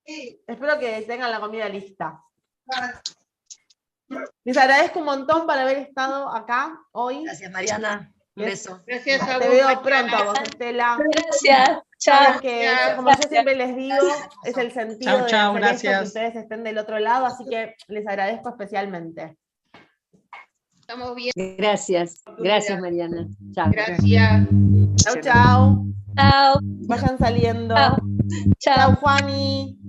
Espero que tengan la comida lista. Les agradezco un montón por haber estado acá hoy. Gracias, Mariana. Un beso. Gracias a Te vos, veo Mariana. pronto a vos, Estela. Gracias. Saben Chao. que, como yo siempre les digo, es el sentido Chao, de hacer esto, que gracias. ustedes estén del otro lado, así que les agradezco especialmente. Estamos bien. Gracias. Gracias, Mariana. Chao. Gracias. Chau, chau. Chao. Vayan saliendo. Chao. Chau, Juani.